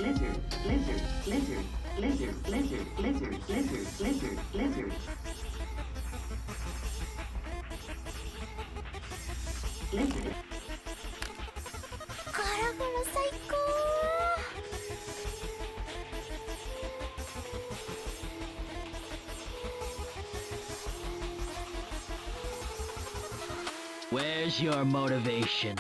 ガラガラ最高。Where's your motivation?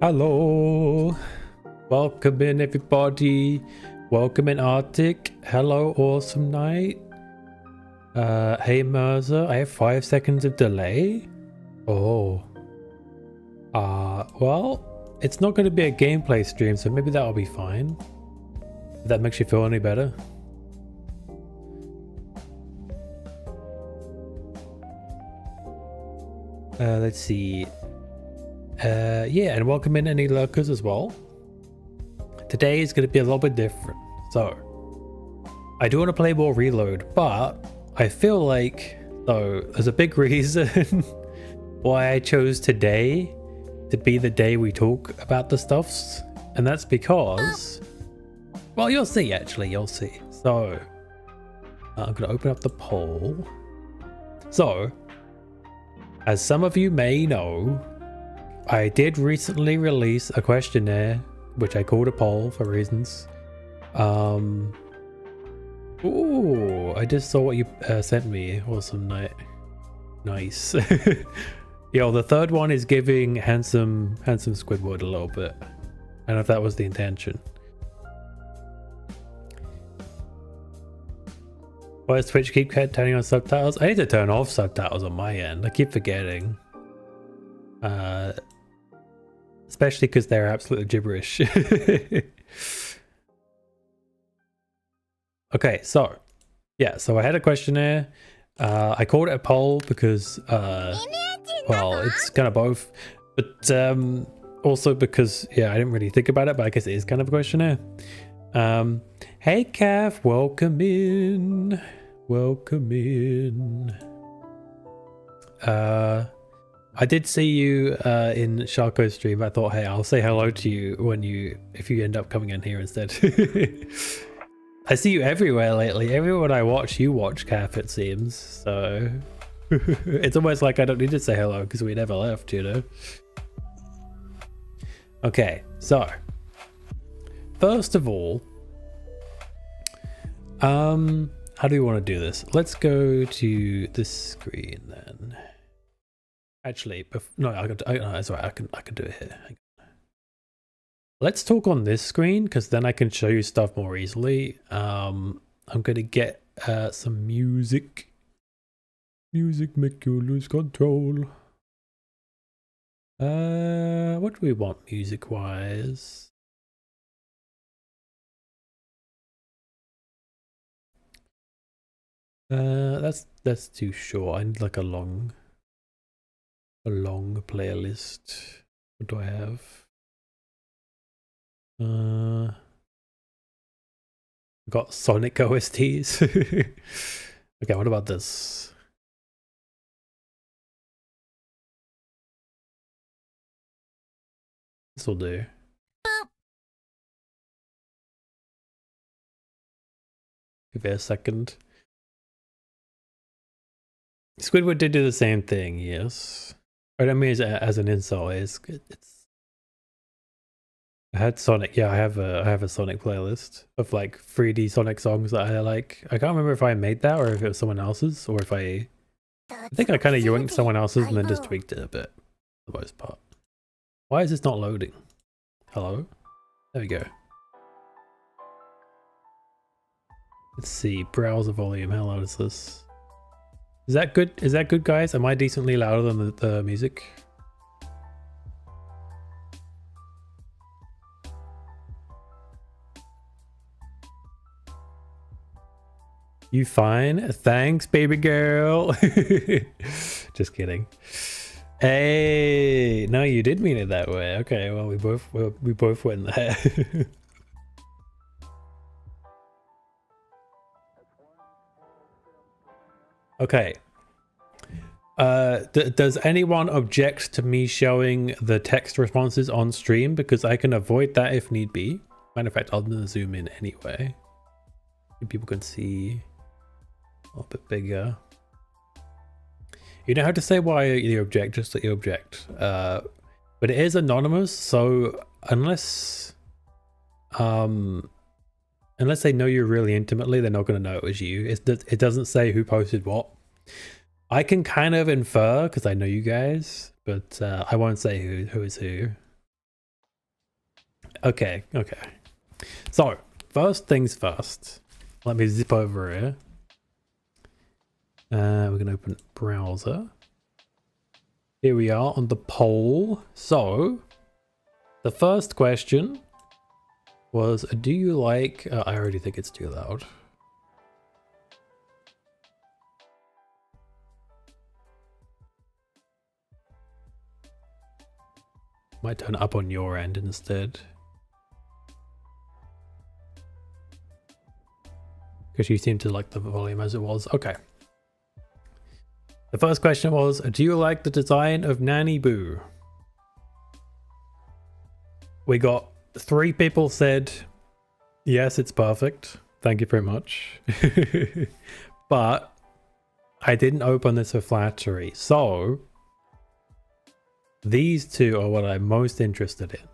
Hello, welcome in everybody. Welcome in Arctic. Hello, awesome night. Hey Merza, I have 5 seconds of delay. Oh. Well, it's not going to be a gameplay stream, so maybe that'll be fine. If that makes you feel any better. Let's see. Yeah, and welcome in any lurkers as well. Today is going to be a little bit different. So, I do want to play more Reload, but I feel like, though, there's a big reason why I chose today to be the day we talk about the stuffs. And that's because, well, you'll see, actually, you'll see. So, I'm going to open up the poll. So, as some of you may know, I did recently release a questionnaire, which I called a poll for reasons. Ooh, I just saw what you sent me. Awesome night. Nice. Yo, the third one is giving handsome Squidward a little bit. I don't know if that was the intention. Why does Twitch keep turning on subtitles? I need to turn off subtitles on my end. I keep forgetting. Especially because they're absolutely gibberish. Okay, so yeah, so I had a questionnaire. I called it a poll because well, it's kind of both, but also because yeah, I didn't really think about it, but I guess it is kind of a questionnaire. Hey Cav, welcome in. Welcome in. I did see you in Sharko's stream. I thought, hey, I'll say hello to you if you end up coming in here instead. I see you everywhere lately. Everyone I watch, you watch, Cap, it seems. So it's almost like I don't need to say hello because we never left, you know? Okay, so first of all, how do we want to do this? Let's go to this screen then. Actually, no, that's right. I can do it here. Let's talk on this screen because then I can show you stuff more easily. I'm gonna get some music. Music make you lose control. What do we want music wise? That's too short. I need like a long playlist. What do I have? Got Sonic OSTs. Okay, what about this? This will do. Give it a second. Squidward did do the same thing, yes. I don't mean as an insult. It's I had Sonic. Yeah, I have a Sonic playlist of like 3D Sonic songs that I like. I can't remember if I made that or if it was someone else's, or if I think I kind of yoinked someone else's and then just tweaked it a bit for the most part. Why is this not loading? Hello? There we go. Let's see. Browser volume. How loud is this? Is that good? Is that good, guys? Am I decently louder than the music? You fine? Thanks, baby girl. Just kidding. Hey, no, you did mean it that way. Okay, well, we both went there. Okay. Does anyone object to me showing the text responses on stream? Because I can avoid that if need be. Matter of fact, I'll zoom in anyway. People can see a little bit bigger. You don't have to say why you object, just that you object. But it is anonymous, so unless they know you really intimately, they're not going to know it was you. It doesn't say who posted what. I can kind of infer because I know you guys, but I won't say who is who. Okay. So, first things first. Let me zip over here. We're going to open browser. Here we are on the poll. So, the first question was, do you like... I already think it's too loud. Might turn it up on your end instead. Because you seem to like the volume as it was. Okay. The first question was, do you like the design of NaniBuu? We got 3 people said, yes, it's perfect. Thank you very much. But I didn't open this for flattery. So these 2 are what I'm most interested in.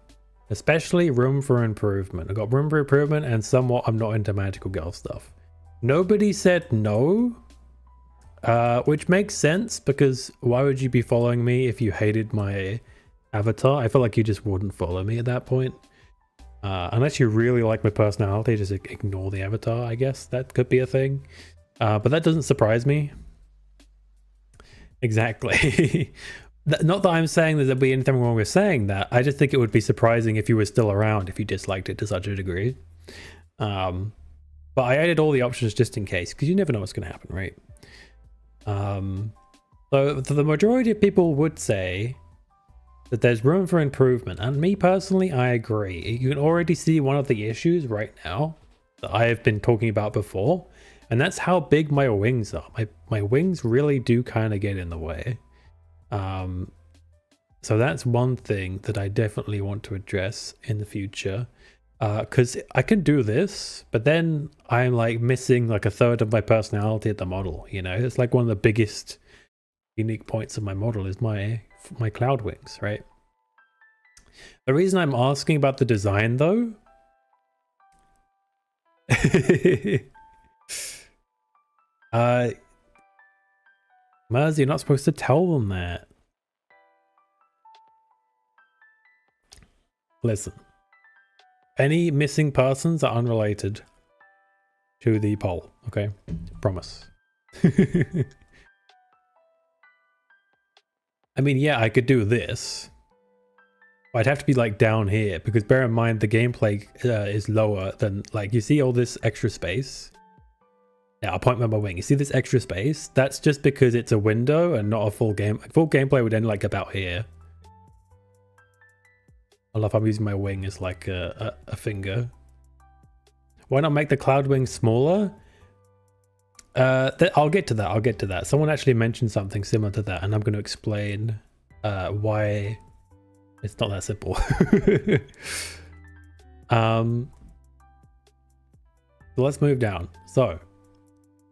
Especially room for improvement. I got room for improvement and somewhat I'm not into magical girl stuff. Nobody said no. Which makes sense, because why would you be following me if you hated my avatar? I feel like you just wouldn't follow me at that point. Unless you really like my personality, just ignore the avatar, I guess. That could be a thing. But that doesn't surprise me. Exactly. Not that I'm saying that there'd be anything wrong with saying that. I just think it would be surprising if you were still around if you disliked it to such a degree. But I added all the options just in case, because you never know what's going to happen, right? So the majority of people would say that there's room for improvement, and me personally, I agree. You can already see one of the issues right now that I have been talking about before, and that's how big my wings are. My wings really do kind of get in the way. So that's one thing that I definitely want to address in the future. Because I can do this, but then I'm like missing like a third of my personality at the model, you know? It's like one of the biggest unique points of my model is my cloud wings, right? The reason I'm asking about the design though... Maz, you're not supposed to tell them that. Listen. Any missing persons are unrelated to the poll, okay? Promise. I mean, yeah, I could do this. But I'd have to be like down here, because bear in mind the gameplay is lower than, like, you see all this extra space? Yeah, I'll point with my wing. You see this extra space? That's just because it's a window and not a full game. Full gameplay would end like about here. I love how I'm using my wing as like a finger. Why not make the cloud wing smaller? I'll get to that. Someone actually mentioned something similar to that, and I'm going to explain why it's not that simple. So let's move down. So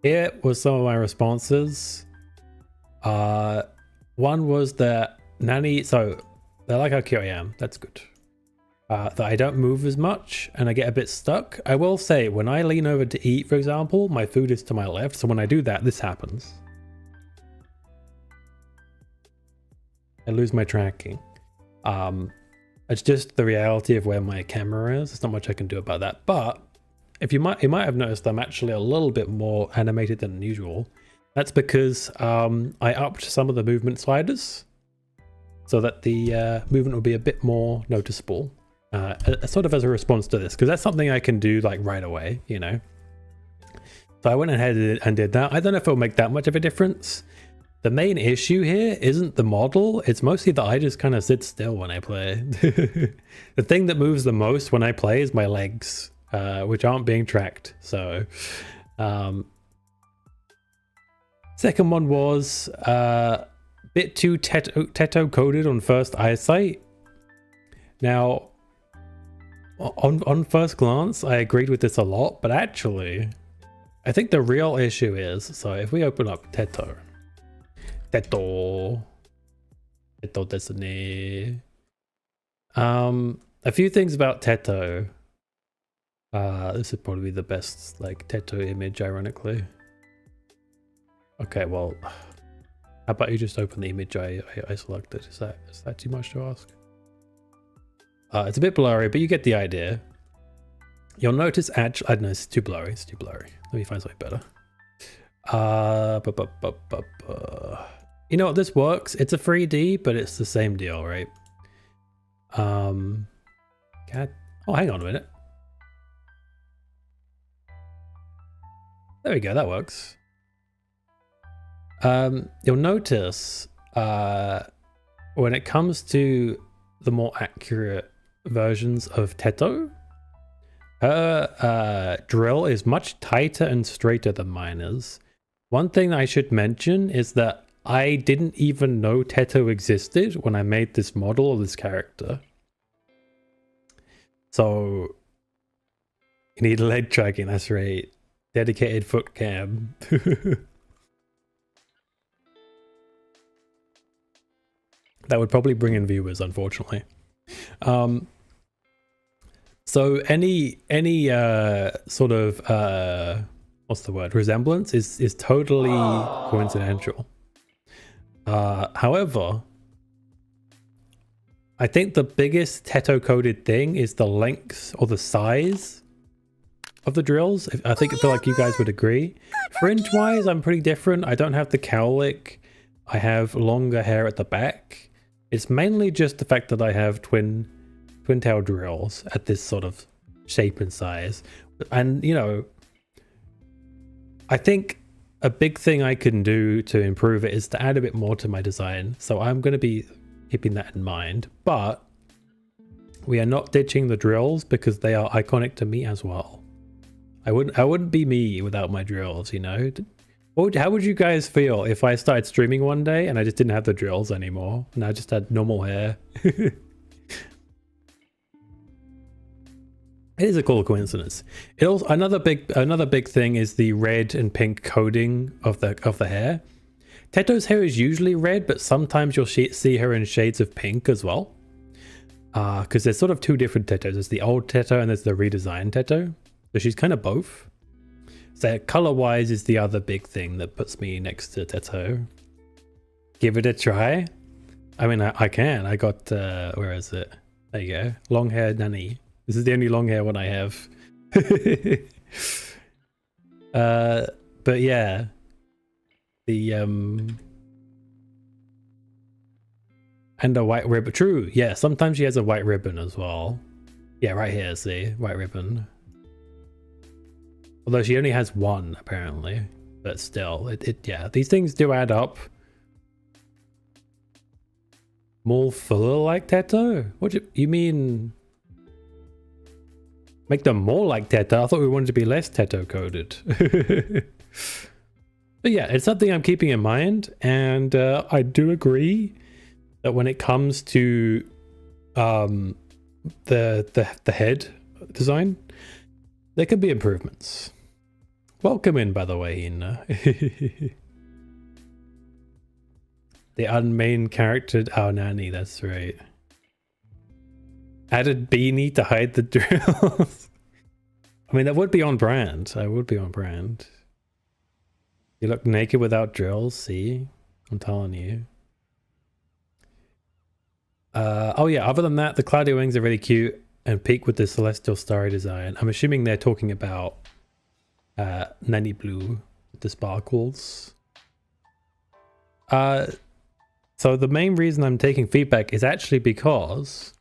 here was some of my responses. One was that Nani, so they like how cute I am. That's good. That I don't move as much and I get a bit stuck. I will say, when I lean over to eat, for example, my food is to my left. So when I do that, this happens. I lose my tracking. It's just the reality of where my camera is. There's not much I can do about that. But if you might have noticed I'm actually a little bit more animated than usual. That's because I upped some of the movement sliders so that the movement will be a bit more noticeable. Sort of as a response to this, because that's something I can do like right away, you know. So I went ahead and did that. I don't know if it'll make that much of a difference. The main issue here isn't the model, it's mostly that I just kind of sit still when I play. The thing that moves the most when I play is my legs, which aren't being tracked. So second one was bit too Teto coded on first eyesight. Now on first glance, I agreed with this a lot, but actually, I think the real issue is, so if we open up Teto desu. A few things about Teto. This would probably be the best like Teto image, ironically. Okay, well, how about you just open the image I selected? Is that too much to ask? It's a bit blurry, but you get the idea. You'll notice actually, I don't know, it's too blurry. It's too blurry. Let me find something better. You know what? This works. It's a 3D, but it's the same deal, right? Oh, hang on a minute. There we go. That works. You'll notice when it comes to the more accurate versions of Teto, her drill is much tighter and straighter than mine is. One thing I should mention is that I didn't even know Teto existed when I made this model of this character. So you need leg tracking, that's right. Dedicated foot cam. That would probably bring in viewers, unfortunately. So any sort of what's the word, resemblance is totally coincidental. However, I think the biggest Teto coded thing is the length or the size of the drills. I feel like you guys would agree. Fringe wise, I'm pretty different. I don't have the cowlick. I have longer hair at the back. It's mainly just the fact that I have twin tail drills at this sort of shape and size. And you know, I think a big thing I can do to improve it is to add a bit more to my design. So I'm going to be keeping that in mind, but we are not ditching the drills because they are iconic to me as well. I wouldn't be me without my drills, you know. How would you guys feel if I started streaming one day and I just didn't have the drills anymore and I just had normal hair? It is a cool coincidence. It also another big thing is the red and pink coding of the hair. Teto's hair is usually red, but sometimes you'll see her in shades of pink as well. Because there's sort of two different Tetos. There's the old Teto and there's the redesigned Teto. So she's kind of both. So color-wise is the other big thing that puts me next to Teto. Give it a try. I mean, I can. I got, where is it? There you go. Long hair Nani. This is the only long hair one I have. But yeah. The, and a white ribbon. True. Yeah, sometimes she has a white ribbon as well. Yeah, right here, see? White ribbon. Although she only has one, apparently. But still, yeah, these things do add up. More fuller like Teto? What do you mean? Make them more like Teto? I thought we wanted to be less Teto coded. But yeah, it's something I'm keeping in mind. And I do agree that when it comes to the head design, there could be improvements. Welcome in, by the way, Hina. The unmain character, oh, Nani, that's right. Added beanie to hide the drills. I mean, that would be on brand. I would be on brand. You look naked without drills, see? I'm telling you. Oh yeah, other than that, the cloudy wings are really cute and peak with the celestial starry design. I'm assuming they're talking about NaniBuu with the sparkles. So the main reason I'm taking feedback is actually because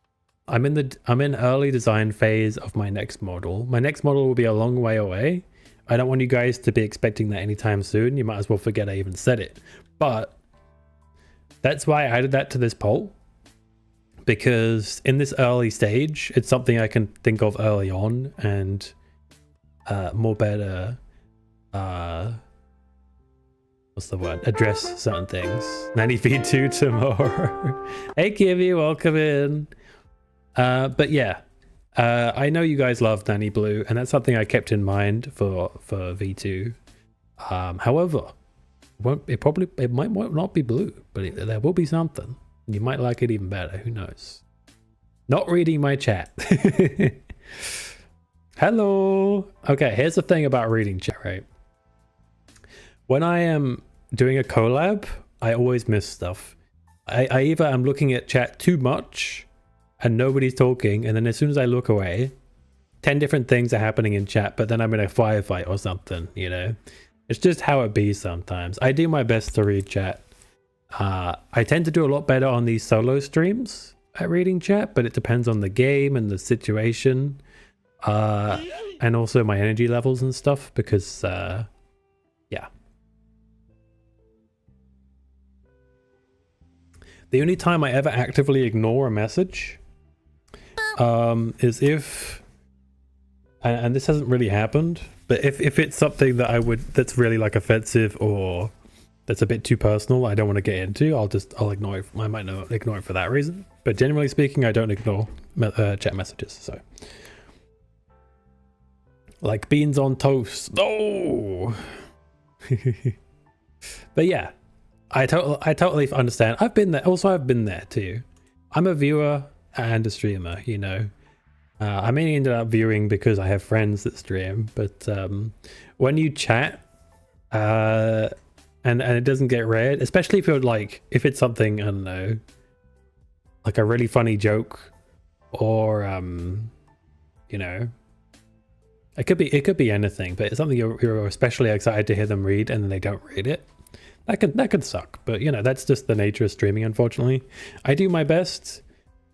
I'm in early design phase of my next model. My next model will be a long way away. I don't want you guys to be expecting that anytime soon. You might as well forget I even said it. But that's why I added that to this poll. Because in this early stage, it's something I can think of early on and more better, what's the word? Address certain things. Nani V2 tomorrow. Hey Kivy, welcome in. But yeah, I know you guys love NaniBuu, and that's something I kept in mind for V2. However, it might not be blue, but there will be something. You might like it even better. Who knows? Not reading my chat. Hello. Okay, here's the thing about reading chat, right? When I am doing a collab, I always miss stuff. I either am looking at chat too much and nobody's talking, and then as soon as I look away, 10 different things are happening in chat, but then I'm in a firefight or something, you know? It's just how it be sometimes. I do my best to read chat. I tend to do a lot better on these solo streams at reading chat, but it depends on the game and the situation, and also my energy levels and stuff, because yeah. The only time I ever actively ignore a message is if, and this hasn't really happened, but if it's something that that's really like offensive or that's a bit too personal, I don't want to get into, I'll ignore it. I might not ignore it for that reason, but generally speaking, I don't ignore chat messages. So, like beans on toast. Oh, but yeah, I totally understand. I've been there. Also, I've been there too. I'm a viewer and a streamer. You know, I mainly ended up viewing because I have friends that stream. But when you chat, and it doesn't get read, especially if it's something, I don't know, like a really funny joke, or you know, it could be anything, but it's something you're especially excited to hear them read, and then they don't read it. That could suck, but you know, that's just the nature of streaming, unfortunately. I do my best.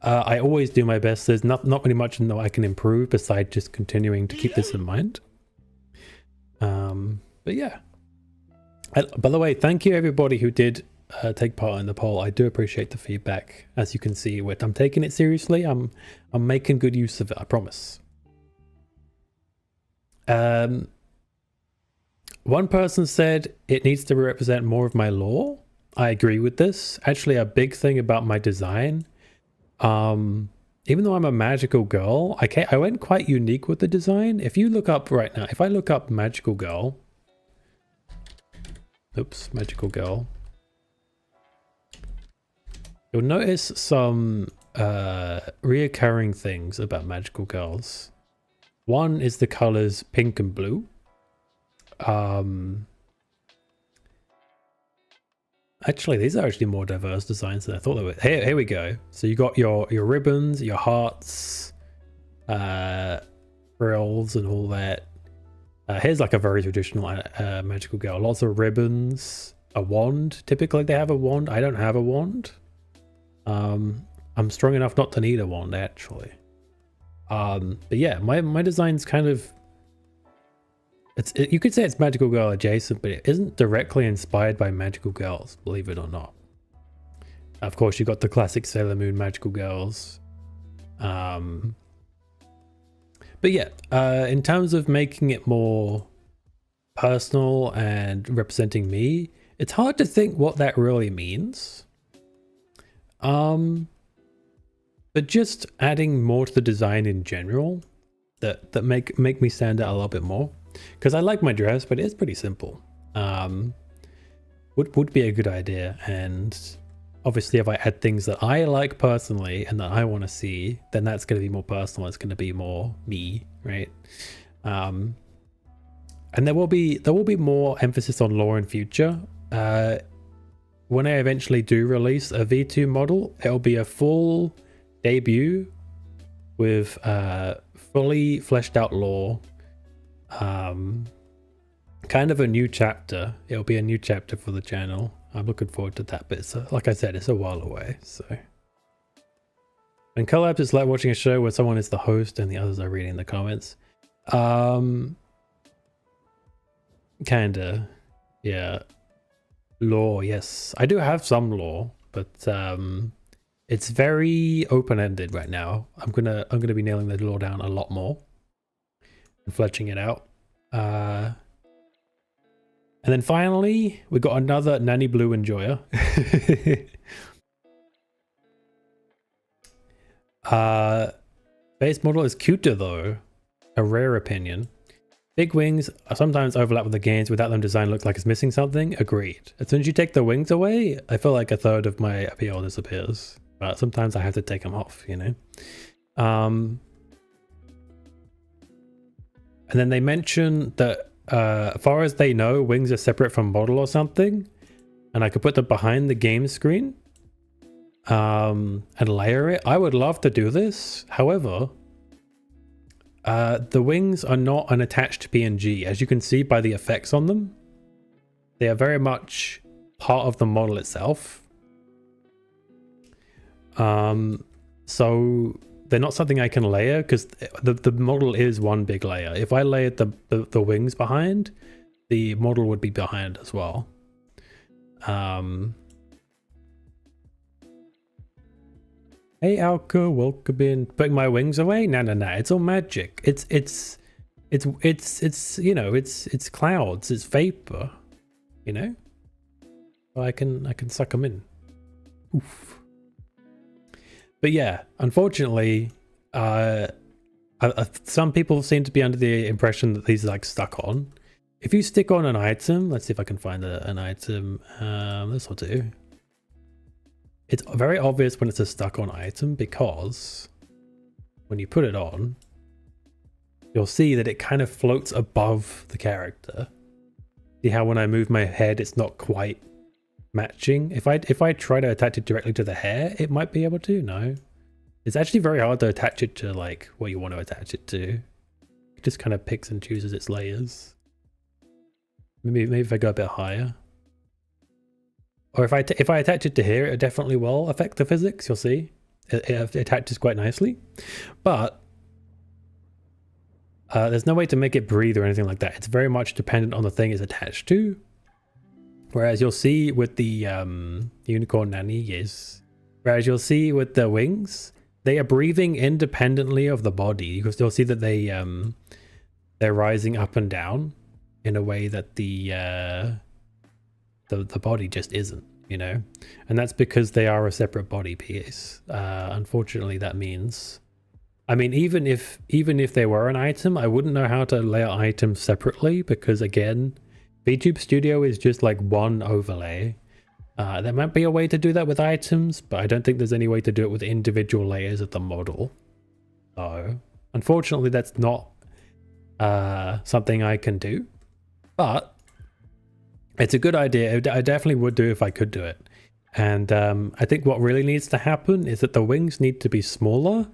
I always do my best. There's not really much that I can improve besides just continuing to keep this in mind. But yeah. By the way, thank you everybody who did take part in the poll. I do appreciate the feedback. As you can see, I'm taking it seriously. I'm making good use of it, I promise. One person said it needs to represent more of my lore. I agree with this. Actually, a big thing about my design, even though I'm a magical girl, I went quite unique with the design. If you look up right now, if I look up magical girl, oops, magical girl, you'll notice some reoccurring things about magical girls. One is the colors pink and blue. Actually, these are actually more diverse designs than I thought they were. Here we go. So you got your ribbons, your hearts, frills and all that. Here's like a very traditional magical girl. Lots of ribbons, a wand. Typically they have a wand. I don't have a wand. I'm strong enough not to need a wand, actually. But yeah, my design's kind of, you could say it's magical girl adjacent, but it isn't directly inspired by magical girls, believe it or not. Of course, you got the classic Sailor Moon magical girls. But yeah, in terms of making it more personal and representing me, it's hard to think what that really means. But just adding more to the design in general that make me stand out a little bit more. Because I like my dress, but it's pretty simple. Would be a good idea. And obviously if I add things that I like personally and that I want to see, then that's going to be more personal. It's going to be more me, right? And there will be more emphasis on lore in future. When I eventually do release a V2 model, it'll be a full debut with fully fleshed out lore. Kind of a new chapter. It'll be a new chapter for the channel. I'm looking forward to that, but it's like I said, it's a while away. So when collabs, it's like watching a show where someone is the host and the others are reading the comments. Kinda, yeah. Lore, yes, I do have some lore, but it's very open-ended right now. I'm gonna be nailing the lore down a lot more and fletching it out. And then finally, we got another NaniBuu enjoyer. Base model is cuter though, a rare opinion. Big wings sometimes overlap with the gains without them design look like it's missing something. Agreed. As soon as you take the wings away, I feel like a third of my appeal disappears. But sometimes I have to take them off, you know. And then they mention that as far as they know, wings are separate from model or something, and I could put them behind the game screen. and layer it. I would love to do this. However, the wings are not an attached PNG. As you can see by the effects on them, they are very much part of the model itself. So they're not something I can layer because the model is one big layer. If I layered the wings behind, the model would be behind as well. Hey Alka, welcome in. Putting my wings away? Nah, it's all magic. It's you know, it's clouds, it's vapor, you know? So I can suck them in. Oof. But yeah, unfortunately, some people seem to be under the impression that these are like stuck on. If you stick on an item, let's see if I can find an item. This will do. It's very obvious when it's a stuck on item because when you put it on, you'll see that it kind of floats above the character. See how when I move my head, it's not quite matching. If I try to attach it directly to the hair, it might be able to. No, it's actually very hard to attach it to like what you want to attach it to. It just kind of picks and chooses its layers. Maybe if I go a bit higher, or if I attach it to here, it definitely will affect the physics. You'll see it attaches quite nicely, but there's no way to make it breathe or anything like that. It's very much dependent on the thing it's attached to. Whereas you'll see with the unicorn nanny, yes. Whereas you'll see with the wings, they are breathing independently of the body. You'll see that they're rising up and down in a way that the body just isn't, you know. And that's because they are a separate body piece. Unfortunately, that means, I mean, even if they were an item, I wouldn't know how to layer items separately because again, VTube Studio is just like one overlay. There might be a way to do that with items, but I don't think there's any way to do it with individual layers of the model. So unfortunately, that's not something I can do, but it's a good idea. I definitely would do if I could do it. And I think what really needs to happen is that the wings need to be smaller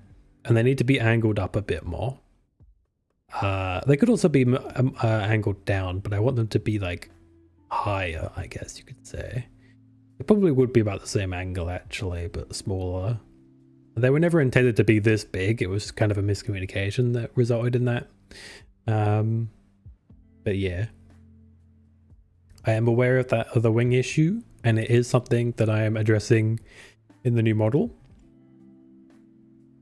and they need to be angled up a bit more. They could also be angled down, but I want them to be like higher, I guess you could say. It probably would be about the same angle actually, but smaller. They were never intended to be this big. It was kind of a miscommunication that resulted in that. But yeah, I am aware of that other wing issue, and it is something that I am addressing in the new model.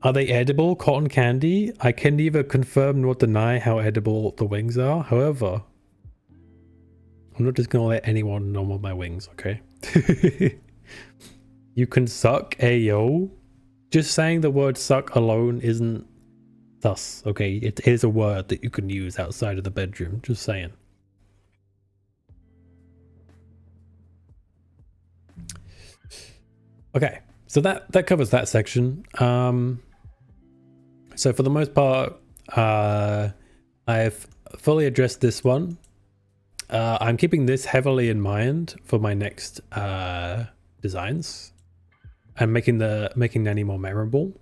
Are they edible? Cotton candy? I can neither confirm nor deny how edible the wings are. However, I'm not just gonna let anyone know my wings, okay? You can suck, ayo. Just saying the word suck alone isn't thus, okay? It is a word that you can use outside of the bedroom, just saying. Okay, so that covers that section. So for the most part, I've fully addressed this one. I'm keeping this heavily in mind for my next designs. I'm making Nani more memorable,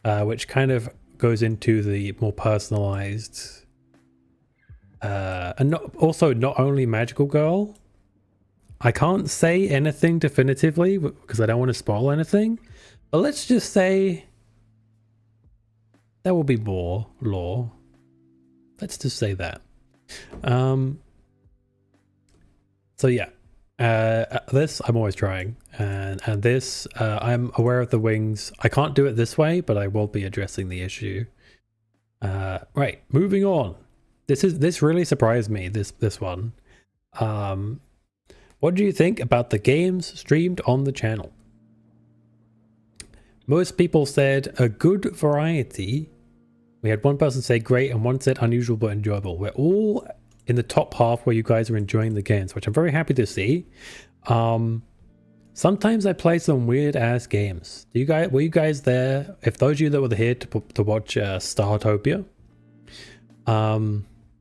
which kind of goes into the more personalized, and not only magical girl. I can't say anything definitively because I don't want to spoil anything, but let's just say there will be more lore. Let's just say that. So yeah, this I'm always trying, and this I'm aware of the wings. I can't do it this way, but I will be addressing the issue. Right, moving on. This really surprised me. This one. What do you think about the games streamed on the channel? Most people said a good variety. We had one person say great and one said unusual but enjoyable. We're all in the top half where you guys are enjoying the games, which I'm very happy to see. Sometimes I play some weird ass games. Were you guys there? If those of you that were here to watch Startopia,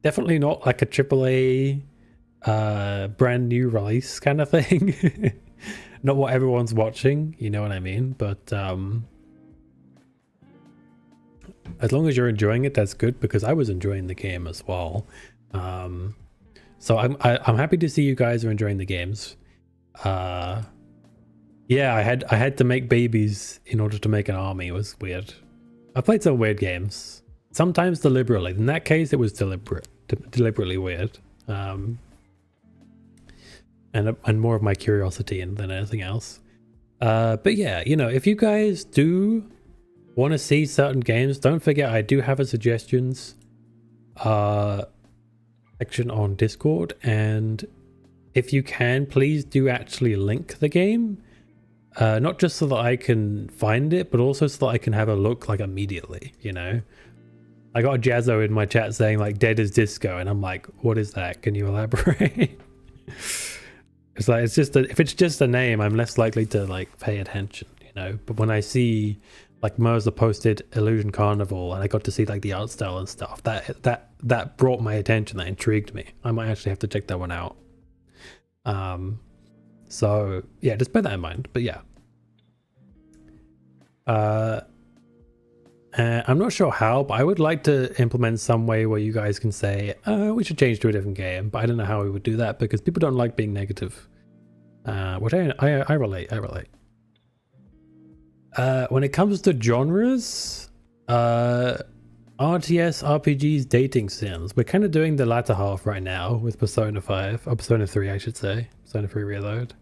definitely not like a AAA brand new release kind of thing. not what everyone's watching, you know what I mean? But as long as you're enjoying it, that's good, because I was enjoying the game as well. So I'm happy to see you guys are enjoying the games. Yeah, I had to make babies in order to make an army. It was weird. I played some weird games, sometimes deliberately. In that case, it was deliberately weird. And more of my curiosity than anything else. But yeah, you know, if you guys do want to see certain games, don't forget I do have a suggestions section on Discord, and if you can, please do actually link the game, not just so that I can find it, but also so that I can have a look like immediately. You know, I got a Jazzo in my chat saying like "dead as disco," and I'm like, what is that? Can you elaborate? It's like, it's just if it's just a name, I'm less likely to like pay attention, you know. But when I see like Merza posted Illusion Carnival and I got to see like the art style and stuff, that brought my attention, that intrigued me. I might actually have to check that one out. So yeah, just bear that in mind. But yeah, I'm not sure how, but I would like to implement some way where you guys can say, we should change to a different game, but I don't know how we would do that, because people don't like being negative. Which I relate. When it comes to genres, RTS, RPGs, dating sims, we're kind of doing the latter half right now with Persona 5, or Persona 3 I should say, Persona 3 Reload.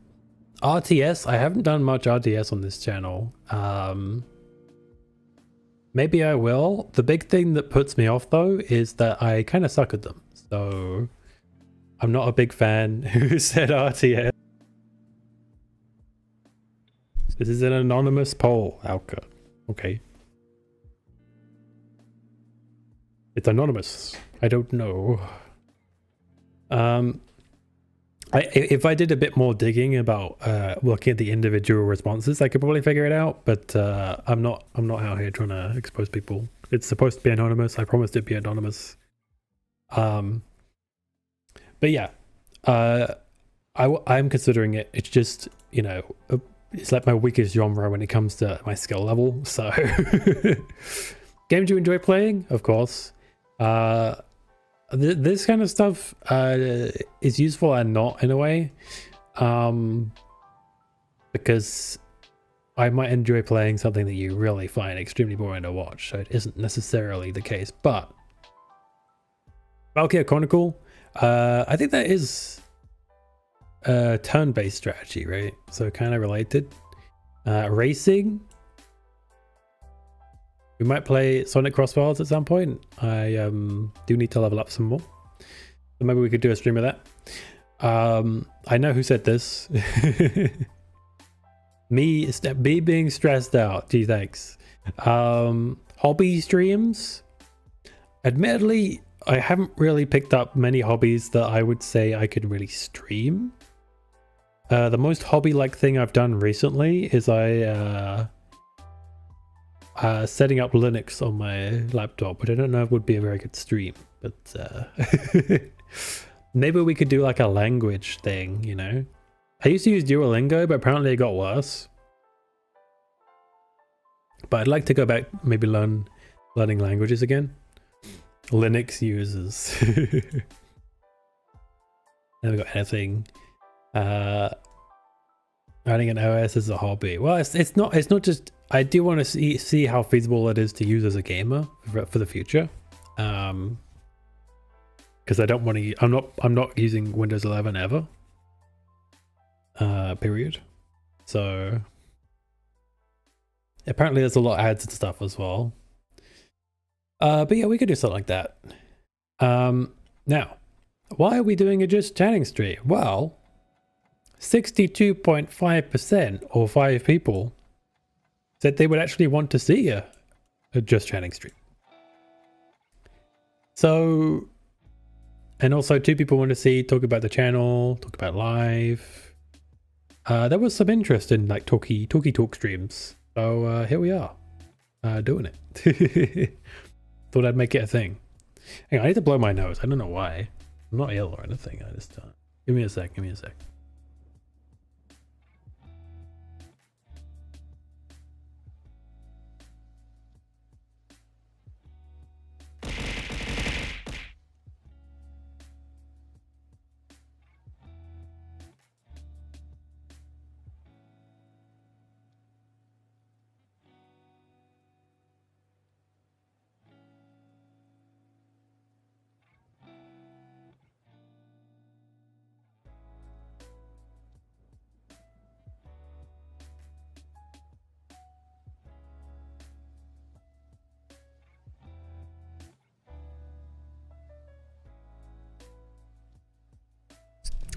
RTS, I haven't done much RTS on this channel. Maybe I will. The big thing that puts me off though is that I kind of suck at them. So I'm not a big fan who said RTS. This is an anonymous poll, Alka. Okay. It's anonymous. I don't know. If I did a bit more digging about looking at the individual responses, I could probably figure it out. But I'm not out here trying to expose people. It's supposed to be anonymous. I promised it'd be anonymous. But yeah, I'm considering it. It's just, you know, it's like my weakest genre when it comes to my skill level. So games you enjoy playing, of course. This kind of stuff is useful and not in a way, because I might enjoy playing something that you really find extremely boring to watch, so it isn't necessarily the case. But Valkyria Chronicle, I think that is a turn-based strategy, right? So kind of related. Racing, we might play Sonic Crossfires at some point. I do need to level up some more, so maybe we could do a stream of that. I know who said this. me being stressed out. Gee, thanks. Hobby streams, admittedly I haven't really picked up many hobbies that I would say I could really stream. The most hobby-like thing I've done recently is setting up Linux on my laptop, but I don't know if it would be a very good stream. But maybe we could do like a language thing, you know? I used to use Duolingo, but apparently it got worse. But I'd like to go back, maybe learning languages again. Linux users. Never got anything. Running an OS as a hobby. Well, it's not just. I do want to see how feasible it is to use as a gamer for the future. Because I don't want to. I'm not using Windows 11 ever. Period. So apparently there's a lot of ads and stuff as well. But yeah, we could do something like that. Now, why are we doing a just chatting stream? Well, 62.5% or 5 people said they would actually want to see a just chatting stream. So, and also 2 people want to talk about the channel, talk about live. There was some interest in like talky talk streams. So here we are, doing it. Thought I'd make it a thing. Hang on, I need to blow my nose. I don't know why. I'm not ill or anything. I just give me a sec.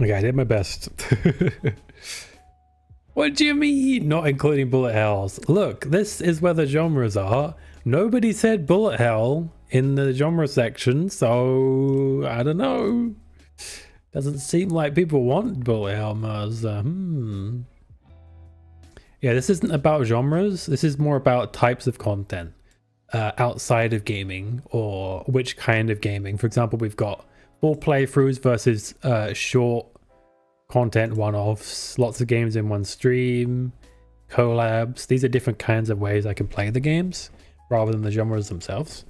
Okay, I did my best. What do you mean, not including bullet hells? Look, this is where the genres are. Nobody said bullet hell in the genre section, so I don't know. Doesn't seem like people want bullet hell mods. Yeah, this isn't about genres. This is more about types of content outside of gaming, or which kind of gaming. For example, we've got full playthroughs versus short content one-offs, lots of games in one stream, collabs. These are different kinds of ways I can play the games rather than the genres themselves.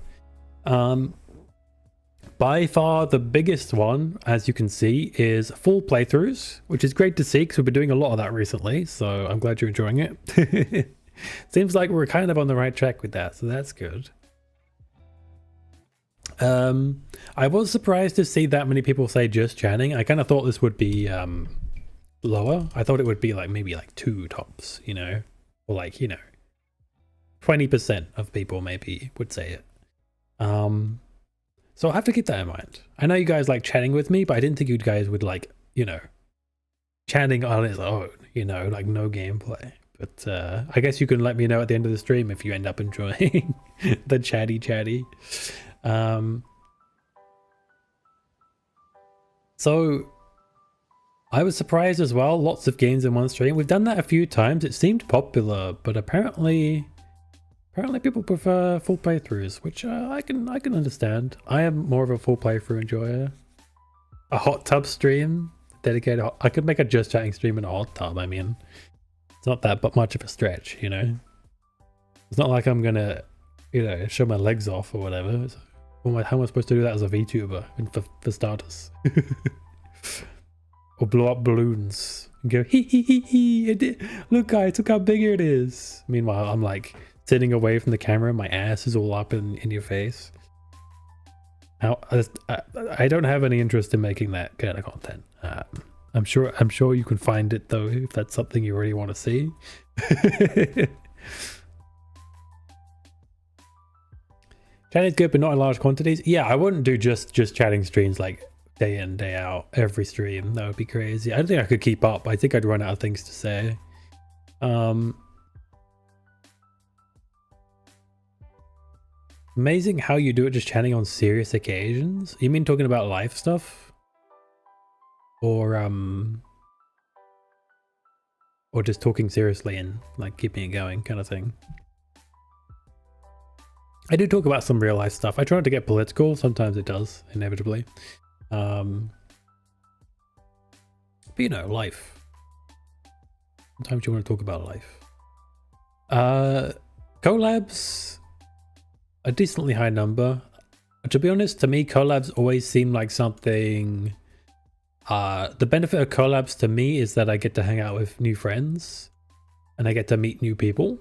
By far the biggest one, as you can see, is full playthroughs, which is great to see because we've been doing a lot of that recently, so I'm glad you're enjoying it. Seems like we're kind of on the right track with that, so that's good. I was surprised to see that many people say just chatting. I kind of thought this would be lower. I thought it would be like maybe like 2 tops, you know, or like, you know, 20% of people maybe would say it. So I'll have to keep that in mind. I know you guys like chatting with me, but I didn't think you guys would like, you know, chatting on its own, you know, like no gameplay. But I guess you can let me know at the end of the stream if you end up enjoying the chatty. So I was surprised as well. Lots of games in one stream. We've done that a few times. It seemed popular, but apparently people prefer full playthroughs, which I can understand. I am more of a full playthrough enjoyer. A hot tub stream, dedicated. I could make a just chatting stream in a hot tub. I mean, it's not that but much of a stretch, you know. It's not like I'm gonna, you know, show my legs off or whatever. How am I supposed to do that as a VTuber? And for starters, or blow up balloons and go hee hee hee hee. Look, guys, look how big it is. Meanwhile, I'm like sitting away from the camera, my ass is all up in your face. Now, I don't have any interest in making that kind of content. I'm sure you can find it though if that's something you really want to see. Chatting's good, but not in large quantities. Yeah, I wouldn't do just chatting streams like day in, day out, every stream. That would be crazy. I don't think I could keep up. I think I'd run out of things to say. Amazing how you do it just chatting on serious occasions. You mean talking about life stuff? Or just talking seriously and like keeping it going kind of thing? I do talk about some real life stuff. I try not to get political. Sometimes it does, inevitably. But you know, life. Sometimes you want to talk about life. Collabs, a decently high number. To be honest, to me, collabs always seem like something... the benefit of collabs to me is that I get to hang out with new friends and I get to meet new people.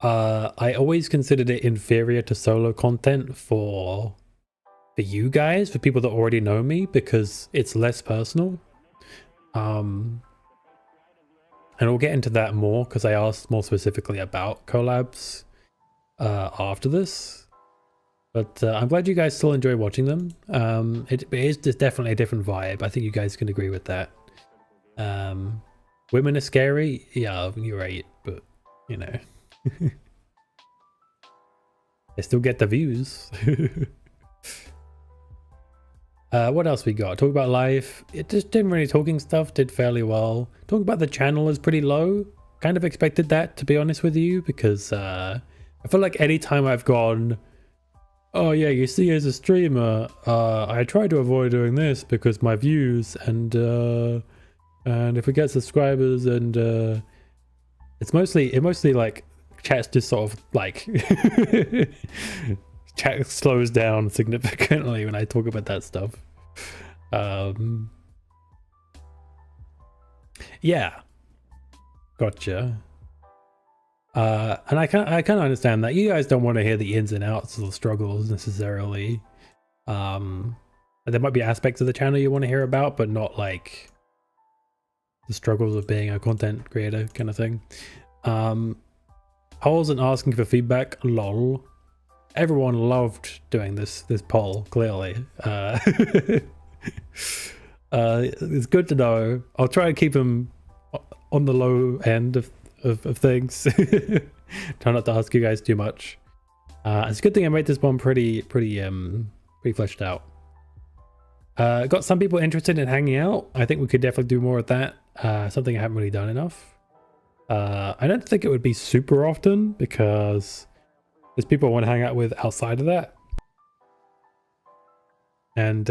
I always considered it inferior to solo content for you guys, for people that already know me, because it's less personal. And we'll get into that more because I asked more specifically about collabs after this. But I'm glad you guys still enjoy watching them. It is just definitely a different vibe. I think you guys can agree with that. Women are scary. Yeah, you're right. But, you know. They still get the views. What else we got? Talk about life. It just didn't really talking stuff. Did fairly well. Talking about the channel is pretty low. Kind of expected that, to be honest with you, because I feel like any time I've gone, oh yeah, you see, as a streamer, I try to avoid doing this because my views and if we get subscribers and it mostly like chat's just sort of like chat slows down significantly when I talk about that stuff. Yeah, gotcha. And I kind of understand that you guys don't want to hear the ins and outs of the struggles necessarily. There might be aspects of the channel you want to hear about, but not like the struggles of being a content creator kind of thing. Polls and asking for feedback, lol. Everyone loved doing this poll, clearly. It's good to know. I'll try and keep them on the low end of things. Try not to ask you guys too much. It's a good thing I made this one pretty fleshed out. Got some people interested in hanging out. I think we could definitely do more of that. Something I haven't really done enough. I don't think it would be super often because there's people I want to hang out with outside of that. And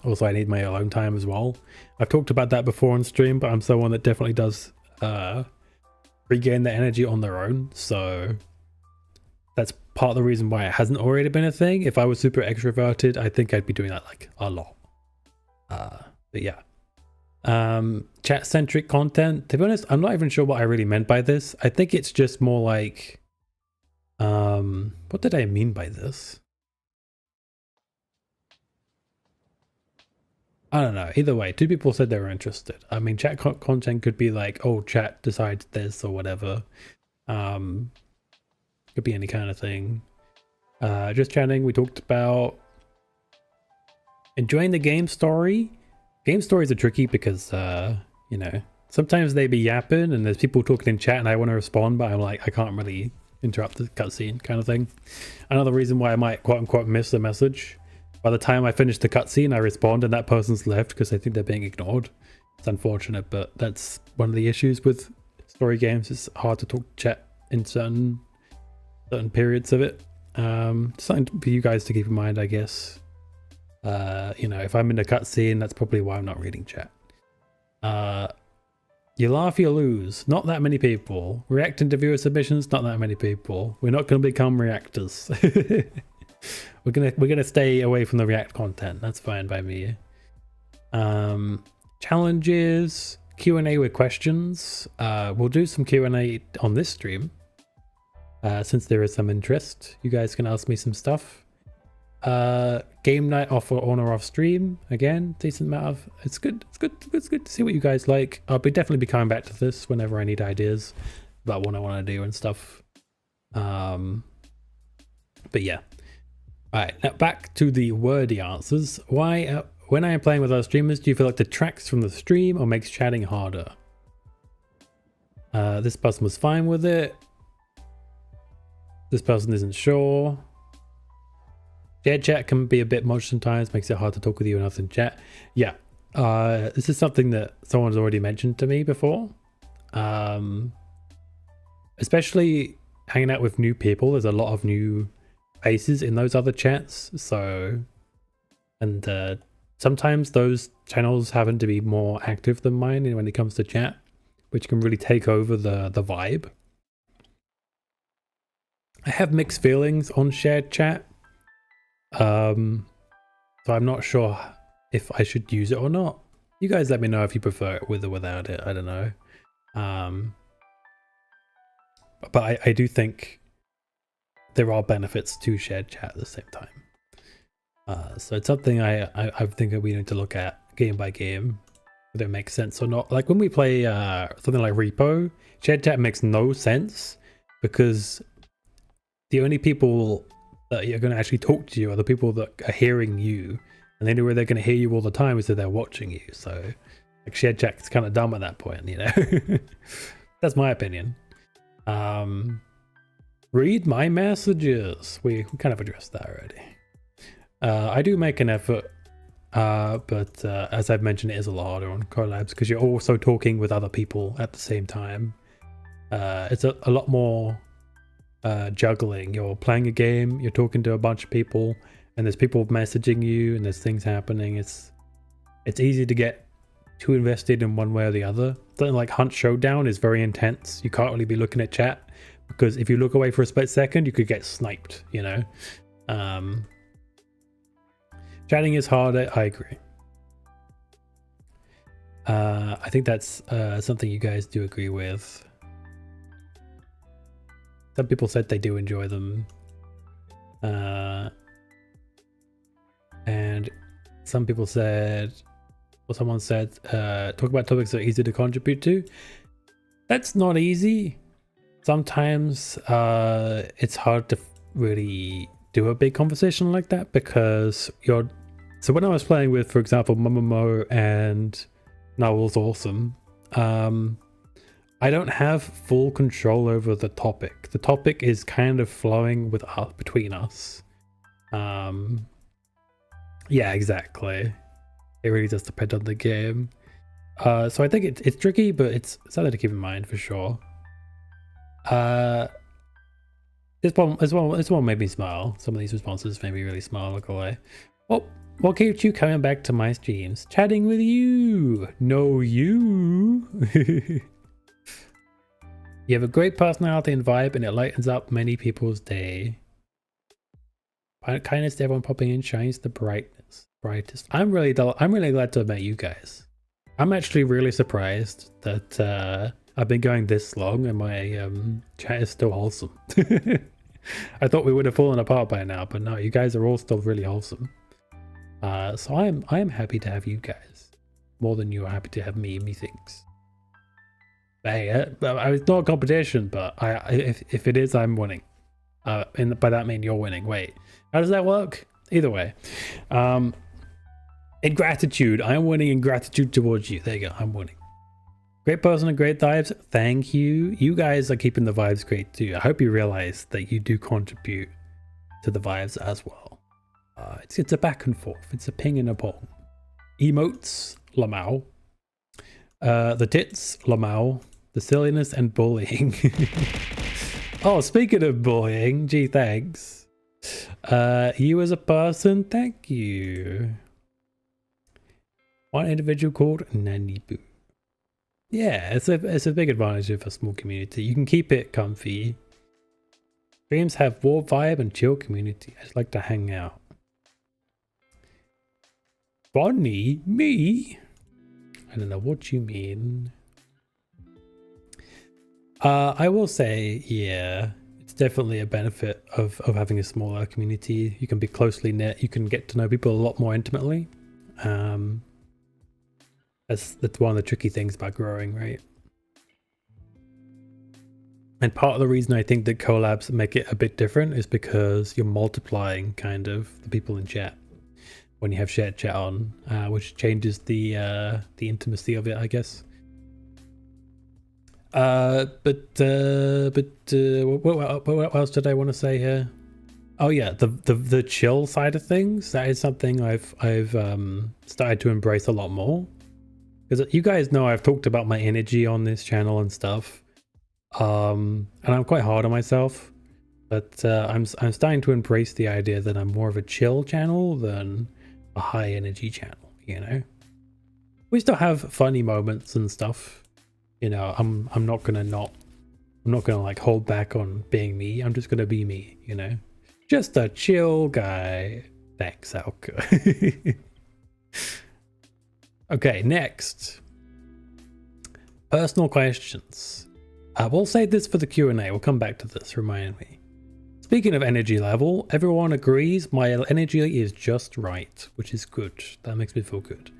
also I need my alone time as well. I've talked about that before on stream, but I'm someone that definitely does regain the energy on their own. So that's part of the reason why it hasn't already been a thing. If I was super extroverted, I think I'd be doing that like a lot. But yeah. Chat centric content. To be honest, I'm not even sure what I really meant by this. I think it's just more like, what did I mean by this? I don't know. Either way, two people said they were interested. I mean, chat content could be like, oh, chat decides this or whatever. Could be any kind of thing. Just chatting. We talked about enjoying the game story. Game stories are tricky because, you know, sometimes they be yapping and there's people talking in chat and I want to respond, but I'm like, I can't really interrupt the cutscene kind of thing. Another reason why I might quote unquote miss the message. By the time I finish the cutscene, I respond and that person's left because I think they're being ignored. It's unfortunate, but that's one of the issues with story games. It's hard to talk chat in certain periods of it. Something for you guys to keep in mind, I guess. You know, if I'm in a cutscene, that's probably why I'm not reading chat. You laugh, you lose. Not that many people. Reacting to viewer submissions, not that many people. We're not going to become reactors. We're gonna stay away from the React content. That's fine by me. Challenges, Q&A with questions. We'll do some Q&A on this stream. Since there is some interest, you guys can ask me some stuff. Game night off or on or off stream. Again, decent amount of. It's good to see what you guys like. I'll definitely be coming back to this whenever I need ideas about what I want to do and stuff. But yeah. Alright, now back to the wordy answers. Why, when I am playing with other streamers, do you feel like detracts from the stream or makes chatting harder? This person was fine with it. This person isn't sure. Shared chat can be a bit much sometimes, makes it hard to talk with you and others in chat. Yeah, this is something that someone's already mentioned to me before. Especially hanging out with new people, there's a lot of new faces in those other chats, so and sometimes those channels happen to be more active than mine when it comes to chat, which can really take over the vibe. I have mixed feelings on shared chat, so I'm not sure if I should use it or not. You guys let me know if you prefer it with or without it. I don't know, but I do think there are benefits to shared chat at the same time. So it's something I think we need to look at game by game, whether it makes sense or not. Like when we play something like Repo, shared chat makes no sense because the only people that you're going to actually talk to you are the people that are hearing you, and the only way they're going to hear you all the time is if they're watching you. So like shared chat's kind of dumb at that point, you know. That's my opinion. Read my messages. We kind of addressed that already. I do make an effort, but as I've mentioned, it is a lot harder on collabs because you're also talking with other people at the same time. It's a lot more juggling. You're playing a game, you're talking to a bunch of people, and there's people messaging you, and there's things happening. It's easy to get too invested in one way or the other. Something like Hunt Showdown is very intense. You can't really be looking at chat, because if you look away for a split second, you could get sniped, you know. Chatting is harder, I agree. I think that's something you guys do agree with. Some people said they do enjoy them. And some people said, or someone said, talk about topics that are easy to contribute to. That's not easy. Sometimes it's hard to really do a big conversation like that because you're So when I was playing with, for example, Momomo and Noel's Awesome, I don't have full control over the topic. The topic is kind of flowing with us, between us. Yeah, exactly. It really does depend on the game. So I think it's tricky, but it's something to keep in mind for sure. This one made me smile. Some of these responses made me really smile. Look away. Oh, what keeps you coming back to my streams? Chatting with you. No, you. You have a great personality and vibe, and it lightens up many people's day. Kindness to everyone popping in shines the brightest. I'm really glad to have met you guys. I'm actually really surprised that I've been going this long and my chat is still wholesome. I thought we would have fallen apart by now, but no, you guys are all still really wholesome. So I am happy to have you guys more than you are happy to have me, methinks. Hey, it's not a competition, but if it is, I'm winning. And by that I mean you're winning. Wait, how does that work? Either way, in gratitude, I'm winning in gratitude towards you. There you go, I'm winning. Great person and great vibes. Thank you. You guys are keeping the vibes great too. I hope you realize that you do contribute to the vibes as well. It's a back and forth. It's a ping and a pong. Emotes, Lamau. The tits, Lamau. The silliness and bullying. Oh, speaking of bullying, gee, thanks. You as a person, thank you. One individual called NaniBuu. Yeah, it's a big advantage of a small community. You can keep it comfy. Streams have warm vibe and chill community. I just like to hang out. Bonnie? Me? I don't know what you mean. I will say, yeah, it's definitely a benefit of having a smaller community. You can be closely knit. You can get to know people a lot more intimately. That's one of the tricky things about growing, right? And part of the reason I think that collabs make it a bit different is because you're multiplying kind of the people in chat when you have shared chat on, which changes the intimacy of it, I guess. What else did I want to say here? Oh yeah, the chill side of things. That is something I've started to embrace a lot more. Because you guys know I've talked about my energy on this channel and stuff, and I'm quite hard on myself. But I'm starting to embrace the idea that I'm more of a chill channel than a high energy channel. You know, we still have funny moments and stuff. You know, I'm not gonna like hold back on being me. I'm just gonna be me. You know, just a chill guy. Thanks, Alka. Okay, next. Personal questions. We'll save this for the Q&A. We'll come back to this, remind me. Speaking of energy level, everyone agrees my energy is just right, which is good. That makes me feel good.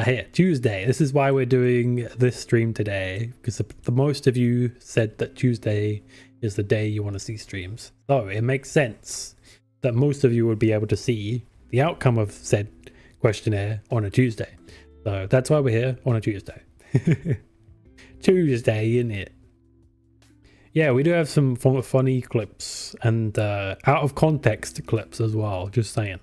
Here, Tuesday. This is why we're doing this stream today, because the most of you said that Tuesday is the day you want to see streams. So it makes sense that most of you would be able to see the outcome of said questionnaire on a Tuesday. So that's why we're here on a Tuesday. Tuesday, isn't it? Yeah, we do have some funny clips and out of context clips as well. Just saying.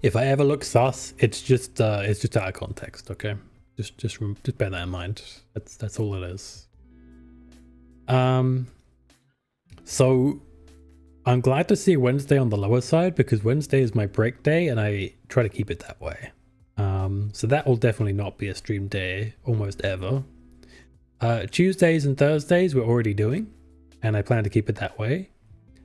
If I ever look sus, it's just out of context. Okay, just bear that in mind. That's all it is. So I'm glad to see Wednesday on the lower side because Wednesday is my break day and I try to keep it that way. So that will definitely not be a stream day almost ever. Tuesdays and Thursdays we're already doing and I plan to keep it that way.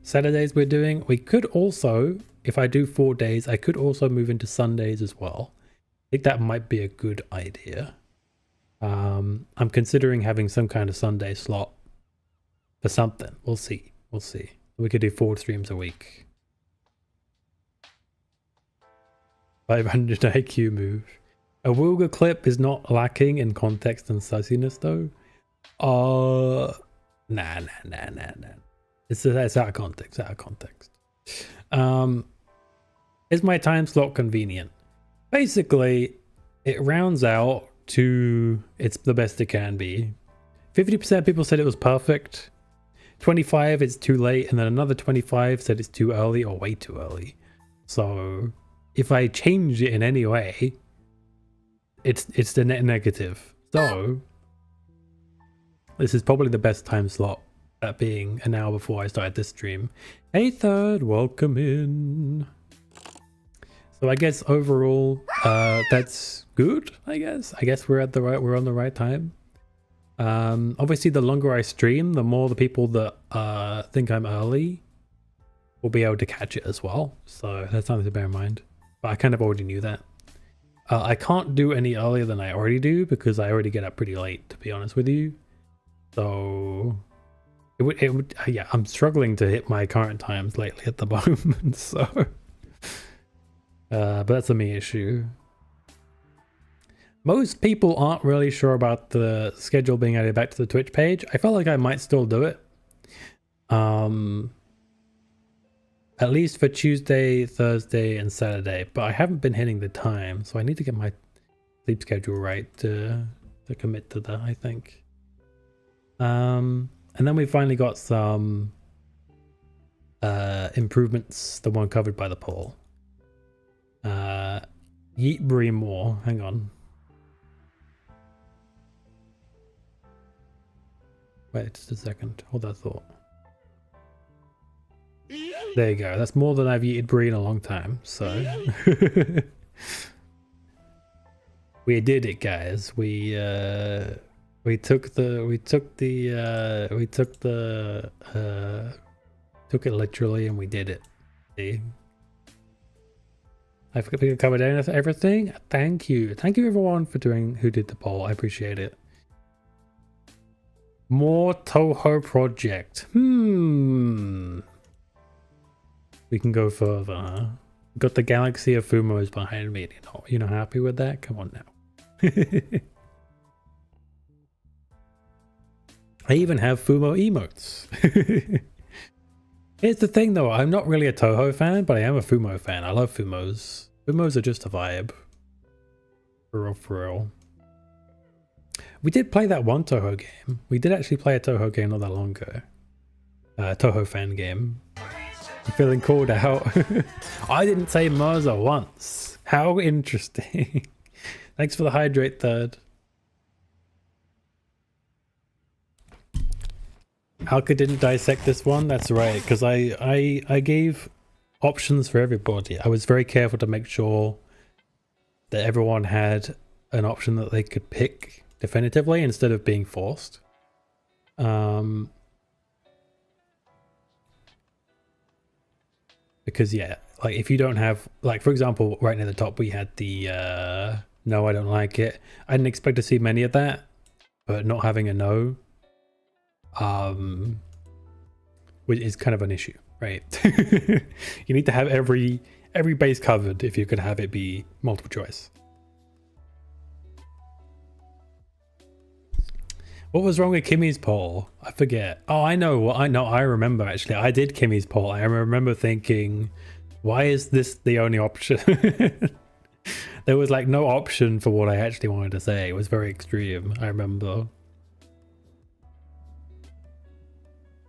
Saturdays we're doing. We could also, if I do 4 days, I could also move into Sundays as well. I think that might be a good idea. I'm considering having some kind of Sunday slot for something. We'll see. We'll see. We could do 4 streams a week. 500 IQ move. A Wilga clip is not lacking in context and sussiness though. Nah. It's out of context, Is my time slot convenient? Basically, it rounds out to it's the best it can be. 50% people said it was perfect. 25 it's too late, and then another 25 said it's too early or way too early. So if I change it in any way, it's the net negative. So this is probably the best time slot, that being an hour before I started this stream. Hey Third, welcome in. So I guess overall that's good. I guess we're on the right time. Obviously the longer I stream, the more the people that think I'm early will be able to catch it as well. So that's something to bear in mind. But I kind of already knew that. I can't do any earlier than I already do because I already get up pretty late, to be honest with you. So it would yeah, I'm struggling to hit my current times lately at the moment. So but that's a me issue. Most people aren't really sure about the schedule being added back to the Twitch page. I felt like I might still do it. At least for Tuesday, Thursday, and Saturday. But I haven't been hitting the time, so I need to get my sleep schedule right to commit to that, I think. And then we finally got some improvements that weren't covered by the poll. Yeet Brie more. Hang on. Wait just a second. Hold that thought. There you go. That's more than I've eaten brie in a long time. So we did it, guys. We took it literally, and we did it. See? I forgot to cover down everything. Thank you everyone who did the poll. I appreciate it. More Toho project. We can go further, huh? Got the galaxy of Fumos behind me. You're not happy with that? Come on now. I even have Fumo emotes. Here's the thing though, I'm not really a Toho fan, but I am a Fumo fan. I love Fumos. Fumos are just a vibe. For real, for real. We did play that one Toho game. We did actually play a Toho game not that long ago. Toho fan game. I'm feeling called out. I didn't say Mirza once. How interesting. Thanks for the hydrate, Third. Alka didn't dissect this one. That's right, because I gave options for everybody. I was very careful to make sure that everyone had an option that they could pick definitively instead of being forced. Because yeah, like if you don't have, like for example, right near the top we had the no, I don't like it. I didn't expect to see many of that, but not having a no which is kind of an issue, right? You need to have every base covered if you could have it be multiple choice. What was wrong with Kimmy's poll? I forget. Oh, I know. I remember actually. I did Kimmy's poll. I remember thinking, why is this the only option? There was like no option for what I actually wanted to say. It was very extreme. I remember.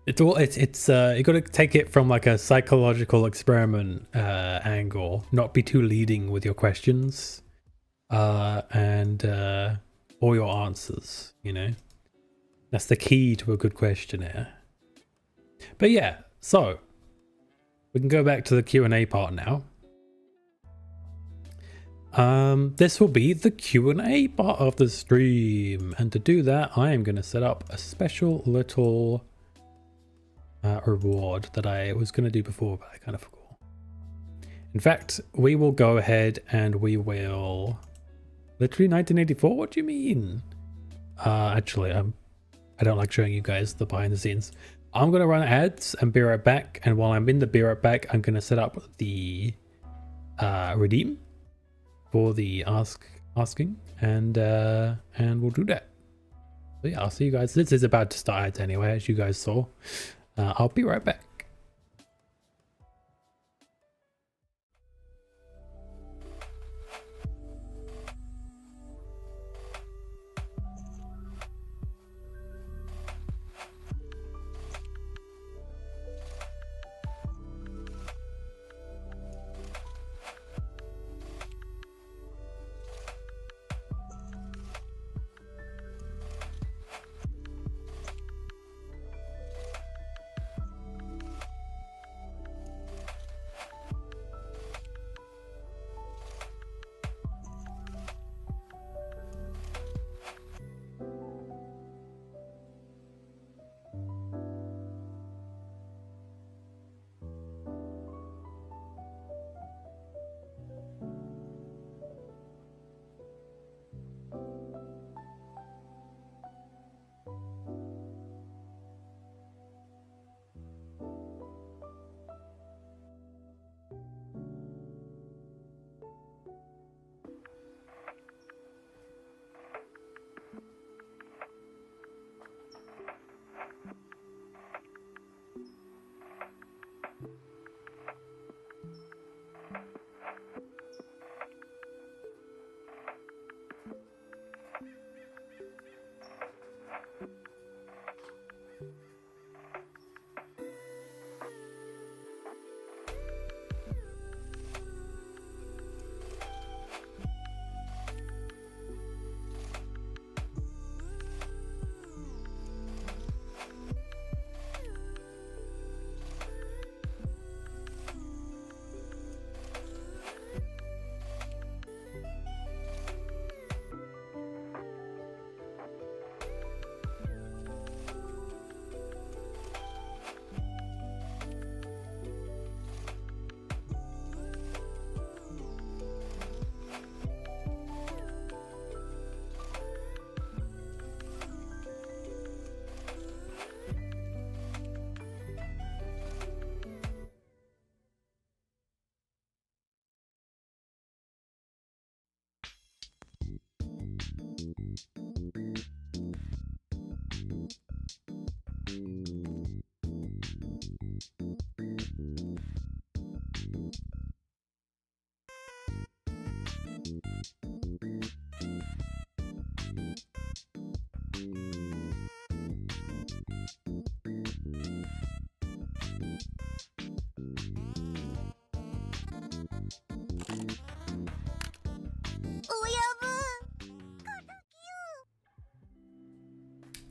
It's you got to take it from like a psychological experiment angle, not be too leading with your questions and all your answers, you know. That's the key to a good questionnaire. But yeah, so we can go back to the Q&A part now. This will be the Q&A part of the stream, and to do that I am going to set up a special little reward that I was going to do before, but I kind of forgot. In fact, we will go ahead and we will literally 1984. What do you mean? Actually, I don't like showing you guys the behind the scenes. I'm going to run ads and be right back. And while I'm in the be right back, I'm going to set up the redeem for the asking, and we'll do that. So yeah, I'll see you guys. This is about to start ads anyway, as you guys saw. I'll be right back.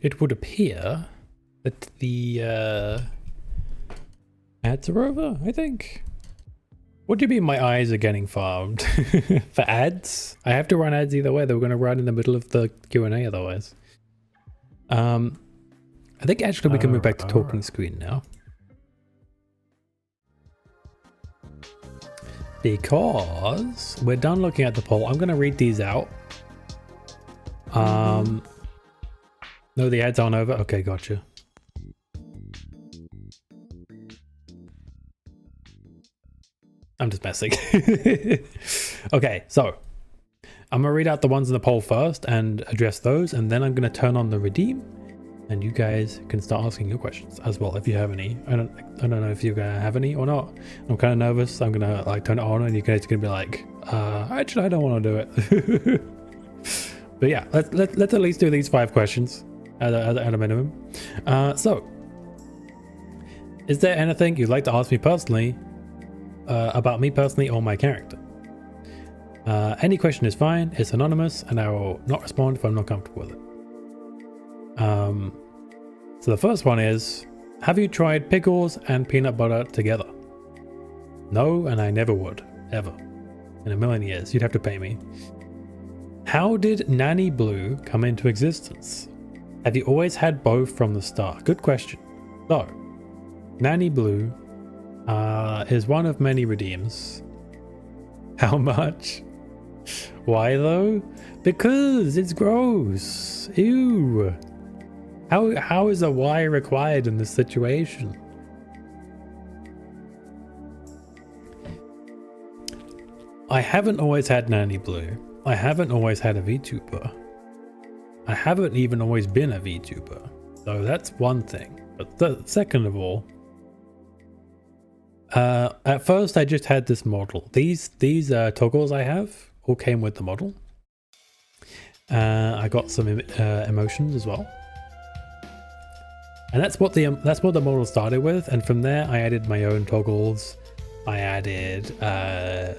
It would appear that the ads are over, I think. What do you mean my eyes are getting farmed? For ads? I have to run ads either way. They were going to run in the middle of the Q&A otherwise. I think actually we can move back to talking screen now. Because we're done looking at the poll. I'm going to read these out. No, the ads aren't over. Okay, gotcha. I'm just messing. Okay, so I'm gonna read out the ones in the poll first and address those, and then I'm gonna turn on the redeem, and you guys can start asking your questions as well if you have any. I don't know if you're gonna have any or not. I'm kind of nervous. I'm gonna like turn it on, and you guys are gonna be like, actually, I don't want to do it. But yeah, let's at least do these 5 questions at a minimum. So, is there anything you'd like to ask me personally? About me personally or my character. Any question is fine, it's anonymous, and I will not respond if I'm not comfortable with it. So the first one is, have you tried pickles and peanut butter together? No, and I never would, ever. In a million years, you'd have to pay me. How did NaniBuu come into existence? Have you always had both from the start? Good question. So, NaniBuu is one of many redeems. How much? Why though? Because it's gross. Ew. How is a why required in this situation? I haven't always had NaniBuu. I haven't always had a VTuber. I haven't even always been a VTuber. So that's one thing. But second of all, at first I just had this model. These toggles I have all came with the model. I got some emotions as well, and that's what the model started with. And from there I added my own toggles. I added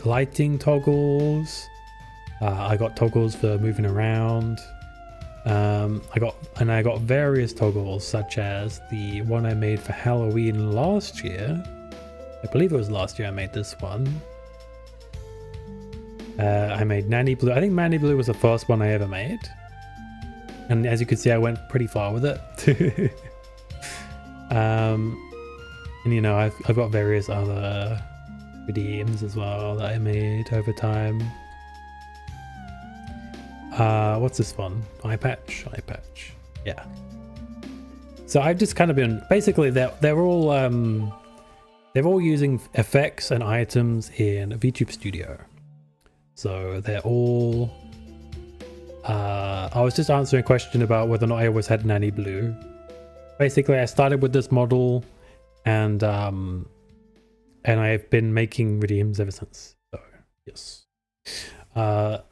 lighting toggles. I got toggles for moving around. I got various toggles, such as the one I made for Halloween last year. I believe it was last year I made this one. I made NaniBuu. I think NaniBuu was the first one I ever made. And as you can see, I went pretty far with it. And you know, I've got various other redeems as well that I made over time. What's this one? Eye patch. Yeah. So I've just kind of been basically they're all using effects and items in VTube Studio. So they're all. I was just answering a question about whether or not I always had NaniBuu. Basically, I started with this model, and I've been making redeems ever since. So yes. So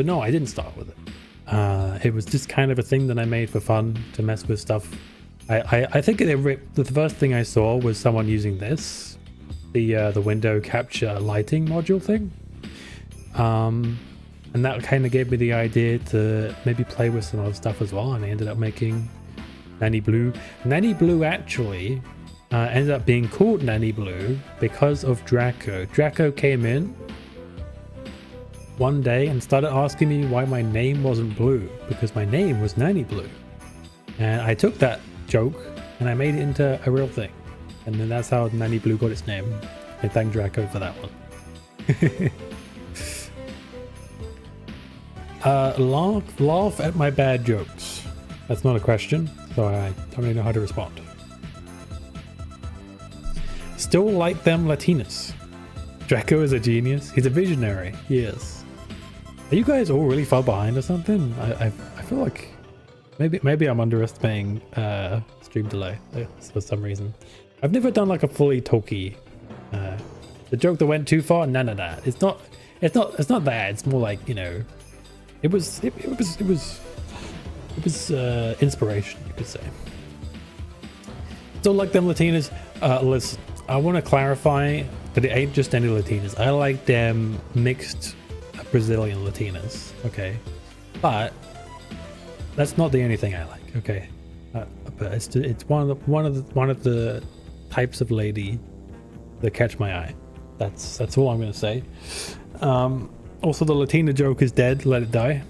no, I didn't start with it. It was just kind of a thing that I made for fun to mess with stuff. I think the first thing I saw was someone using this, the window capture lighting module thing, and that kind of gave me the idea to maybe play with some other stuff as well. And I ended up making NaniBuu. NaniBuu actually ended up being called NaniBuu because of Draco. Draco came in one day and started asking me why my name wasn't blue, because my name was NaniBuu. And I took that joke and I made it into a real thing. And then that's how NaniBuu got its name. I thank Draco for that one. Laugh at my bad jokes. That's not a question, so I don't really know how to respond. Still like them Latinas. Draco is a genius. He's a visionary. He is. Are you guys all really far behind or something? I feel like maybe I'm underestimating stream delay for some reason. I've never done like a fully talkie. The joke that went too far. None of that. It's not that. It's more like, you know, it was inspiration, you could say. Still like them Latinas. Listen, I want to clarify that it ain't just any Latinas. I like them mixed Brazilian Latinas, okay, but that's not the only thing I like, okay. But it's one of the types of lady that catch my eye. That's all I'm gonna say. Also, the Latina joke is dead. Let it die.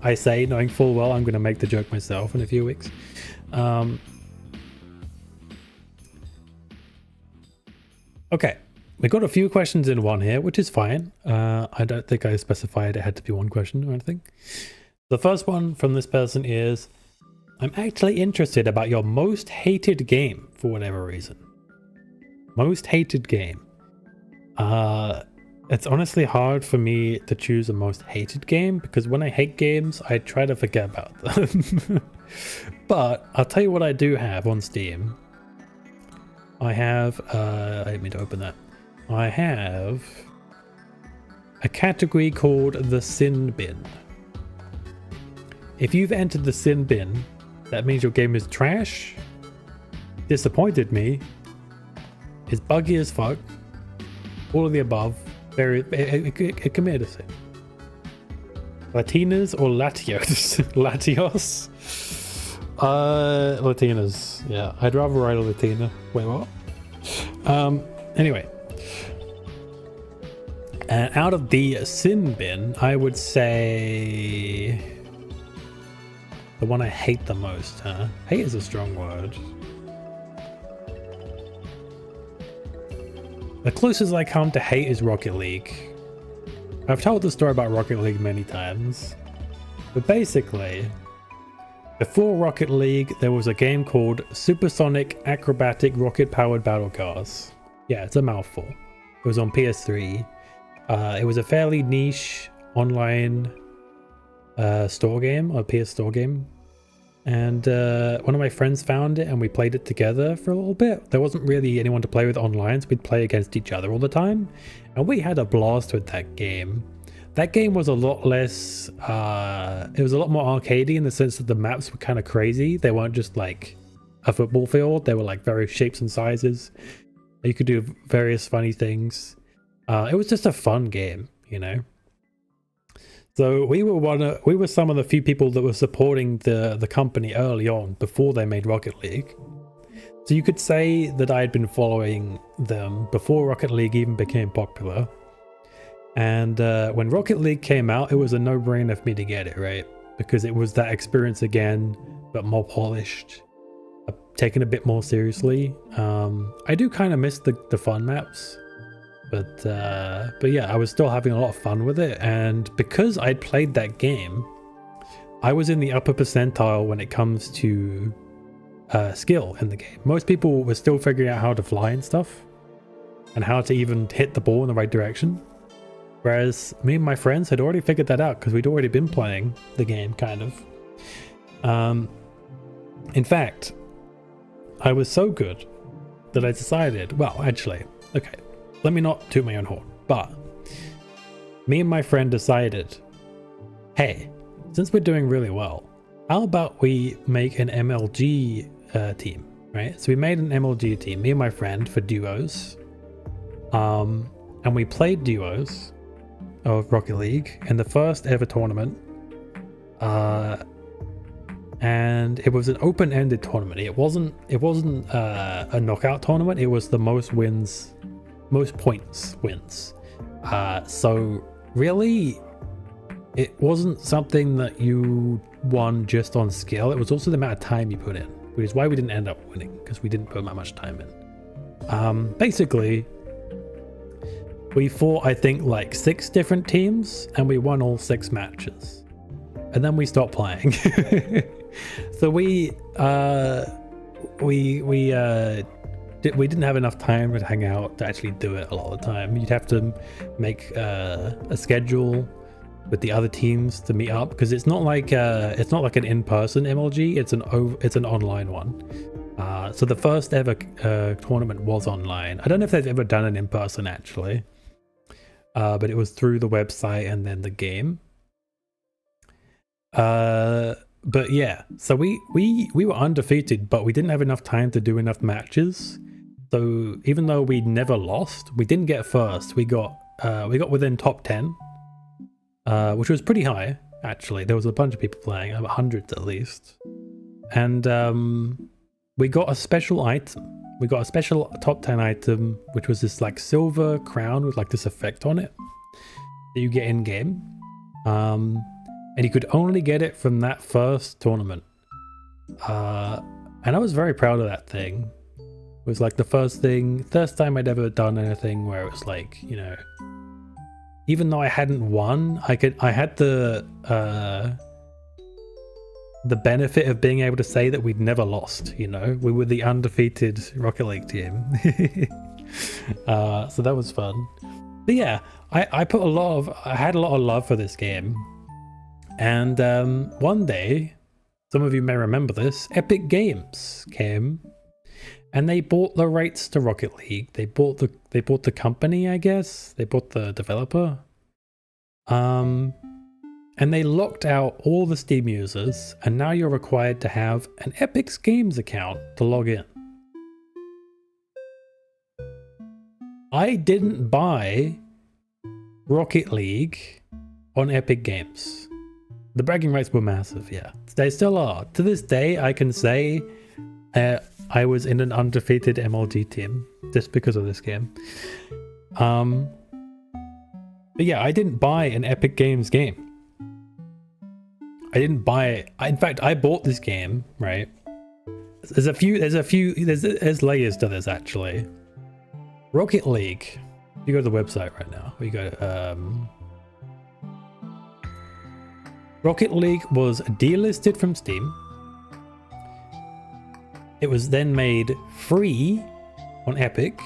I say, knowing full well I'm gonna make the joke myself in a few weeks. Okay, we got a few questions in one here, which is fine. I don't think I specified it had to be one question or anything. The first one from this person is, I'm actually interested about your most hated game for whatever reason. Most hated game. It's honestly hard for me to choose a most hated game because when I hate games, I try to forget about them. But I'll tell you what I do have on Steam. I have, I didn't mean to open that. I have a category called the Sin Bin. If you've entered the Sin Bin, that means your game is trash, disappointed me, is buggy as fuck, all of the above, it committed a sin. Latinas or Latios? Latios? Latinas. Yeah, I'd rather write a Latina. Wait, what? Anyway. And out of the Sin Bin, I would say the one I hate the most, huh? Hate is a strong word. The closest I come to hate is Rocket League. I've told the story about Rocket League many times. But basically, before Rocket League, there was a game called Supersonic Acrobatic Rocket Powered Battle Cars. Yeah, it's a mouthful. It was on PS3. It was a fairly niche online store game, or PS Store game. And one of my friends found it and we played it together for a little bit. There wasn't really anyone to play with online, so we'd play against each other all the time. And we had a blast with that game. That game was a lot less, it was a lot more arcadey in the sense that the maps were kind of crazy. They weren't just like a football field. They were like various shapes and sizes. You could do various funny things. It was just a fun game, you know. So we were some of the few people that were supporting the company early on before they made Rocket League. So you could say that I had been following them before Rocket League even became popular. And when Rocket League came out, it was a no-brainer for me to get it, right? Because it was that experience again, but more polished, taken a bit more seriously. I do kind of miss the fun maps. But yeah, I was still having a lot of fun with it. And because I'd played that game, I was in the upper percentile when it comes to skill in the game. Most people were still figuring out how to fly and stuff, and how to even hit the ball in the right direction. Whereas me and my friends had already figured that out because we'd already been playing the game, kind of. In fact, I was so good that I decided, well, actually, okay, let me not toot my own horn, but me and my friend decided, hey, since we're doing really well, how about we make an MLG team, right? So we made an MLG team, me and my friend, for duos. And we played duos of Rocket League in the first ever tournament. And it was an open-ended tournament. It wasn't a knockout tournament. It was the most points wins. So really, it wasn't something that you won just on skill. It was also the amount of time you put in, which is why we didn't end up winning, because we didn't put that much time in. Basically, we fought, I think, like 6 different teams, and we won all 6 matches. And then we stopped playing. So we didn't have enough time to hang out to actually do it a lot of the time. You'd have to make a schedule with the other teams to meet up, because it's not like an in-person MLG. It's an online one. So the first ever tournament was online. I don't know if they've ever done an in-person actually, but it was through the website and then the game. But yeah, so we were undefeated, but we didn't have enough time to do enough matches. So even though we never lost, we didn't get first. We got within top 10, which was pretty high actually. There was a bunch of people playing, hundreds at least, and we got a special item. We got a special top 10 item, which was this like silver crown with like this effect on it that you get in game. And you could only get it from that first tournament. And I was very proud of that thing. It was like the first time I'd ever done anything where it was like, you know, even though I hadn't won, I had the benefit of being able to say that we'd never lost, you know? We were the undefeated Rocket League team. So that was fun. But yeah, I had a lot of love for this game. And one day, some of you may remember this, Epic Games came and they bought the rights to Rocket League. They bought the company, I guess. They bought the developer. And they locked out all the Steam users, and now you're required to have an Epic Games account to log in. I didn't buy Rocket League on Epic Games. The bragging rights were massive, yeah. They still are. To this day, I can say I was in an undefeated MLG team just because of this game. But yeah, I didn't buy an Epic Games game. I didn't buy it. In fact, I bought this game, right? There's layers to this actually. Rocket League. You go to the website right now. You go to Rocket League was delisted from Steam. It was then made free on Epic.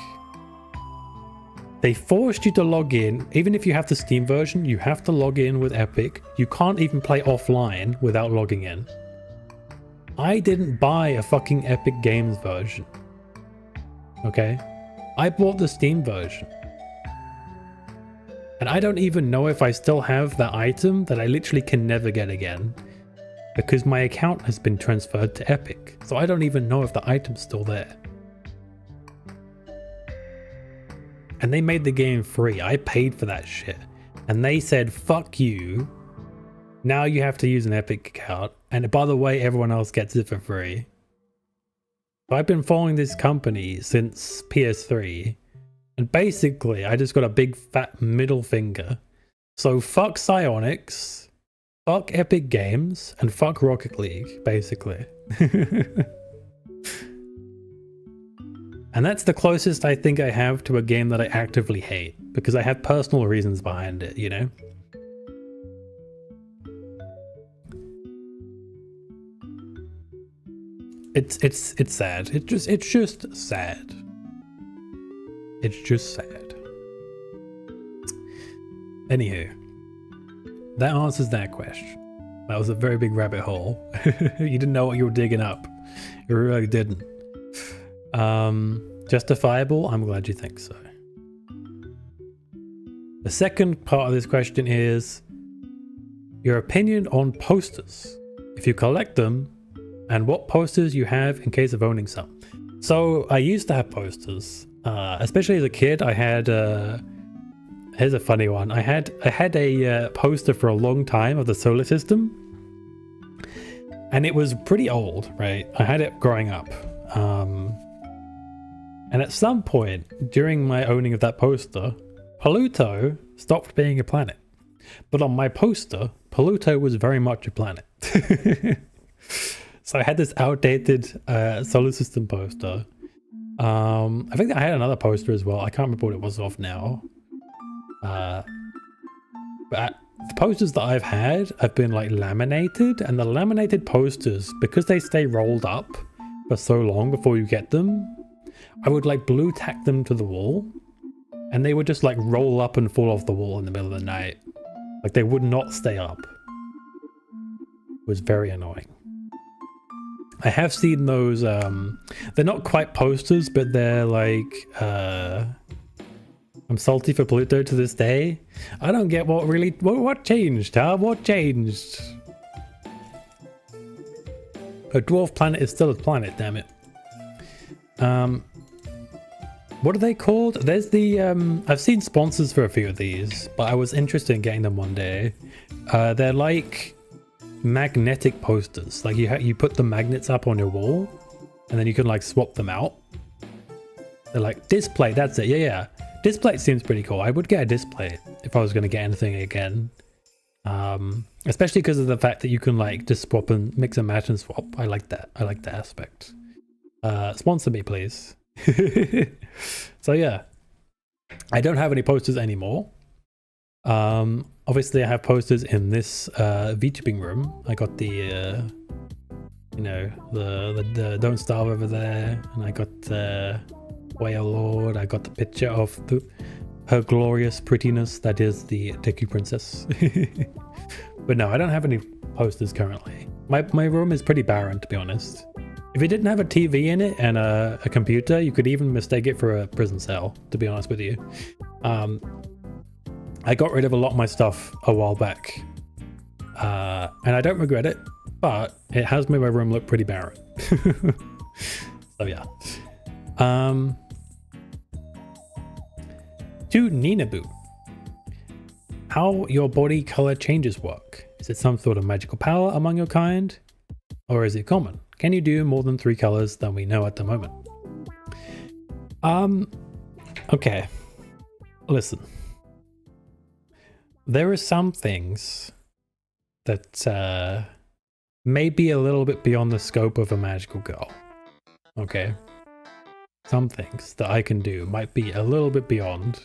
They forced you to log in. Even if you have the Steam version, you have to log in with Epic. You can't even play offline without logging in. I didn't buy a fucking Epic Games version. Okay? I bought the Steam version. And I don't even know if I still have that item that I literally can never get again, because my account has been transferred to Epic. So I don't even know if the item's still there. And they made the game free. I paid for that shit. And they said, fuck you. Now you have to use an Epic account. And by the way, everyone else gets it for free. So I've been following this company since PS3. And basically, I just got a big fat middle finger. So fuck Psyonix, fuck Epic Games, and fuck Rocket League, basically. And that's the closest I think I have to a game that I actively hate, because I have personal reasons behind it, you know? It's sad. It's just sad. It's just sad. Anywho, that answers that question. That was a very big rabbit hole. You didn't know what you were digging up. You really didn't. Justifiable? I'm glad you think so. The second part of this question is your opinion on posters, if you collect them, and what posters you have in case of owning some. So I used to have posters, especially as a kid. I had here's a funny one. I had a poster for a long time of the solar system, and it was pretty old, right? I had it growing up, and at some point during my owning of that poster, Pluto stopped being a planet. But on my poster, Pluto was very much a planet. So I had this outdated solar system poster. I think I had another poster as well. I can't remember what it was of now. But the posters that I've had have been like laminated, and the laminated posters, because they stay rolled up for so long before you get them, I would like blue tack them to the wall, and they would just like roll up and fall off the wall in the middle of the night. Like they would not stay up. It was very annoying. I have seen those, they're not quite posters, but they're like, I'm salty for Pluto to this day. I don't get what changed, huh? What changed? A dwarf planet is still a planet, damn it. What are they called? There's the, I've seen sponsors for a few of these, but I was interested in getting them one day. They're like magnetic posters. Like you put the magnets up on your wall, and then you can like swap them out. They're like display, that's it, yeah. Display seems pretty cool. I would get a display if I was going to get anything again. Especially because of the fact that you can like just swap and mix and match and swap. I like that. I like that aspect. Sponsor me, please. So yeah, I don't have any posters anymore. Obviously I have posters in this VTubing room. I got the you know, the Don't Starve over there, and I got Whale Lord. I got the picture of her glorious prettiness, that is the Deku Princess. But no, I don't have any posters currently. My room is pretty barren, to be honest. If it didn't have a TV in it and a computer, you could even mistake it for a prison cell, to be honest with you. I got rid of a lot of my stuff a while back, and I don't regret it, but it has made my room look pretty barren. So yeah. To NaniBuu, how your body color changes work. Is it some sort of magical power among your kind, or is it common? Can you do more than 3 colors than we know at the moment? Okay, listen. There are some things that may be a little bit beyond the scope of a magical girl. Okay? Some things that I can do might be a little bit beyond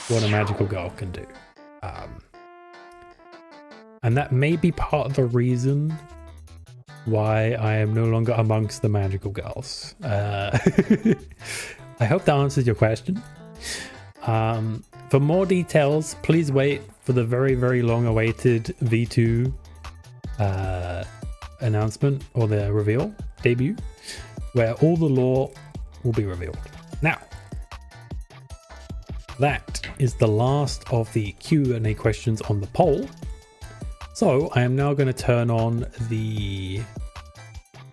what a magical girl can do. And that may be part of the reason why I am no longer amongst the magical girls. I hope that answers your question. For more details, please wait for the very, very long-awaited V2 announcement, or the reveal, debut, where all the lore will be revealed. Now, that is the last of the Q&A questions on the poll. So I am now going to turn on the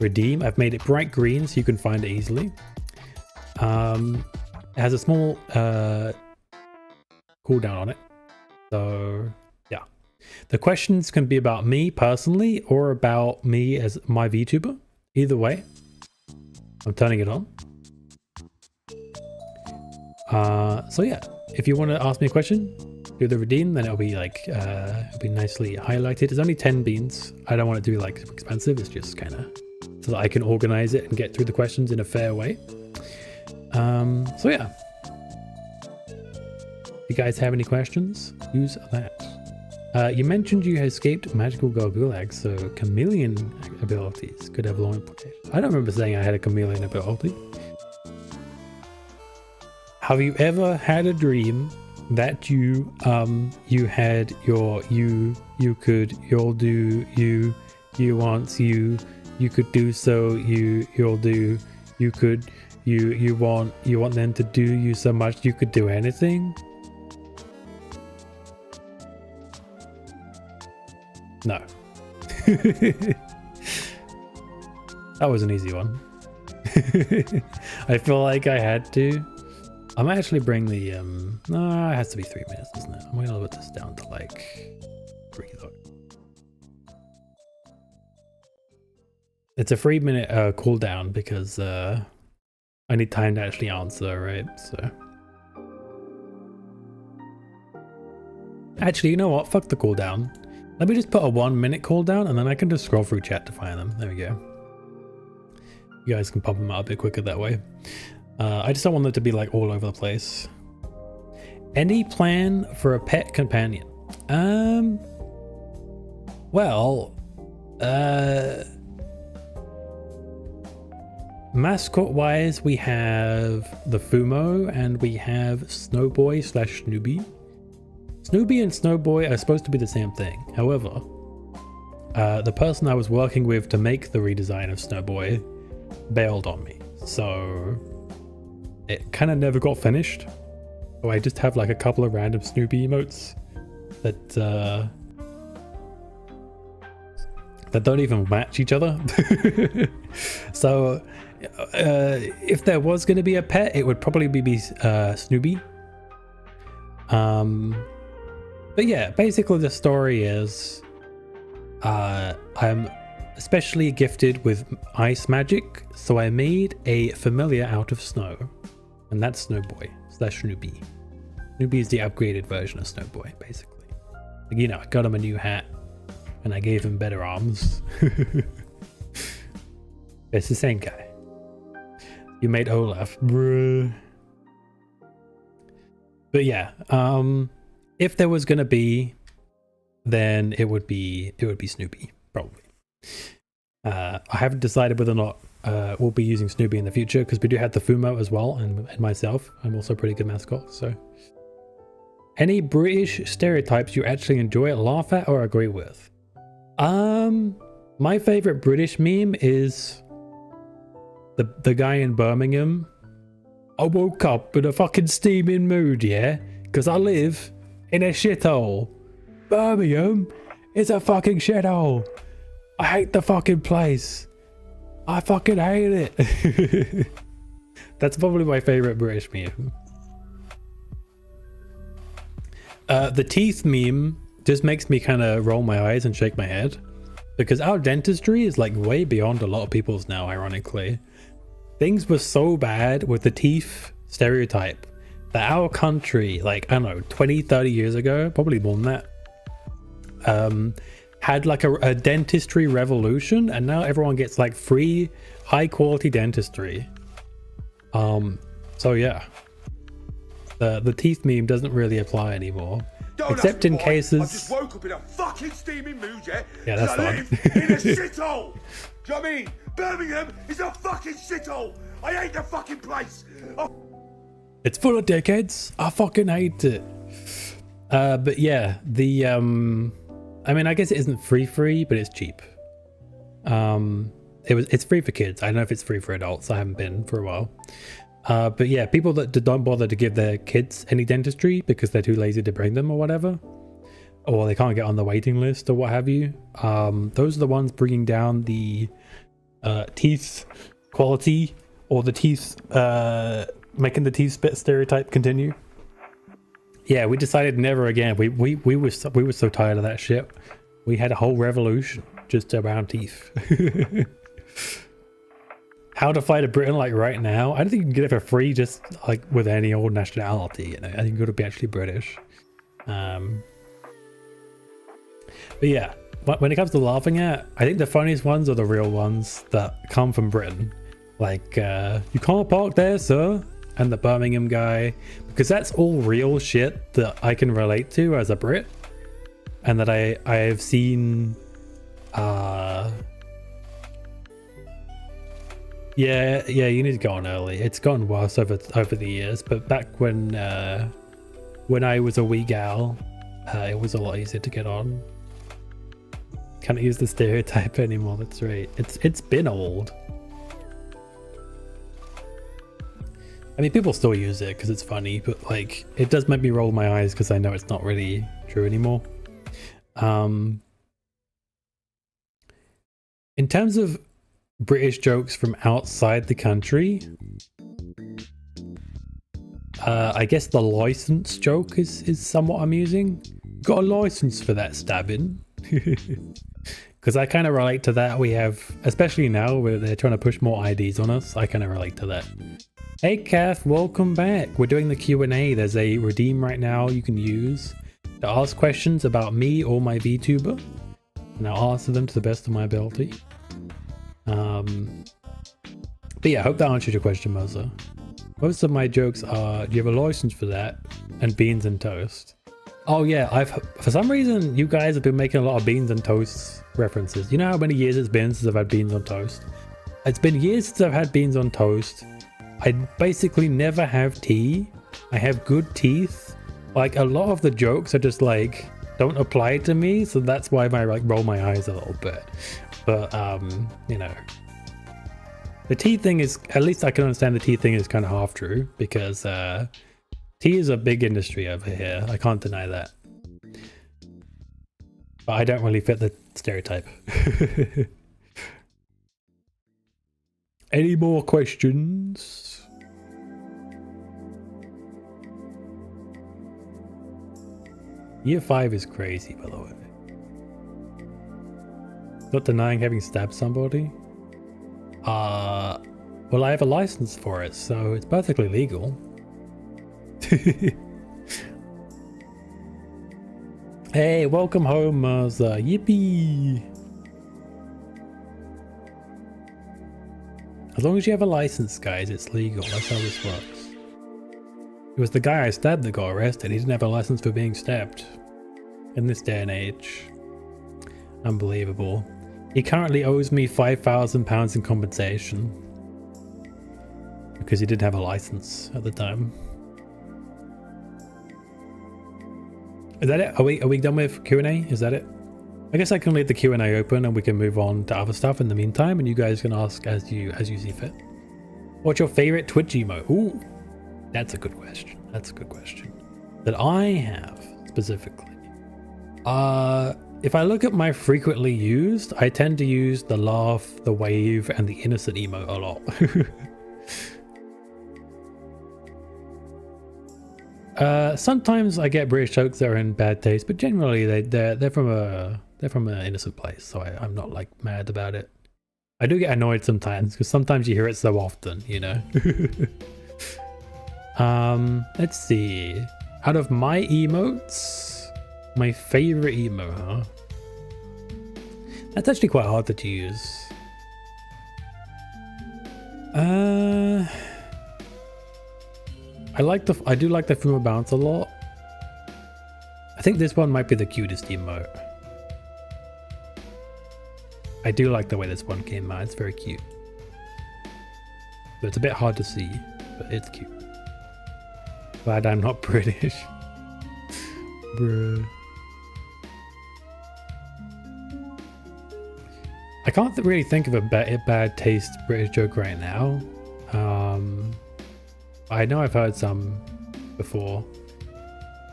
redeem. I've made it bright green so you can find it easily. It has a small cooldown on it. So yeah, the questions can be about me personally or about me as my VTuber. Either way, I'm turning it on. So yeah, if you want to ask me a question, do the redeem, then it'll be like it'll be nicely highlighted. It's only 10 beans. I don't want it to be like expensive. It's just kind of so that I can organize it and get through the questions in a fair way. So yeah, if you guys have any questions, use that. You mentioned you escaped magical gulag, so chameleon abilities could have long implications. I don't remember saying I had a chameleon ability. Have you ever had a dream that you had your you could you'll do you want you could do so you'll do you could you want them to do you so much you could do anything? No. That was an easy one. I feel like I had to. I might actually bring the no, it has to be 3 minutes, doesn't it? I'm gonna put this down to like reload. It's a 3 minute cooldown because I need time to actually answer, right? So actually, you know what? Fuck the cooldown. Let me just put a 1 minute cooldown and then I can just scroll through chat to find them. There we go. You guys can pop them out a bit quicker that way. I just don't want them to be like all over the place. Any plan for a pet companion? Well, mascot wise, we have the Fumo and we have Snowboy / Snoopy. Snoopy and Snowboy are supposed to be the same thing. However, the person I was working with to make the redesign of Snowboy bailed on me. So it kind of never got finished. So I just have like a couple of random Snoopy emotes that don't even match each other. So if there was going to be a pet, it would probably be Snoopy. But yeah, basically the story is I'm especially gifted with ice magic, so I made a familiar out of snow, and that's Snowboy / Snoopy. Snoopy is the upgraded version of Snowboy, basically. Like, you know, I got him a new hat and I gave him better arms. It's the same guy. You made Olaf, bruh. But yeah, if there was gonna be, then it would be Snoopy, probably. I haven't decided whether or not we'll be using Snoopy in the future, because we do have the Fumo as well, and myself. I'm also a pretty good mascot. So, any British stereotypes you actually enjoy, laugh at, or agree with? My favorite British meme is the guy in Birmingham. I woke up in a fucking steaming mood, yeah, because I live in a shithole. Birmingham is a fucking shithole. I hate the fucking place. I fucking hate it. That's probably my favorite British meme. The teeth meme just makes me kind of roll my eyes and shake my head, because our dentistry is like way beyond a lot of people's now, ironically. Things were so bad with the teeth stereotype that our country, like, I don't know, 20, 30 years ago, probably more than that, had like a dentistry revolution, and now everyone gets like free, high quality dentistry. So yeah, the teeth meme doesn't really apply anymore. Except in cases. I just woke up in a fucking steaming mood, yeah? Yeah, that's fine. In a shithole. Do you know what I mean? Birmingham is a fucking shithole. I hate the fucking place. Oh. It's full of dickheads. I fucking hate it. But yeah, the I mean, I guess it isn't free, but it's cheap. It's free for kids. I don't know if it's free for adults. I haven't been for a while. But yeah, people that don't bother to give their kids any dentistry because they're too lazy to bring them or whatever, or they can't get on the waiting list or what have you, those are the ones bringing down the teeth quality, or the teeth, making the teeth spit stereotype continue. Yeah, we decided never again. We were so tired of that shit. We had a whole revolution just around teeth. How to fight a Briton like right now? I don't think you can get it for free just like with any old nationality. You know, I think you got to be actually British. But yeah, when it comes to laughing at, I think the funniest ones are the real ones that come from Britain. Like, you can't park there, sir. And the Birmingham guy, because that's all real shit that I can relate to as a Brit. and that I have seen yeah, you need to go on early. It's gotten worse over the years, but back when I was a wee gal, it was a lot easier to get on. Can't use the stereotype anymore. That's right. It's been old. I mean, people still use it because it's funny, but like it does make me roll my eyes because I know it's not really true anymore. In terms of British jokes from outside the country, I guess the license joke is somewhat amusing. Got a license for that stabbing. Because I kind of relate to that. We have, especially now where they're trying to push more IDs on us, I kind of relate to that. Hey Kath, welcome back. We're doing the Q&A. There's a redeem right now you can use to ask questions about me or my VTuber, and I'll answer them to the best of my ability. But yeah, I hope that answers your question, Moza. Most of my jokes are, do you have a license for that? And beans and toast. Oh yeah, for some reason you guys have been making a lot of beans and toast references. You know how many years it's been since I've had beans on toast? It's been years since I've had beans on toast. I basically never have tea. I have good teeth. Like a lot of the jokes are just like don't apply to me, so that's why I like roll my eyes a little bit. But you know, the tea thing is, at least I can understand the tea thing is kind of half true, because tea is a big industry over here. I can't deny that. But I don't really fit the stereotype. Any more questions? Year 5 is crazy, by the way. Not denying having stabbed somebody. Well, I have a license for it, so it's perfectly legal. Hey, welcome home, Marza. Yippee! As long as you have a license, guys, it's legal. That's how this works. It was the guy I stabbed that got arrested. He didn't have a license for being stabbed. In this day and age. Unbelievable. He currently owes me £5,000 in compensation. Because he didn't have a license at the time. Is that it? Are we done with Q&A? Is that it? I guess I can leave the Q&A open and we can move on to other stuff in the meantime, and you guys can ask as you see fit. What's your favorite Twitch emote? Ooh, that's a good question. That's a good question. That I have specifically. If I look at my frequently used, I tend to use the laugh, the wave, and the innocent emote a lot. Sometimes I get British jokes that are in bad taste, but generally they're from an innocent place, so I'm not like mad about it. I do get annoyed sometimes because sometimes you hear it so often, you know. Let's see. Out of my emotes, my favorite emote, huh? That's actually quite hard to choose. I do like the Fuma bounce a lot. I think this one might be the cutest emote. I do like the way this one came out. It's very cute. But it's a bit hard to see, but it's cute. Glad I'm not British. Bruh. I can't really think of a bad taste British joke right now. I know I've heard some before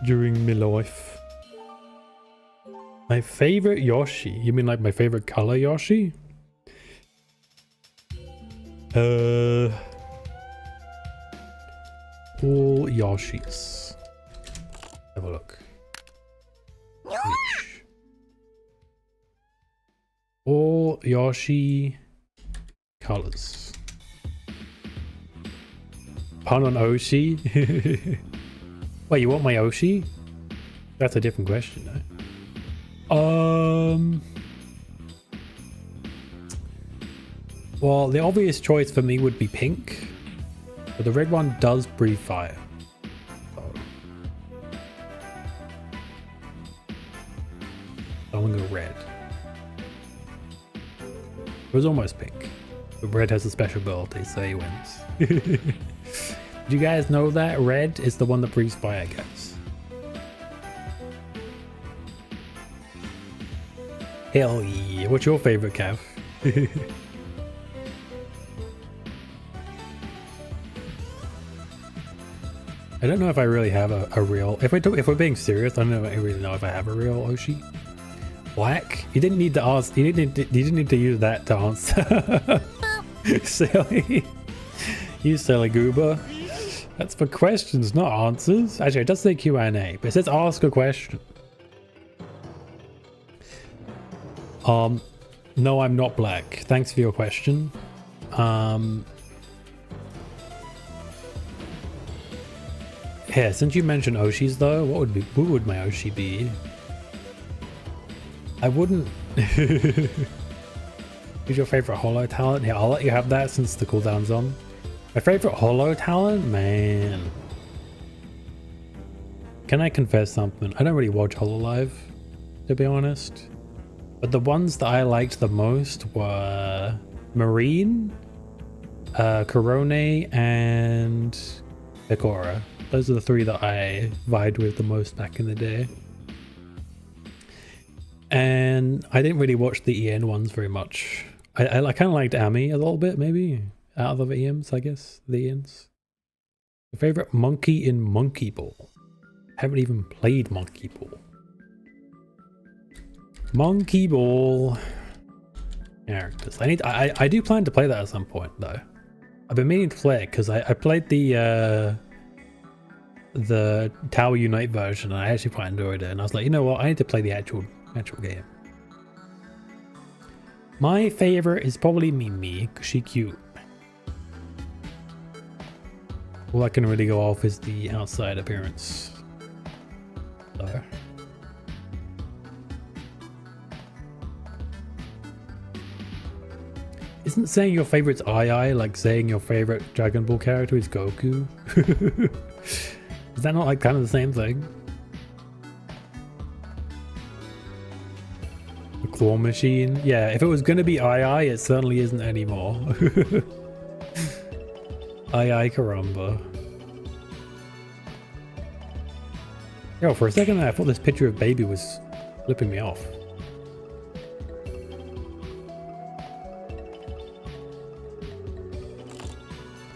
during my life. My favorite Yoshi? You mean like my favorite color Yoshi? All Yoshis. Have a look. Which? All Yoshi colors. Pun on Oshi? Wait, you want my Oshi? That's a different question, though. Well, the obvious choice for me would be pink, but the red one does breathe fire. So. was almost pink. But red has a special ability, so he wins. Do you guys know that red is the one that breathes fire, guys? Hell yeah. What's your favorite, Cav? I don't know if I really have a real... If we're being serious, I don't really know if I have a real Oshi. Black? You didn't need to ask... You didn't need to use that to answer. Silly. You silly goober. That's for questions, not answers. Actually, it does say Q&A, but it says ask a question. No, I'm not black. Thanks for your question. Here, since you mentioned Oshis though, what would my Oshi be? I wouldn't... Who's your favorite holo talent? Here, I'll let you have that since the cooldown's on. My favorite holo talent? Man. Can I confess something? I don't really watch Hololive, to be honest. But the ones that I liked the most were Marine, Corone, and Pecora. Those are the three that I vibed with the most back in the day. And I didn't really watch the EN ones very much. I kind of liked Ami a little bit, maybe. Out of the EMs, I guess. The ENs. Your favorite monkey in Monkey Ball? Haven't even played Monkey Ball. Monkey Ball. Characters. I do plan to play that at some point, though. I've been meaning to play it because I played the Tower Unite version and I actually quite enjoyed it. And I was like, you know what? I need to play the actual game. My favorite is probably Mimi because she's cute. All I can really go off is the outside appearance. So. Isn't saying your favorite's Ai like saying your favorite Dragon Ball character is Goku? Is that not like kind of the same thing? A claw machine? Yeah, if it was gonna be Ai, it certainly isn't anymore. Ai Caramba. Yo, for a second I thought this picture of baby was flipping me off.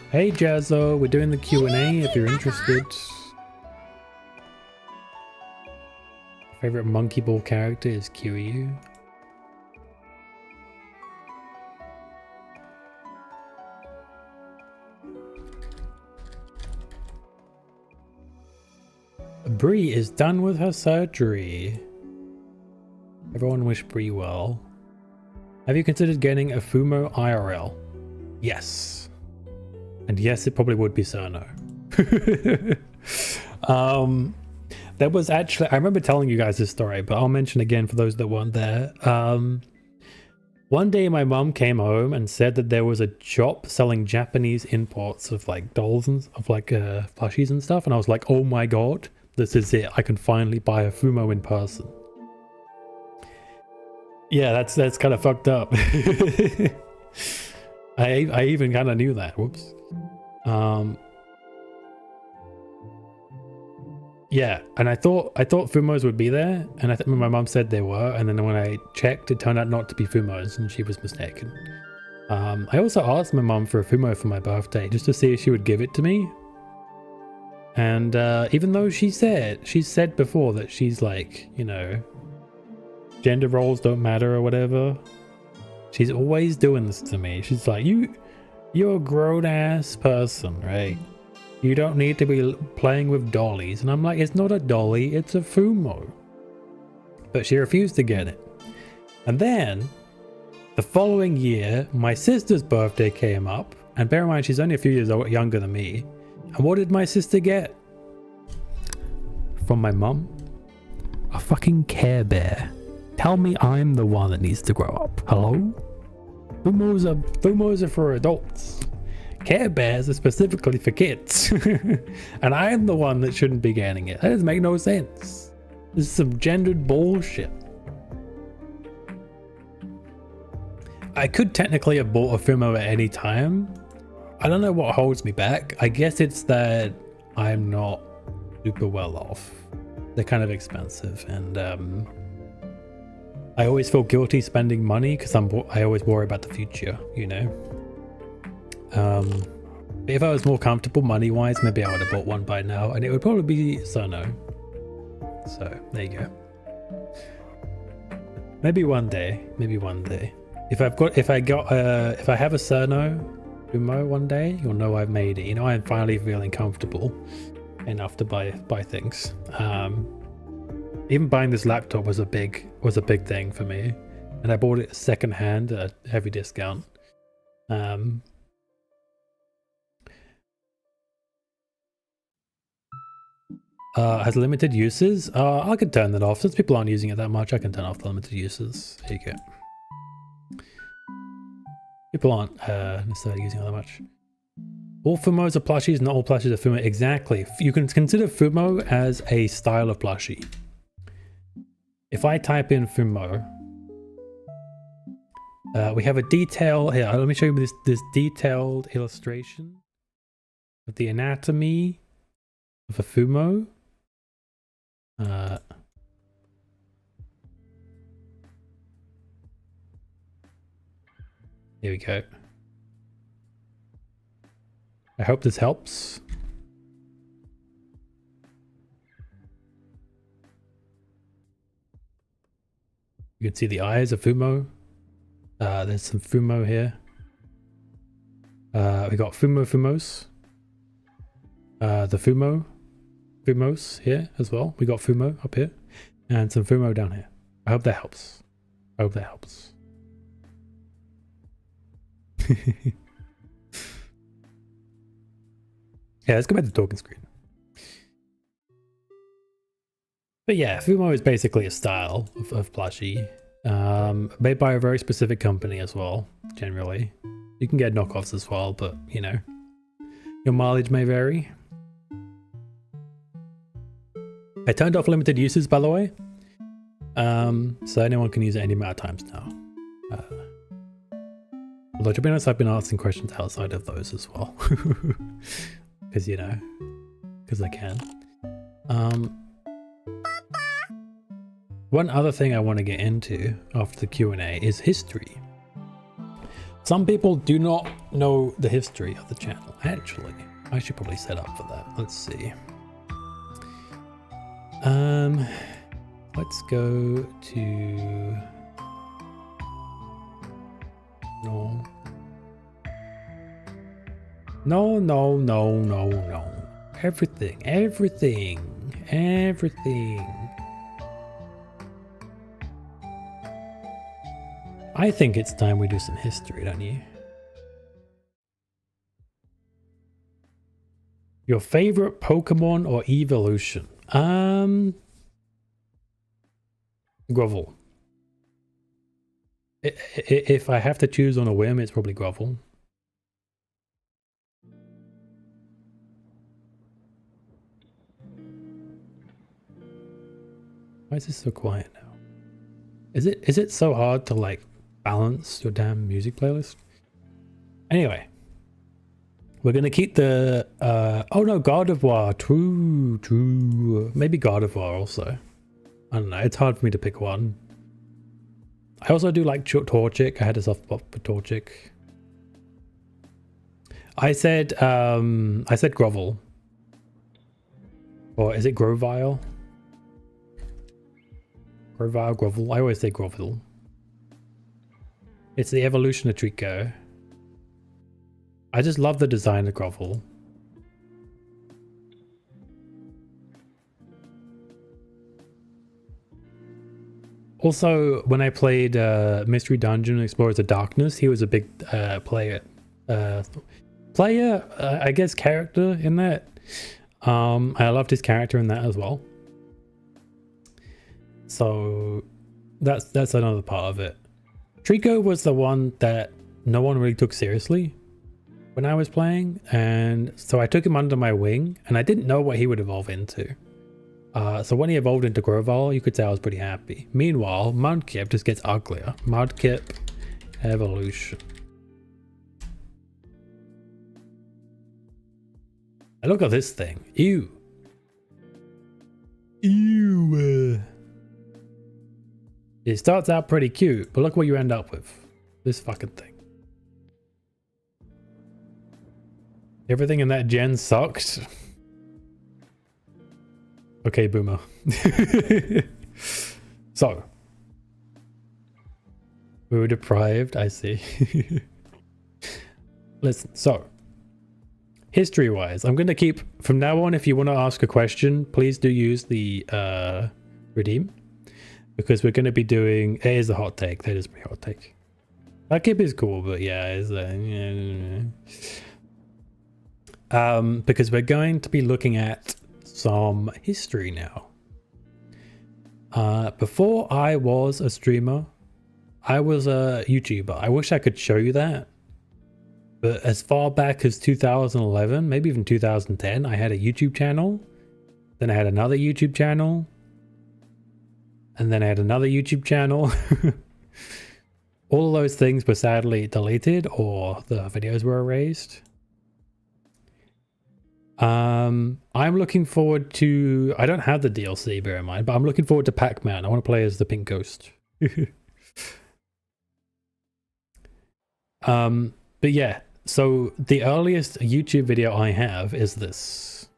Hey Jazzo, we're doing the Q&A if you're interested. Favorite Monkey Ball character is Kiryu. Bree is done with her surgery. Everyone wish Bree well. Have you considered getting a Fumo IRL? Yes. And yes, it probably would be Cerno. There was actually, I remember telling you guys this story, but I'll mention again for those that weren't there. One day my mom came home and said that there was a shop selling Japanese imports of like dolls and of like plushies and stuff. And I was like, oh my God, this is it. I can finally buy a Fumo in person. Yeah, that's kind of fucked up. I even kind of knew that. Whoops. Yeah, and I thought Fumos would be there, and I think my mom said they were, and then when I checked, it turned out not to be Fumos, and she was mistaken. I also asked my mom for a Fumo for my birthday, just to see if she would give it to me. And even though she said before that she's like, you know, gender roles don't matter or whatever, she's always doing this to me. She's like, you're a grown-ass person, right? You don't need to be playing with dollies. And I'm like, it's not a dolly, it's a Fumo. But she refused to get it. And then, the following year, my sister's birthday came up. And bear in mind, she's only a few years younger than me. And what did my sister get? From my mum? A fucking Care Bear. Tell me I'm the one that needs to grow up. Hello? Fumos are for adults. Care Bears are specifically for kids. And I am the one that shouldn't be getting it. That doesn't make no sense. This is some gendered bullshit. I could technically have bought a Fumo at any time. I don't know what holds me back. I guess it's that I'm not super well off. They're kind of expensive, and I always feel guilty spending money because I always worry about the future, you know. If I was more comfortable money-wise, maybe I would have bought one by now, and it would probably be Sono. So there you go. Maybe one day. Maybe one day. If I have a Cerno Fumo one day, you'll know I've made it. You know, I'm finally feeling comfortable enough to buy things. Even buying this laptop was a big thing for me, and I bought it second hand at a heavy discount. Has limited uses. I could turn that off since people aren't using it that much. I can turn off the limited uses. There you go. People aren't necessarily using it that much. All Fumos are plushies, not all plushies are Fumo. Exactly. You can consider Fumo as a style of plushie. If I type in Fumo, we have a detail here. Let me show you this detailed illustration of the anatomy of a Fumo. Here we go. I hope this helps. You can see the eyes of Fumo. There's some Fumo here. We got Fumos. The Fumos here as well. We got Fumo up here and some Fumo down here. I hope that helps. I hope that helps. Yeah, let's go back to the talking screen. But yeah, Fumo is basically a style of plushie, made by a very specific company as well, generally. You can get knockoffs as well, but you know, your mileage may vary. I turned off limited uses, by the way, so anyone can use it any amount of times now. Although to be honest, I've been asking questions outside of those as well, because you know, because I can. One other thing I want to get into after the Q&A is history. Some people do not know the history of the channel. Actually, I should probably set up for that. Let's see. Let's go to no. Everything. I think it's time we do some history, don't you? Your favorite Pokemon or evolution? Grovel. If I have to choose on a whim, it's probably Grovel. Why is this so quiet now? Is it so hard to like balance your damn music playlist? Anyway, we're gonna keep the oh no, God of War. True. Maybe God of War also. I don't know, it's hard for me to pick one. I also do like Torchic. I had a soft spot for Torchic. I said Grovel. Or is it Grovile? Grovel. I always say Grovel. It's the evolution of Trico. I just love the design of Grovel. Also, when I played Mystery Dungeon Explorers of Darkness, he was a big player, I guess, character in that. I loved his character in that as well. So that's another part of it. Trico was the one that no one really took seriously when I was playing, and so I took him under my wing, and I didn't know what he would evolve into. So when he evolved into Grovyle, you could say I was pretty happy. Meanwhile, Mudkip just gets uglier. Mudkip Evolution. And look at this thing. Ew. Ew. It starts out pretty cute, but look what you end up with. This fucking thing. Everything in that gen sucked. Okay, boomer. So. We were deprived, I see. Listen, so. History-wise, I'm going to keep... From now on, if you want to ask a question, please do use the redeem. Because we're going to be doing... It is a hot take. That is a pretty hot take. That kip is cool, but yeah, it's... because we're going to be looking at some history now. Before I was a streamer, I was a YouTuber. I wish I could show you that. But as far back as 2011, maybe even 2010, I had a YouTube channel. Then I had another YouTube channel. And then I had another YouTube channel. All of those things were sadly deleted or the videos were erased. I'm looking forward to... I don't have the DLC, bear in mind, but I'm looking forward to Pac-Man. I want to play as the Pink Ghost. But yeah, so the earliest YouTube video I have is this.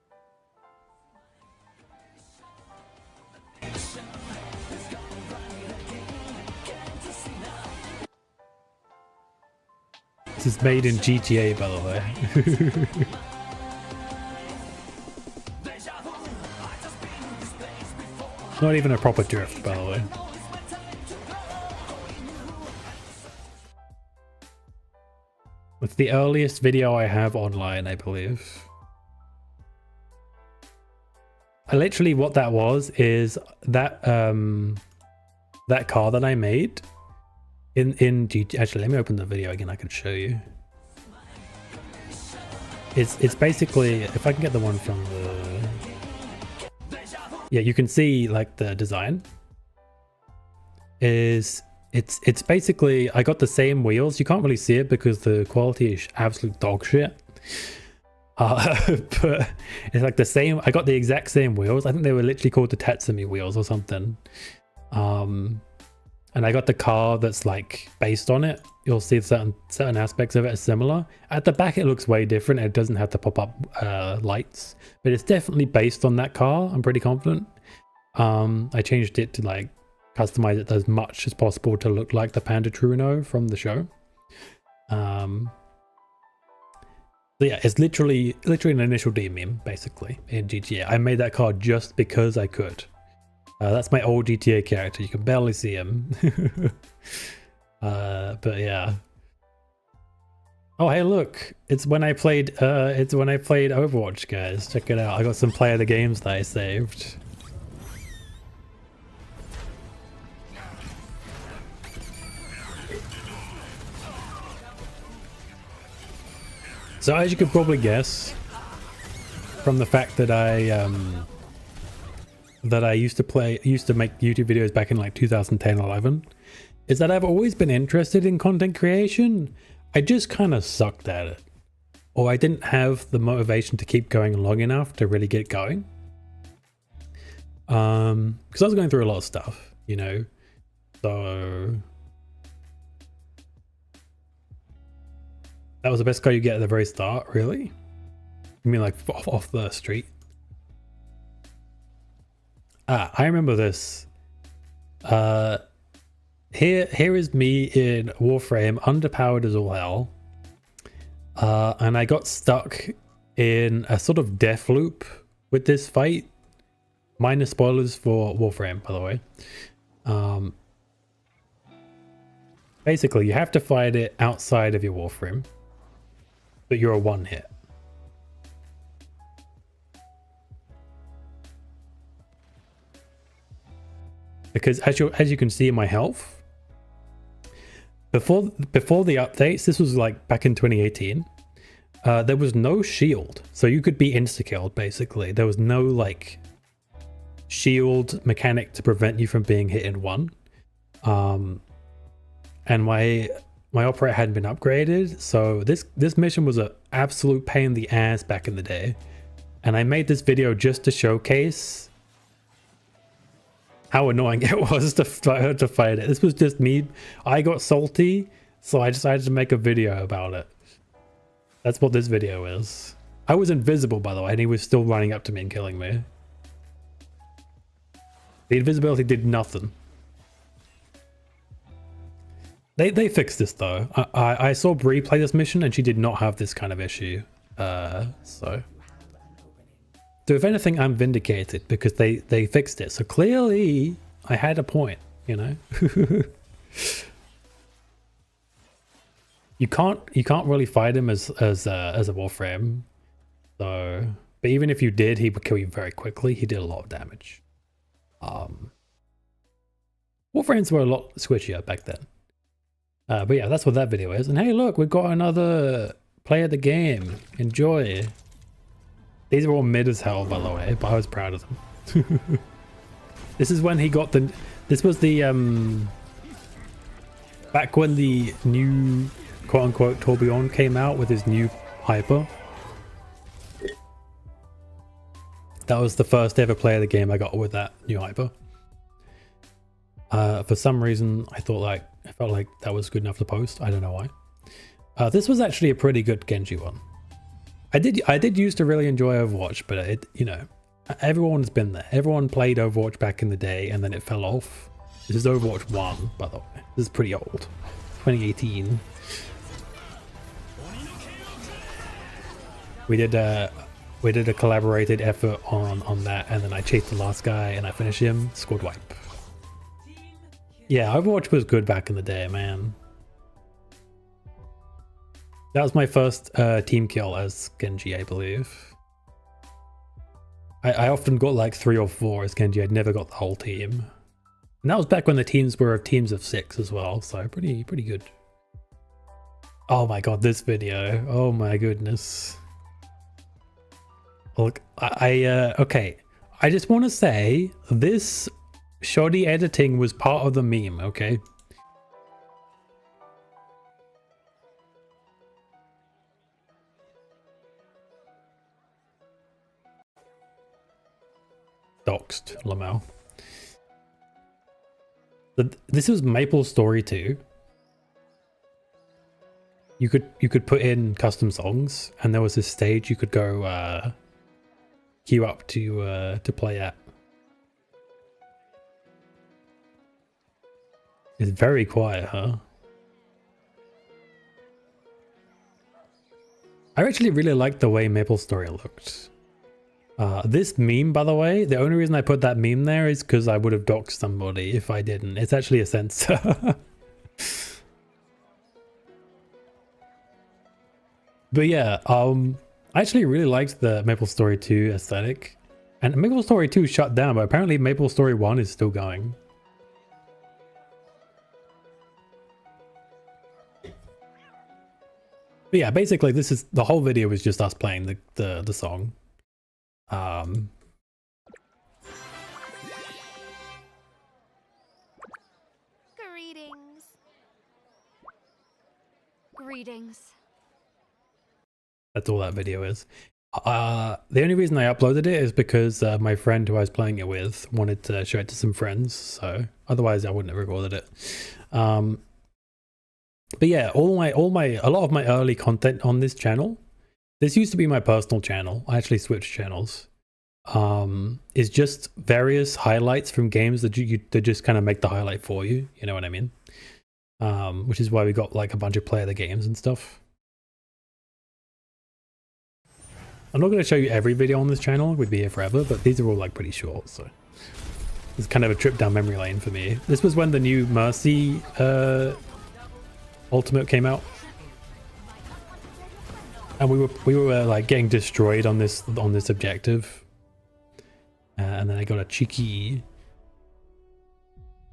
This is made in GTA, by the way. Not even a proper drift, by the way. It's the earliest video I have online, I believe. Literally what that was is that that car that I made in GT. Actually, let me open the video again. I can show you. It's basically, if I can get the one from the... Yeah, you can see like the design is it's basically, I got the same wheels. You can't really see it because the quality is absolute dog shit. But it's like the same. I got the exact same wheels. I think they were literally called the Tatsumi wheels or something. And I got the car that's like based on it. You'll see certain aspects of it are similar. At the back, it looks way different. It doesn't have the pop-up lights, but it's definitely based on that car. I'm pretty confident. I changed it to like customize it as much as possible to look like the Panda Truno from the show. So yeah, it's literally an initial D meme basically in GTA. I made that car just because I could. That's my old GTA character. You can barely see him. But yeah. Oh hey, look! It's when I played. It's when I played Overwatch, guys. Check it out. I got some Play of the Games that I saved. So as you could probably guess, from the fact that I used to make YouTube videos back in like 2010-11, is that I've always been interested in content creation. I just kind of sucked at it, or I didn't have the motivation to keep going long enough to really get going. Because I was going through a lot of stuff, you know. So that was the best car you get at the very start, really? You mean like off the street? I remember this. Here is me in Warframe, underpowered as all hell. And I got stuck in a sort of death loop with this fight. Minor spoilers for Warframe, by the way. Basically, you have to fight it outside of your Warframe, but you're a one hit. Because as you can see in my health, before the updates, this was like back in 2018, there was no shield, so you could be insta-killed basically. There was no like shield mechanic to prevent you from being hit in one. And my operator hadn't been upgraded, so this mission was an absolute pain in the ass back in the day. And I made this video just to showcase how annoying it was to fight it. This was just me. I got salty, so I decided to make a video about it. That's what this video is. I was invisible, by the way, and he was still running up to me and killing me. The invisibility did nothing. They fixed this though. I saw Bree play this mission and she did not have this kind of issue. So if anything, I'm vindicated because they fixed it. So clearly I had a point, you know. you can't really fight him as a Warframe. So, but even if you did, he would kill you very quickly. He did a lot of damage. Warframes were a lot squishier back then. But yeah, that's what that video is. And hey, look, we've got another play of the game. Enjoy. These are all mid as hell, by the way, but I was proud of them. This is when he got the... This was the... back when the new quote-unquote Tourbillon came out with his new hyper. That was the first ever play of the game I got with that new hyper. For some reason, I felt like that was good enough to post. I don't know why. This was actually a pretty good Genji one. I did used to really enjoy Overwatch, but it, you know, everyone's been there. Everyone played Overwatch back in the day, and then it fell off. This is Overwatch 1, by the way. This is pretty old. 2018. We did a collaborated effort on that, and then I chased the last guy and I finished him. Squad wipe. Yeah, Overwatch was good back in the day, man. That was my first team kill as Genji, I believe. I often got like 3 or 4 as Genji. I'd never got the whole team. And that was back when the teams were teams of 6 as well, so pretty good. Oh my god, this video. Oh my goodness. Look, okay. I just want to say this shoddy editing was part of the meme, okay? Doxed, Lamau. This was Maple Story 2. You could put in custom songs, and there was this stage you could go queue up to play at. It's very quiet, huh? I actually really liked the way Maple Story looked. This meme, by the way, the only reason I put that meme there is because I would have doxed somebody if I didn't. It's actually a censor. But yeah, I actually really liked the Maple Story 2 aesthetic. And Maple Story 2 shut down, but apparently Maple Story 1 is still going. But yeah, basically this is the whole video was just us playing the song. Greetings. That's all that video is. The only reason I uploaded it is because my friend who I was playing it with wanted to show it to some friends, so otherwise I wouldn't have recorded it. But yeah, a lot of my early content on this channel, this used to be my personal channel. I actually switched channels. Is just various highlights from games that that just kind of make the highlight for you. You know what I mean? Which is why we got like a bunch of play of the games and stuff. I'm not going to show you every video on this channel. We'd be here forever, but these are all like pretty short, so it's kind of a trip down memory lane for me. This was when the new Mercy Ultimate came out, and we were like getting destroyed on this objective, and then I got a cheeky,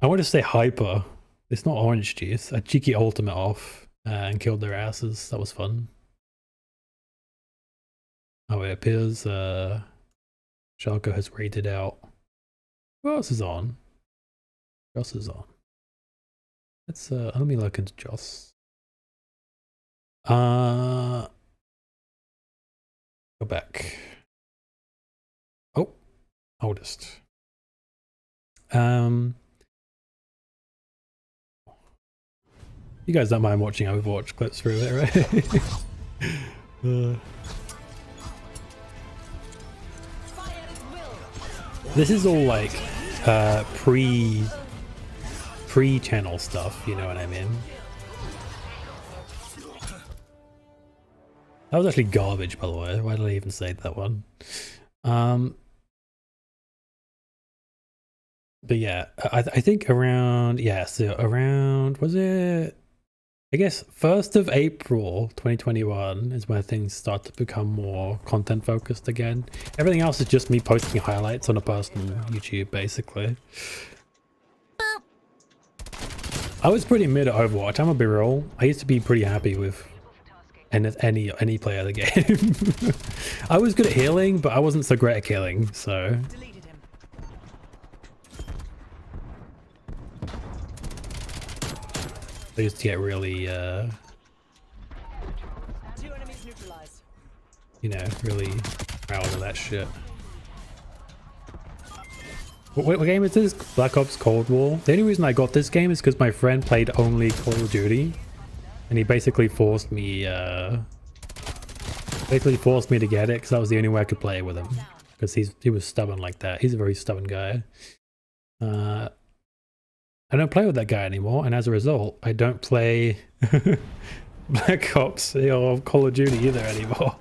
I want to say hyper. It's not orange juice. A cheeky ultimate off and killed their asses. That was fun. Oh, it appears Sharko has raided out. Who else is on? Joss is on. Let's let me look into Joss. Go back. Oh, oldest. You guys don't mind watching Overwatch clips through it, right? This is all like pre-channel stuff, you know what I mean? That was actually garbage, by the way. Why did I even say that one? But yeah, I think around, yeah, so around, was it? I guess 1st of April 2021 is where things start to become more content focused again. Everything else is just me posting highlights on a personal YouTube, basically. I was pretty mid at Overwatch, I'm gonna be real. I used to be pretty happy with any player of the game. I was good at healing, but I wasn't so great at killing, so... I used to get really, you know, really proud of that shit. What game is this? Black Ops Cold War? The only reason I got this game is because my friend played only Call of Duty. And he basically forced me, to get it because that was the only way I could play with him. Because he was stubborn like that. He's a very stubborn guy. I don't play with that guy anymore, and as a result, I don't play Black Ops or Call of Duty either anymore.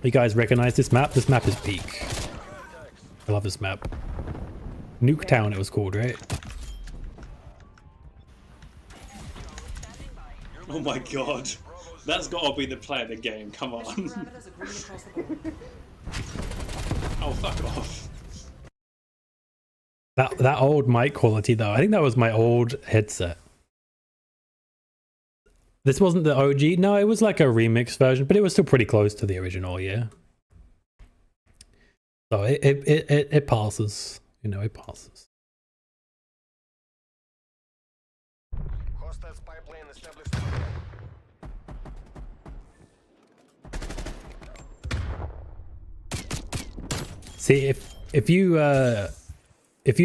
You guys recognize this map? This map is peak. I love this map. Nuketown it was called, right? Oh my god. That's gotta be the play of the game, come on. Oh, fuck off. That old mic quality though, I think that was my old headset. This wasn't the OG, no, it was like a remix version, but it was still pretty close to the original, yeah. So it passes, you know, it passes. See, if you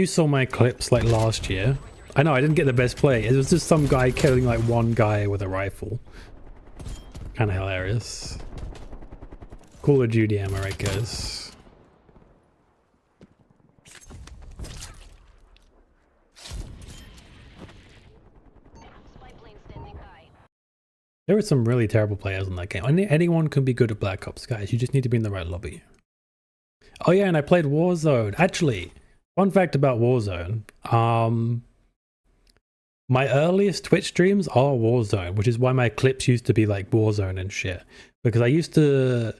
saw my clips like last year, I know I didn't get the best play. It was just some guy killing like one guy with a rifle. Kind of hilarious. Call of Duty ammo, right, guys? There were some really terrible players in that game. Anyone can be good at Black Ops, guys. You just need to be in the right lobby. Oh yeah, and I played Warzone. Actually, fun fact about Warzone. My earliest Twitch streams are Warzone, which is why my clips used to be like Warzone and shit. Because I used to...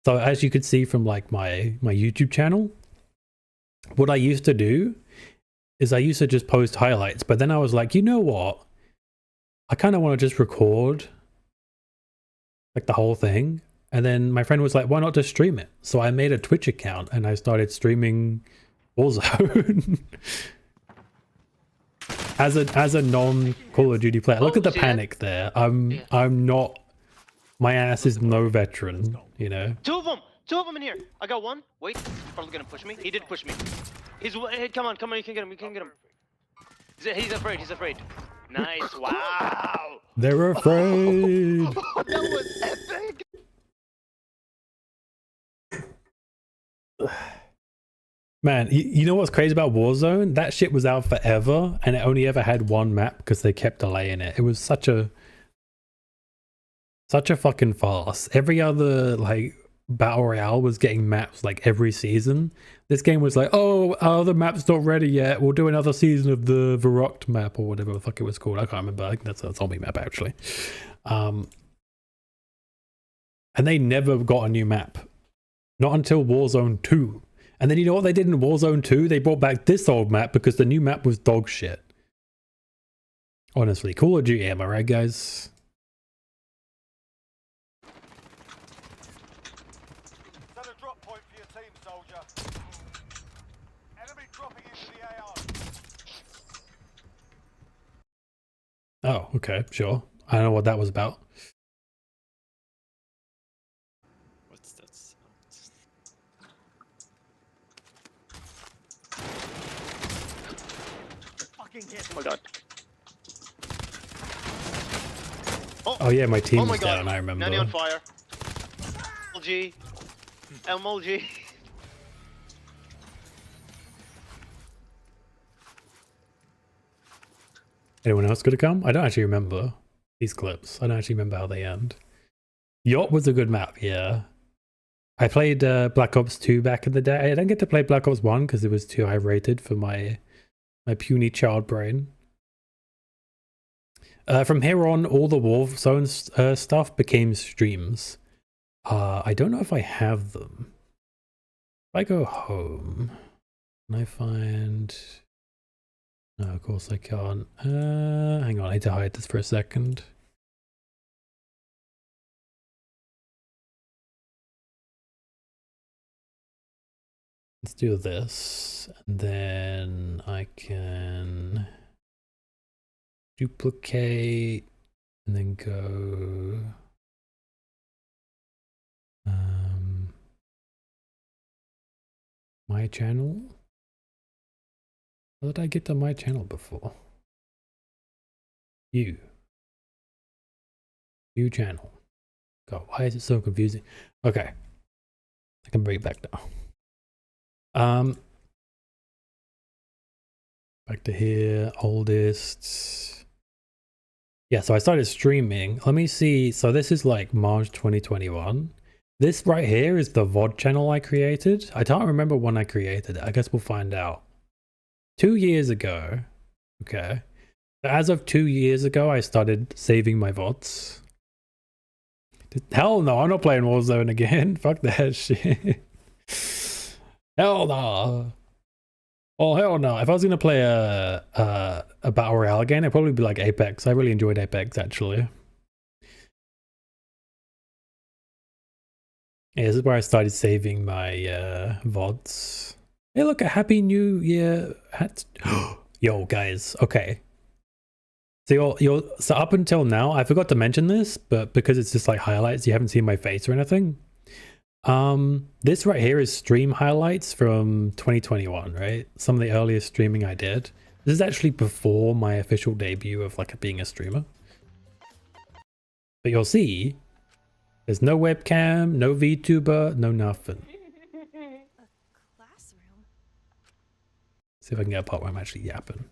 So as you could see from like my YouTube channel, what I used to do is I used to just post highlights. But then I was like, you know what? I kind of want to just record like the whole thing. And then my friend was like, why not just stream it? So I made a Twitch account and I started streaming Warzone. as a non Call of Duty player. Look at the panic there. I'm not, my ass is no veteran, you know. Two of them in here. I got one. Wait, he's probably gonna push me. He did push me. He's, hey, come on, you can get him, He's afraid. Nice, wow. They're afraid. That was epic. Man, you know what's crazy about Warzone? That shit was out forever and it only ever had one map because they kept delaying it. It was such a fucking farce. Every other like battle royale was getting maps like every season. This game was like, oh, the map's not ready yet. We'll do another season of the Verrocked map or whatever the fuck it was called. I can't remember. I think that's a zombie map actually. And they never got a new map. Not until Warzone 2. And then you know what they did in Warzone 2? They brought back this old map because the new map was dog shit. Honestly, Call of Duty, am I right, guys? Oh, okay, sure. I don't know what that was about. What's that sound? Oh my god. Oh yeah, my team Oh my was god. down, I remember. Nani on fire. MLG. MLG. Anyone else gonna come? I don't actually remember these clips. I don't actually remember how they end. Yacht was a good map, yeah. I played Black Ops 2 back in the day. I didn't get to play Black Ops 1 because it was too high rated for my puny child brain. From here on, all the Warzone stuff became streams. I don't know if I have them. If I go home, can I find... No, of course I can't. Hang on, I need to hide this for a second. Let's do this, and then I can duplicate, and then go... my channel? How did I get to my channel before? View channel. God, why is it so confusing? Okay, I can bring it back now. Back to here, oldest. Yeah, so I started streaming. Let me see. So this is like March 2021. This right here is the VOD channel I created. I can't remember when I created it. I guess we'll find out. 2 years ago. Okay. As of 2 years ago, I started saving my VODs. Hell no, I'm not playing Warzone again. Fuck that shit. Hell no. Oh hell no. If I was gonna play a battle royale again, it'd probably be like Apex. I really enjoyed Apex actually. Yeah, this is where I started saving my VODs. Hey look, a happy new year hat. Yo guys, okay. So so up until now, I forgot to mention this, but because it's just like highlights, you haven't seen my face or anything. This right here is stream highlights from 2021, right? Some of the earliest streaming I did. This is actually before my official debut of like being a streamer. But you'll see, there's no webcam, no VTuber, no nothing. Classroom. See if I can get a part where I'm actually yapping.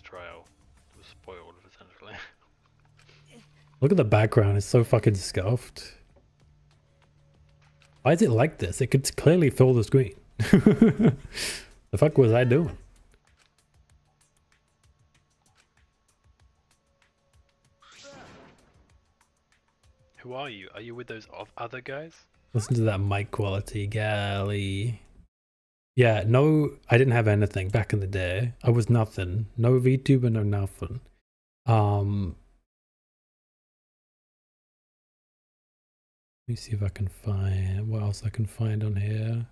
Trial was spoiled essentially. Look at the background, it's so fucking scuffed. Why is it like this? It could clearly fill the screen. The fuck was I doing? Who are you? Are you with those other guys? Listen to that mic quality, galley. Yeah, no, I didn't have anything back in the day. I was nothing. No VTuber, no nothing. Let me see if I can find what else I can find on here.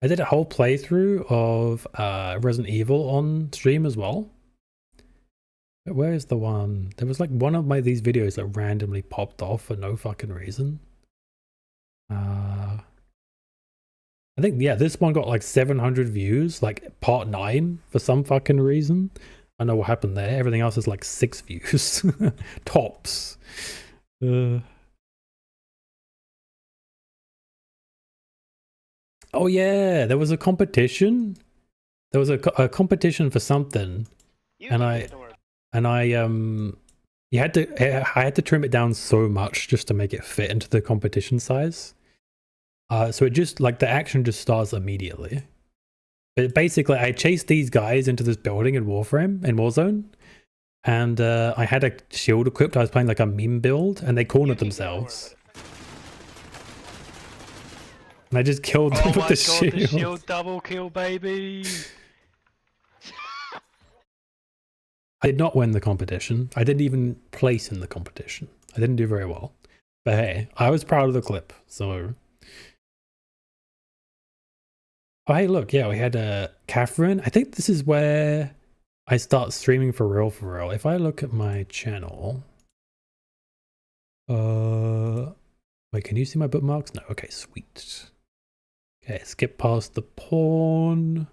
I did a whole playthrough of Resident Evil on stream as well. But where is the one? There was like one of these videos that randomly popped off for no fucking reason. I think, yeah, this one got like 700 views, like part 9 for some fucking reason. I don't know what happened there. Everything else is like 6 views. Tops. Oh yeah, there was a competition. There was a competition for something. I had to trim it down so much just to make it fit into the competition size. So it just like the action just starts immediately. But basically, I chased these guys into this building in Warzone, and I had a shield equipped. I was playing like a meme build, and they cornered themselves. And I just killed them with the shield. The shield double kill, baby! I did not win the competition. I didn't even place in the competition. I didn't do very well. But hey, I was proud of the clip, so... Oh, hey, look, yeah, we had Catherine. I think this is where I start streaming for real, if I look at my channel, wait, can you see my bookmarks? No. Okay, sweet. Okay, skip past the porn.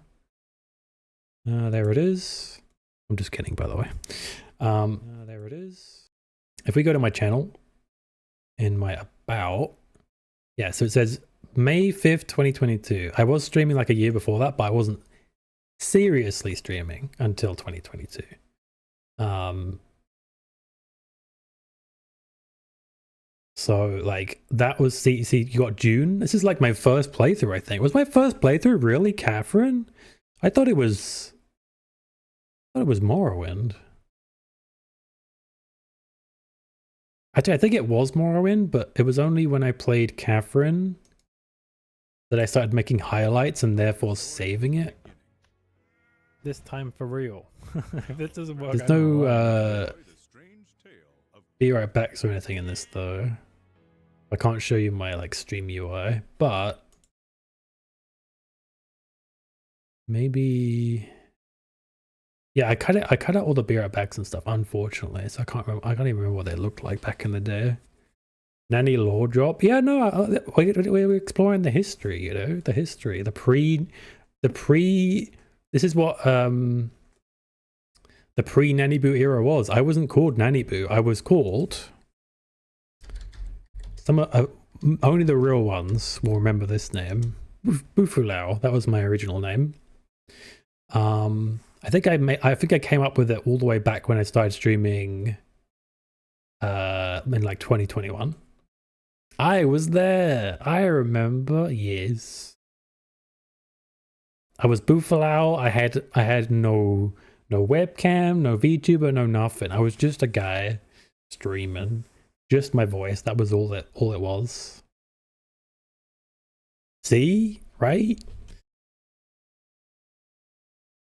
There it is. I'm just kidding, by the way. There it is. If we go to my channel, in my about, yeah, so it says May 5th, 2022. I was streaming like a year before that, but I wasn't seriously streaming until 2022. So like that was, see, you got June. This is like my first playthrough, I think. Was my first playthrough really Catherine? I thought it was Morrowind. Actually, I think it was Morrowind, but it was only when I played Catherine that I started making highlights and therefore saving it. This time for real. If this doesn't work, there's no be right backs or anything in this though. I can't show you my like stream UI, but maybe, yeah, I cut out all the be right backs and stuff, unfortunately. So I can't even remember what they looked like back in the day. Nanny law drop. Yeah, no, we're exploring the history, you know, the history, the pre, this is what the pre NaniBuu era was. I wasn't called NaniBuu. I was called only the real ones will remember this name. Bufulao. That was my original name. I think I came up with it all the way back when I started streaming in like 2021. I was there. I remember. Yes. I was Bufalao. I had no webcam, no VTuber, no nothing. I was just a guy streaming, just my voice. That was all it was. See, right?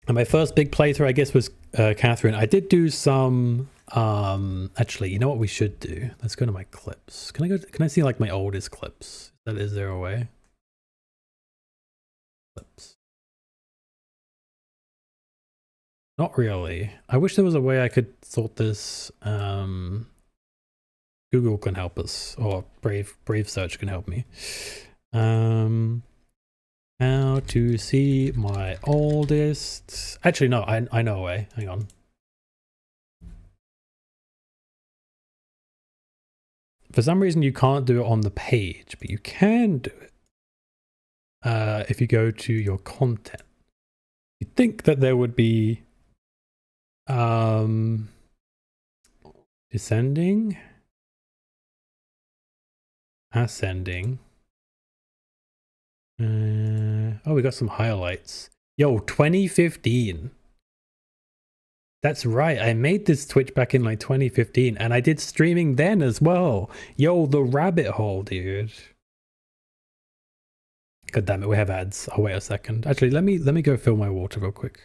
And my first big playthrough, I guess, was Catherine. I did do some. Actually, you know what we should do? Let's go to my clips. Can I see like my oldest clips? Is there a way? Clips. Not really. I wish there was a way I could sort this. Google can help us, or Brave Search can help me. How to see my oldest. Actually, no, I know a way. Hang on. For some reason, you can't do it on the page, but you can do it if you go to your content. You'd think that there would be descending, ascending. Oh, we got some highlights. Yo, 2015. That's right. I made this Twitch back in like 2015 and I did streaming then as well. Yo, the rabbit hole, dude. God damn it, we have ads. I'll wait a second. Actually, let me go fill my water real quick.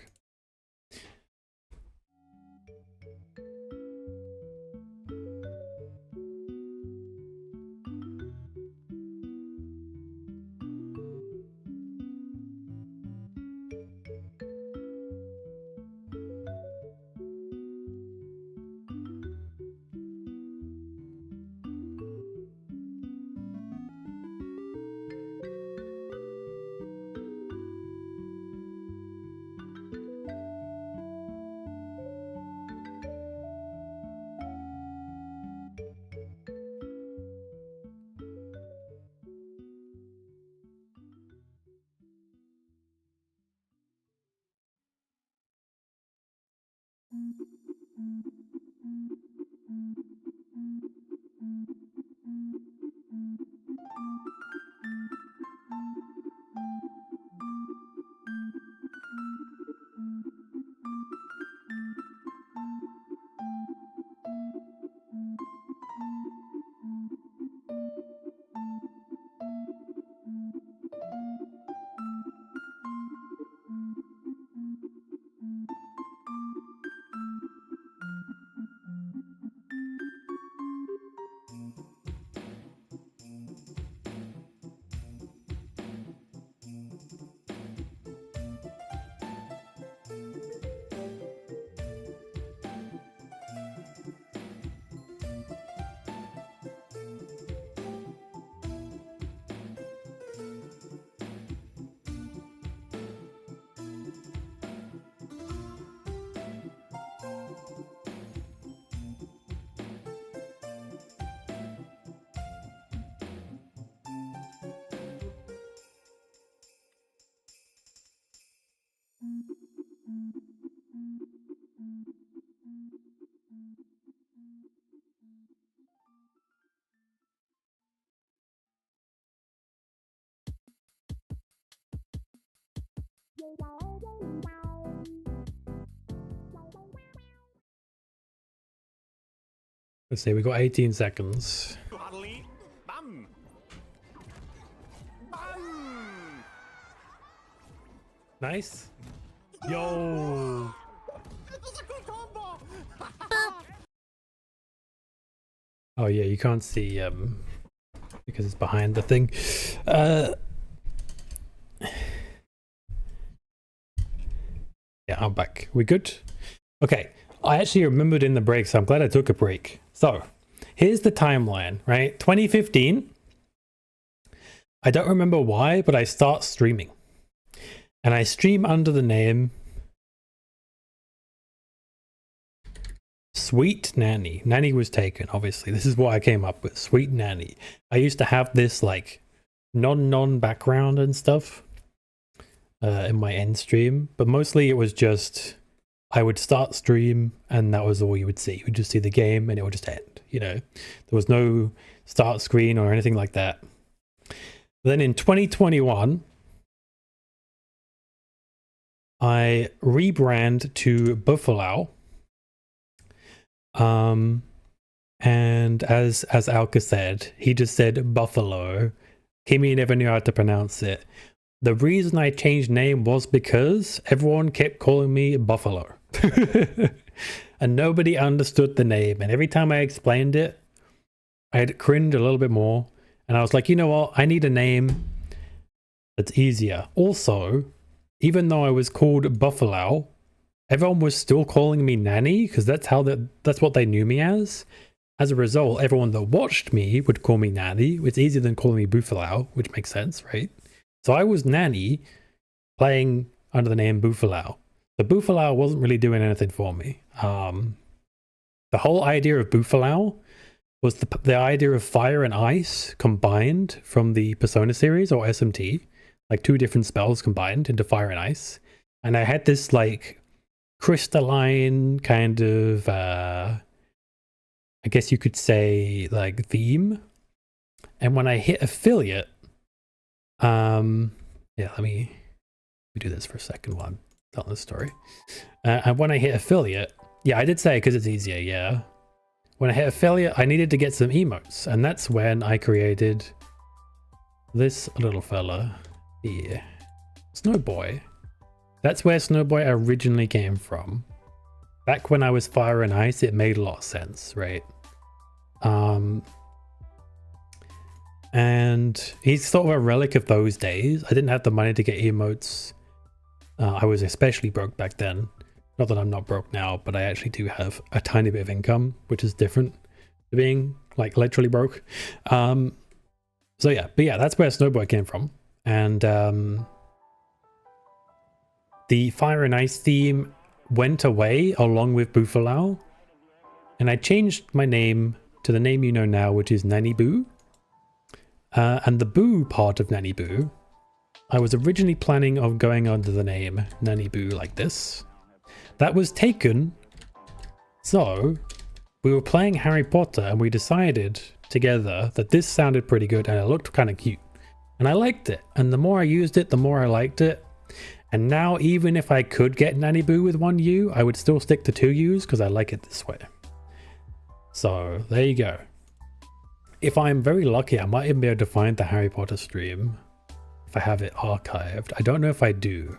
Let's see, we got 18 seconds. Nice. Yo. Oh yeah, you can't see because it's behind the thing. Yeah, I'm back. We good? Okay. I actually remembered in the break, so I'm glad I took a break. So, here's the timeline, right? 2015. I don't remember why, but I start streaming. And I stream under the name Sweet Nanny. Nanny was taken, obviously. This is what I came up with, Sweet Nanny. I used to have this like non background and stuff in my end stream, but mostly it was just I would start stream and that was all you would see. You would just see the game and it would just end, you know. There was no start screen or anything like that. Then in 2021, I rebrand to Buffalo. And as Alka said, he just said Buffalo. Kimmy never knew how to pronounce it. The reason I changed name was because everyone kept calling me Buffalo. And nobody understood the name. And every time I explained it, I'd cringe a little bit more. And I was like, you know what? I need a name that's easier. Also, even though I was called Buffalo, everyone was still calling me Nanny because that's what they knew me as. As a result, everyone that watched me would call me Nanny. It's easier than calling me Buffalo, which makes sense, right? So I was Nanny playing under the name Buffalo. The Buffalo wasn't really doing anything for me. The whole idea of Buffalo was the idea of fire and ice combined from the Persona series or SMT, like two different spells combined into fire and ice. And I had this like crystalline kind of, I guess you could say like theme. And when I hit affiliate, yeah, let me do this for a second while I'm telling this story. And when I hit affiliate, yeah, I did say because it's easier, yeah. When I hit affiliate, I needed to get some emotes, and that's when I created this little fella here, Snowboy. That's where Snowboy originally came from. Back when I was Fire and Ice, it made a lot of sense, right? And he's sort of a relic of those days. I didn't have the money to get emotes. I was especially broke back then. Not that I'm not broke now, but I actually do have a tiny bit of income, which is different to being like literally broke. So yeah, but yeah, that's where Snowboy came from. And the Fire and Ice theme went away along with Buffalo. And I changed my name to the name you know now, which is NaniBuu. And the Boo part of NaniBuu, I was originally planning on going under the name NaniBuu like this. That was taken. So we were playing Harry Potter and we decided together that this sounded pretty good and it looked kind of cute. And I liked it. And the more I used it, the more I liked it. And now even if I could get NaniBuu with one U, I would still stick to two U's because I like it this way. So there you go. If I'm very lucky, I might even be able to find the Harry Potter stream if I have it archived. I don't know if I do.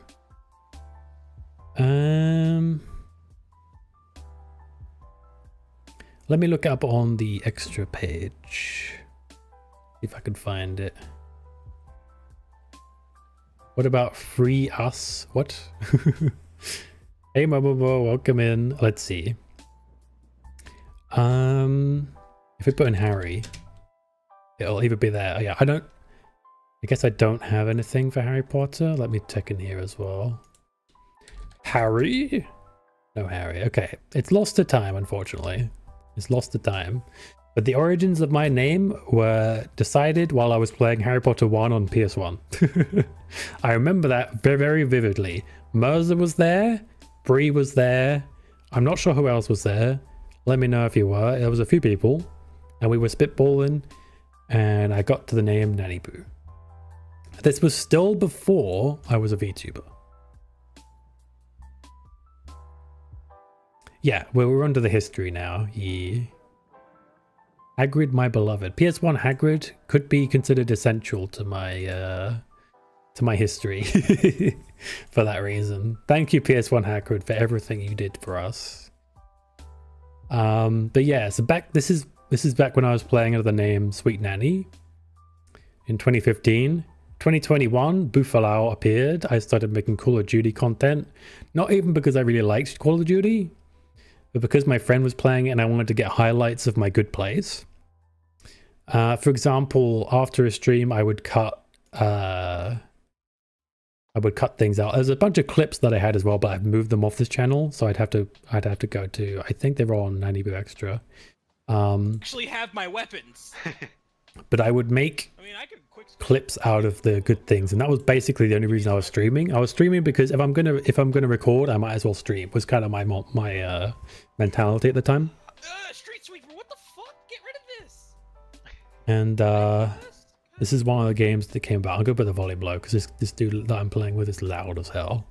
Let me look up on the extra page. See if I can find it. What about Free Us? What? Hey Mobobo, welcome in. Let's see. If we put in Harry, it'll either be there. Oh, yeah, I guess I don't have anything for Harry Potter. Let me check in here as well. Harry? No Harry. Okay. It's lost to time, unfortunately. It's lost to time. But the origins of my name were decided while I was playing Harry Potter 1 on PS1. I remember that very, very vividly. Merza was there, Bree was there. I'm not sure who else was there. Let me know if you were. There was a few people, and we were spitballing, and I got to the name NaniBuu. This was still before I was a VTuber. Yeah, we're onto the history now. Yeah. Hagrid, my beloved. PS1 Hagrid could be considered essential to my history for that reason. Thank you, PS1 Hagrid, for everything you did for us. But yeah, so this is back when I was playing under the name Sweet Nanny in 2015. 2021, Buffalo appeared. I started making Call of Duty content, not even because I really liked Call of Duty, but because my friend was playing it and I wanted to get highlights of my good plays. For example, after a stream, I would cut things out. There's a bunch of clips that I had as well, but I've moved them off this channel, so I'd have to go to. I think they're all on NaniBuu Extra. Actually, have my weapons. But I would make clips out of the good things, and that was basically the only reason I was streaming. I was streaming because if I'm gonna record, I might as well stream. Was kind of my mentality at the time. Street sweeper, what the fuck? Get rid of this. And this is one of the games that came about. I'm gonna put the volume low because this dude that I'm playing with is loud as hell.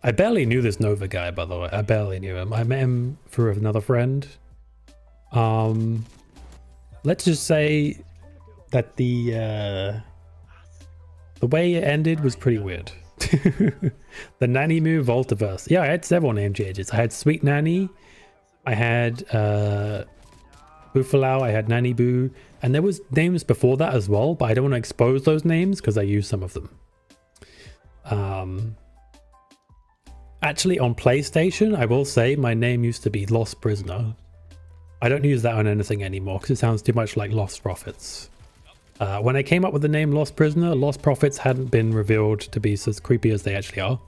I barely knew this Nova guy, by the way. I barely knew him. I met him through another friend. Let's just say that the way it ended was pretty weird. The NaniBuu Voltiverse. Yeah, I had several name changes. I had Sweet Nanny, I had Buffalo, I had NaniBuu, and there was names before that as well, but I don't want to expose those names because I use some of them. Actually, on PlayStation, I will say my name used to be Lost Prisoner. I don't use that on anything anymore because it sounds too much like Lost Profits. When I came up with the name Lost Prisoner, Lost Profits hadn't been revealed to be as creepy as they actually are.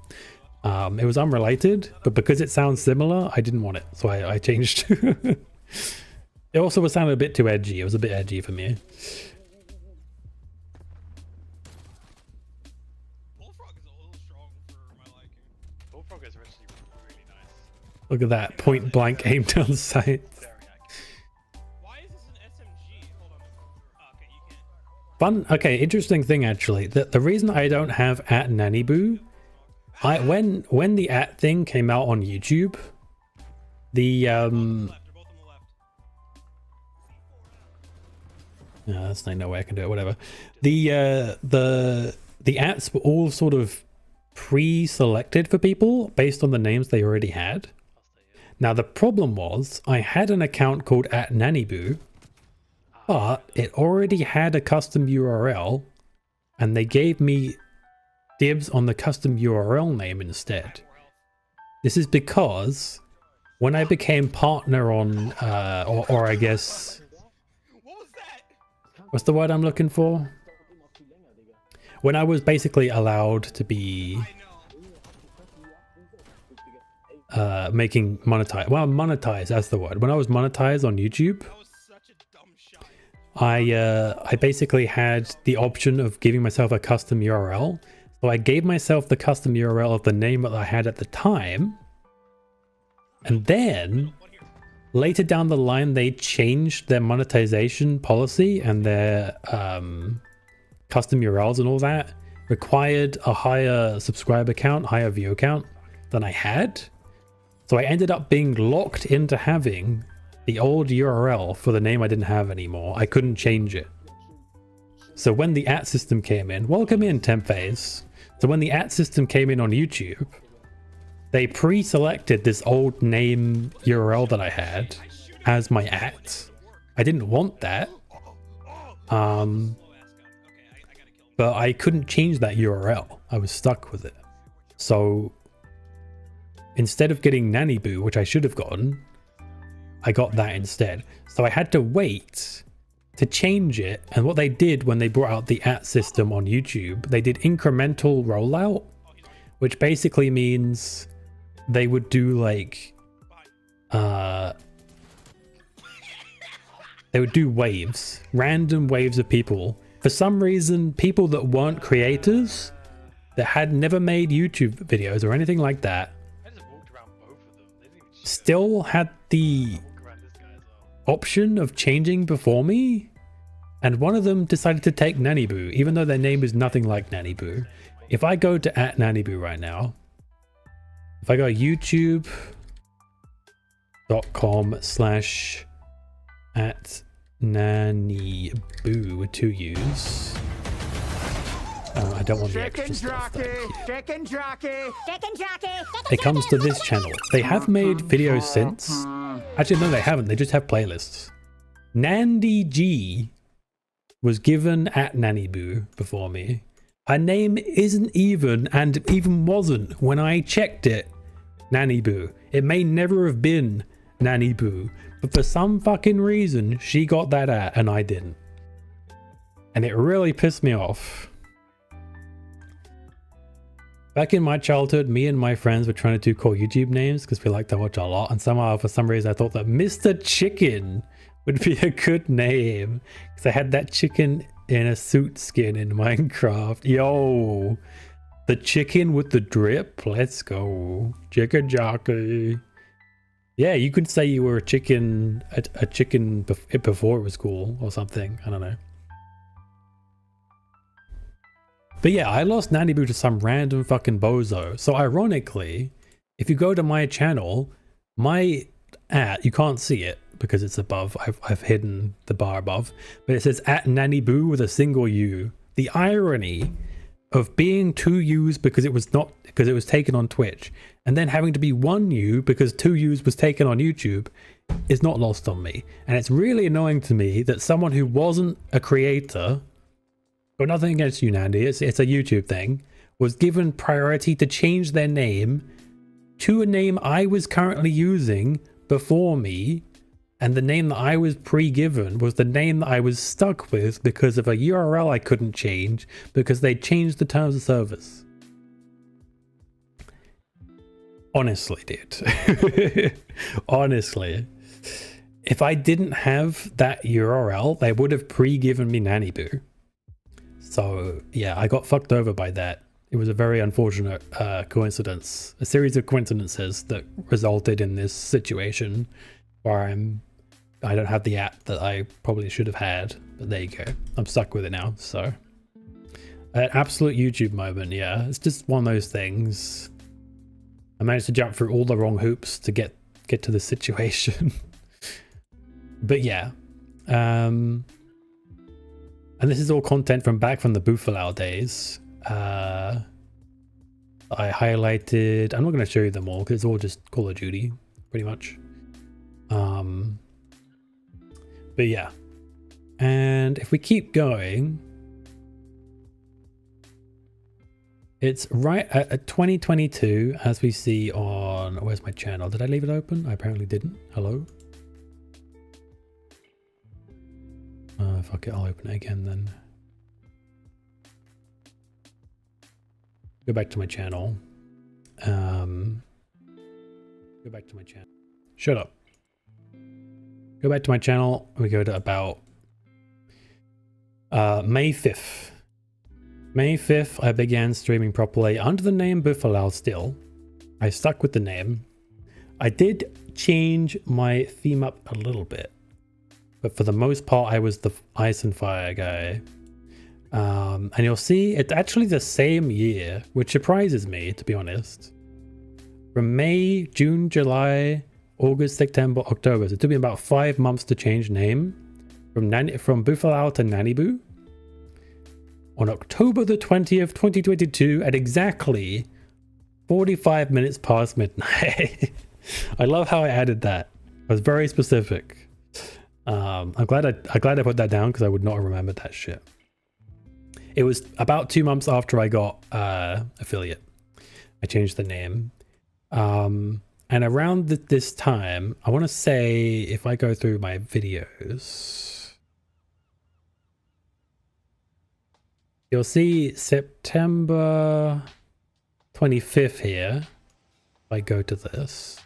It was unrelated, but because it sounds similar, I didn't want it, so I changed. It also was sounding a bit too edgy. It was a bit edgy for me. Bullfrog is a little strong for my liking. Bullfrog is actually really nice. Look at that point blank aim down the sight. Why is this an SMG? Hold on. Oh, okay, you can't. Fun. Okay, interesting thing actually. The reason I don't have @NaniBuu, when the thing came out on YouTube, the no, that's no way I can do it. Whatever. The ats were all sort of pre-selected for people based on the names they already had. Now the problem was I had an account called @NaniBuu, but it already had a custom URL, and they gave me dibs on the custom URL name instead. This is because when I became partner on, or I guess, what's the word I'm looking for? When I was basically allowed to be making monetize. Well, monetize, that's the word. When I was monetized on YouTube, I basically had the option of giving myself a custom URL. So I gave myself the custom URL of the name that I had at the time. And then later down the line, they changed their monetization policy, and their custom URLs and all that required a higher subscriber count, higher view count than I had. So I ended up being locked into having the old URL for the name I didn't have anymore. I couldn't change it. So when the system came in, welcome in Tempphase. So when the system came in on YouTube, they pre-selected this old name URL that I had as my I didn't want that. But I couldn't change that URL. I was stuck with it. So instead of getting NaniBuu, which I should have gotten, I got that instead. So I had to wait to change it. And what they did when they brought out the system on YouTube, they did incremental rollout, which basically means they would do like they would do waves, random waves of people. For some reason, people that weren't creators, that had never made YouTube videos or anything like that, I just walked around both of them. They didn't even share. still had the Walk around this guy as well. option of changing before me. And one of them decided to take NaniBuu, even though their name is nothing like NaniBuu. If I go to @NaniBuu right now, if I go youtube.com/@NaniBuu with 2 U's. I don't want the extra stuff. It comes to this channel. They have made videos since. Actually, no, they haven't. They just have playlists. NandyG was given @NaniBuu before me. Her name isn't even, and even wasn't when I checked it, NaniBuu. It may never have been NaniBuu, but for some fucking reason, she got that and I didn't. And it really pissed me off. Back in my childhood, me and my friends were trying to do cool YouTube names because we like to watch a lot, and somehow, for some reason, I thought that Mr. Chicken would be a good name because I had that chicken in a suit skin in Minecraft. Yo, the chicken with the drip. Let's go, chicken jockey. Yeah, you could say you were a chicken before it was cool or something. I don't know. But yeah, I lost NaniBuu to some random fucking bozo. So ironically, if you go to my channel, my you can't see it because it's above. I've hidden the bar above, but it says @NaniBuu with a single U. The irony of being 2 U's because it was taken on Twitch, and then having to be 1 U because 2 U's was taken on YouTube is not lost on me. And it's really annoying to me that someone who wasn't a creator, got nothing against you, Nandy, it's a YouTube thing, was given priority to change their name to a name I was currently using before me, and the name that I was pre-given was the name that I was stuck with because of a URL I couldn't change because they changed the terms of service. Honestly, dude. Honestly. If I didn't have that URL, they would have pre-given me NaniBuu. So yeah, I got fucked over by that. It was a very unfortunate coincidence, a series of coincidences that resulted in this situation where I don't have the app that I probably should have had, but there you go. I'm stuck with it now. So an absolute YouTube moment. Yeah, it's just one of those things. I managed to jump through all the wrong hoops to get to the situation. But yeah, and this is all content from back from the Buffalo days. I highlighted, I'm not going to show you them all because it's all just Call of Duty pretty much. But yeah, and if we keep going, it's right at 2022 as we see on, where's my channel? Did I leave it open? I apparently didn't. Hello? Fuck it, I'll open it again then. Go back to my channel. Go back to my channel. Shut up. Go back to my channel. We go to about May 5th. May 5th, I began streaming properly under the name Buffalo still. I stuck with the name. I did change my theme up a little bit, but for the most part, I was the Ice and Fire guy. And you'll see it's actually the same year, which surprises me, to be honest. From May, June, July, August, September, October. So it took me about 5 months to change name from Buffalo to NaniBuu. On October the 20th, 2022, at exactly 45 minutes past midnight. I love how I added that. I was very specific. I'm glad I put that down because I would not have remembered that shit. It was about 2 months after I got affiliate. I changed the name. And around this time, I want to say, if I go through my videos, you'll see September 25th here. If I go to this.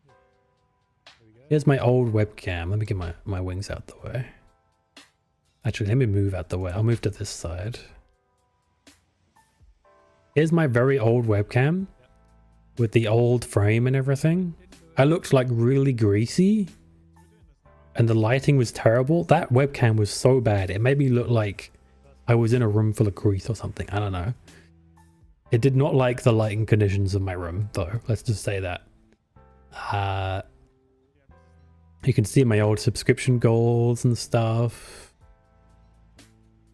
There we go. Here's my old webcam. Let me get my wings out the way. Actually, let me move out the way. I'll move to this side. Here's my very old webcam with the old frame and everything. I looked like really greasy and the lighting was terrible. That webcam was so bad. It made me look like I was in a room full of grease or something. I don't know. It did not like the lighting conditions of my room though. Let's just say that. You can see my old subscription goals and stuff.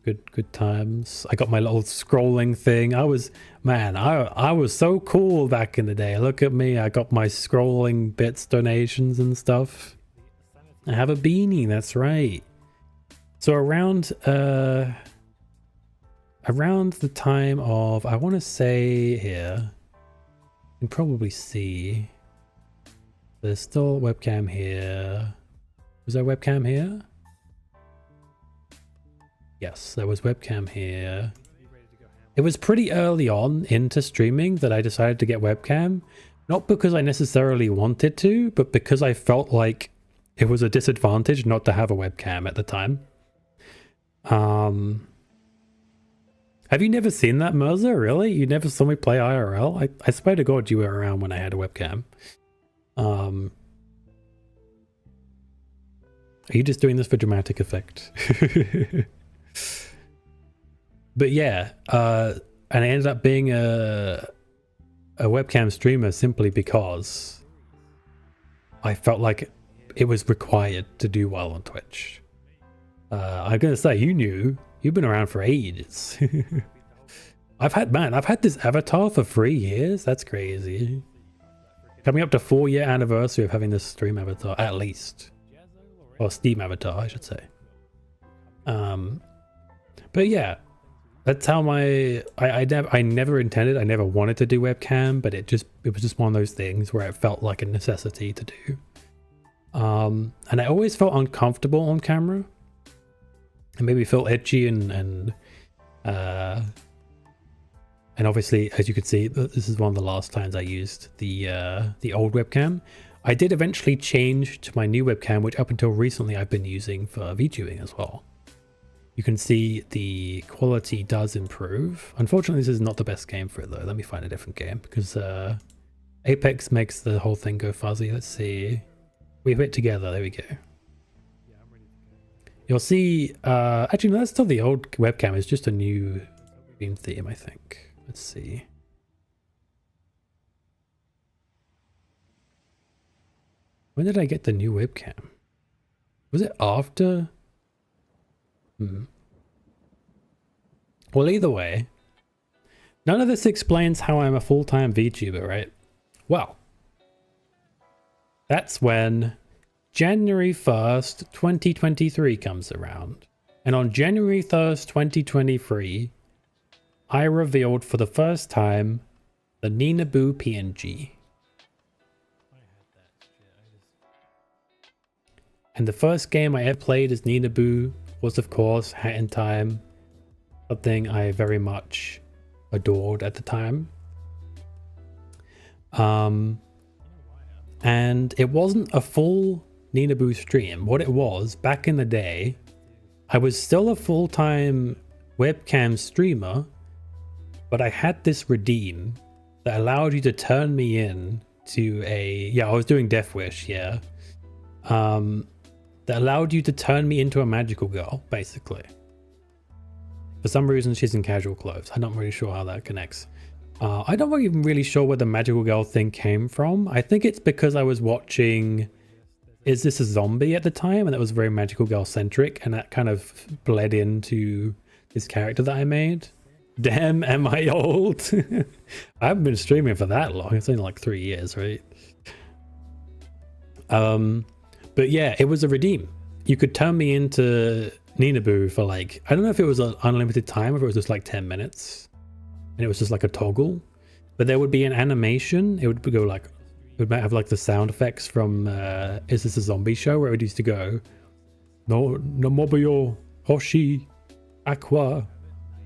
Good times. I got my little scrolling thing. I was so cool back in the day. Look at me. I got my scrolling bits donations and stuff. I have a beanie, that's right. So around the time of, I want to say here, you can probably see there's still a webcam here. Was there a webcam here? Yes, there was webcam here. It was pretty early on into streaming that I decided to get webcam. Not because I necessarily wanted to, but because I felt like it was a disadvantage not to have a webcam at the time. Have you never seen that, Merza? Really? You never saw me play IRL? I swear to God you were around when I had a webcam. Are you just doing this for dramatic effect? But yeah, and I ended up being a webcam streamer simply because I felt like it was required to do well on Twitch. I'm gonna say, you've been around for ages. I've had this avatar for 3 years. That's crazy. Coming up to 4-year anniversary of having this stream avatar, at least. Or Steam avatar, I should say. But yeah, that's how I never intended, I never wanted to do webcam, but it was just one of those things where it felt like a necessity to do. And I always felt uncomfortable on camera. And maybe felt edgy and obviously, as you can see, this is one of the last times I used the old webcam. I did eventually change to my new webcam, which up until recently I've been using for VTubing as well. You can see the quality does improve. Unfortunately, this is not the best game for it though. Let me find a different game because Apex makes the whole thing go fuzzy. Let's see. We hit together. There we go. You'll see, actually no, that's still the old webcam. It's just a new theme, I think. Let's see. When did I get the new webcam? Was it after? Well, either way, none of this explains how I'm a full-time VTuber, right? Well, that's when January 1st, 2023 comes around. And on January 1st, 2023, I revealed for the first time the NaniBuu PNG. And the first game I ever played as NaniBuu was, of course, Hat in Time, something I very much adored at the time. And it wasn't a full NaniBuu stream. What it was, back in the day, I was still a full-time webcam streamer, but I had this redeem that allowed you to turn me in to I was doing Death Wish, yeah. That allowed you to turn me into a magical girl, basically. For some reason, she's in casual clothes. I'm not really sure how that connects. I'm not even really sure where the magical girl thing came from. I think it's because I was watching Is This a Zombie at the time, and that was very magical girl centric, and that kind of bled into this character that I made. Damn, am I old? I haven't been streaming for that long. It's only like 3 years, right? But yeah, it was a redeem. You could turn me into NaniBuu for like, I don't know if it was an unlimited time or if it was just like 10 minutes. And it was just like a toggle. But there would be an animation. It would go like, it might have like the sound effects from Is This a Zombie show, where it used to go, No Nomobuyo Hoshi Aqua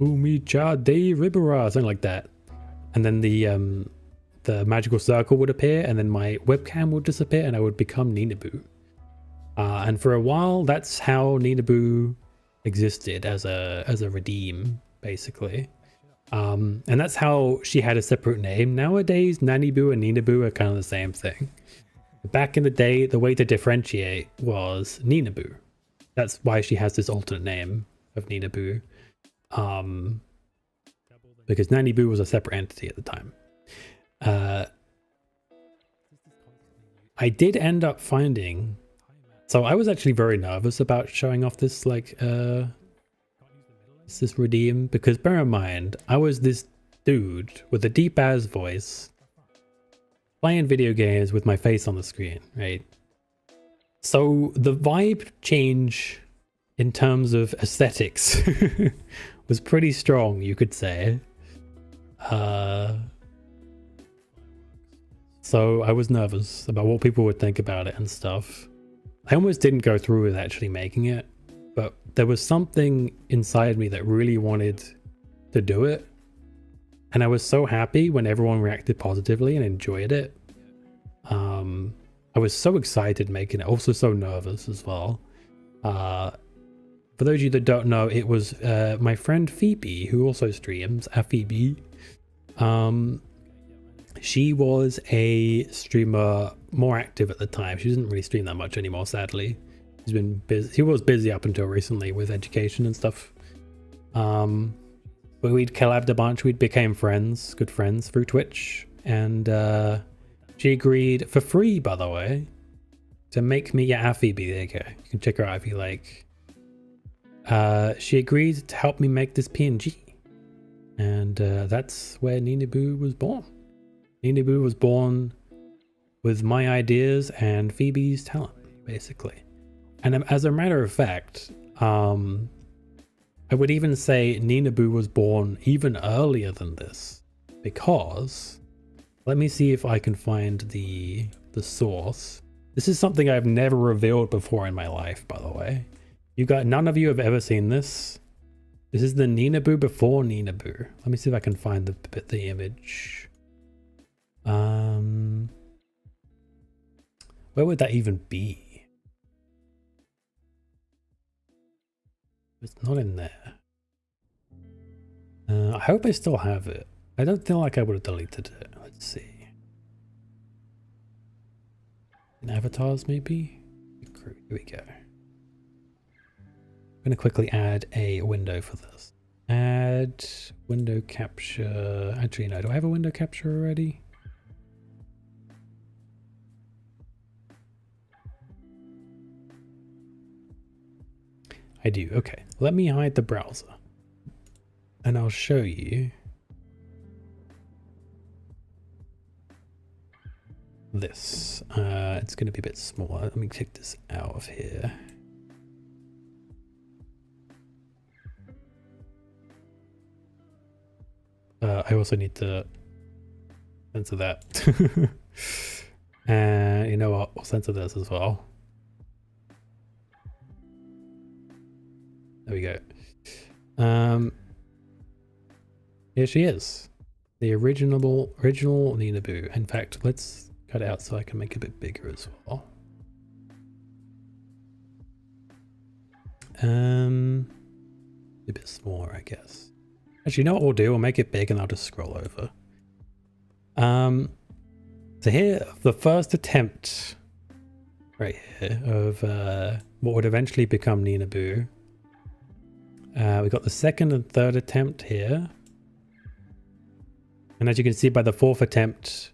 Umicha de Ribera, something like that. And then the magical circle would appear, and then my webcam would disappear, and I would become NaniBuu. And for a while, that's how NaniBuu existed as a redeem, basically. And that's how she had a separate name. Nowadays, NaniBuu and NinaBuu are kind of the same thing. Back in the day, the way to differentiate was NinaBuu. That's why she has this alternate name of NinaBuu. Because NaniBuu was a separate entity at the time. I did end up finding... So I was actually very nervous about showing off this, like, this redeem. Because bear in mind, I was this dude with a deep-ass voice playing video games with my face on the screen, right? So the vibe change in terms of aesthetics was pretty strong, you could say. So I was nervous about what people would think about it and stuff. I almost didn't go through with actually making it, but there was something inside me that really wanted to do it. And I was so happy when everyone reacted positively and enjoyed it. I was so excited making it, also so nervous as well. For those of you that don't know, it was my friend Phoebe, who also streams, Phoebe. She was a streamer more active at the time. She doesn't really stream that much anymore, sadly. She's been busy. She was busy up until recently with education and stuff. But we'd collabed a bunch. We became friends, good friends through Twitch. And she agreed for free, by the way, to make me, yeah, Phoebe, there you go. You can check her out if you like. She agreed to help me make this PNG. And that's where NaniBuu was born. NaniBuu was born with my ideas and Phoebe's talent, basically. And as a matter of fact, I would even say NaniBuu was born even earlier than this, because let me see if I can find the source. This is something I've never revealed before in my life, by the way. None of you have ever seen this. This is the NaniBuu before NaniBuu. Let me see if I can find the image. Where would that even be? It's not in there. I hope I still have it. I don't feel like I would have deleted it. Let's see. In avatars, maybe? Here we go. I'm going to quickly add a window for this. Add window capture. Actually, no. Do I have a window capture already? I do. Okay. Let me hide the browser. And I'll show you this. It's going to be a bit smaller. Let me take this out of here. I also need to censor that. And you know what? I'll censor this as well. There we go. Here she is. The original NaniBuu. In fact, let's cut it out so I can make it a bit bigger as well. A bit smaller, I guess. Actually, you know what we'll do? We'll make it big and I'll just scroll over. So here, the first attempt right here of what would eventually become NaniBuu. We got the second and third attempt here. And as you can see by the fourth attempt,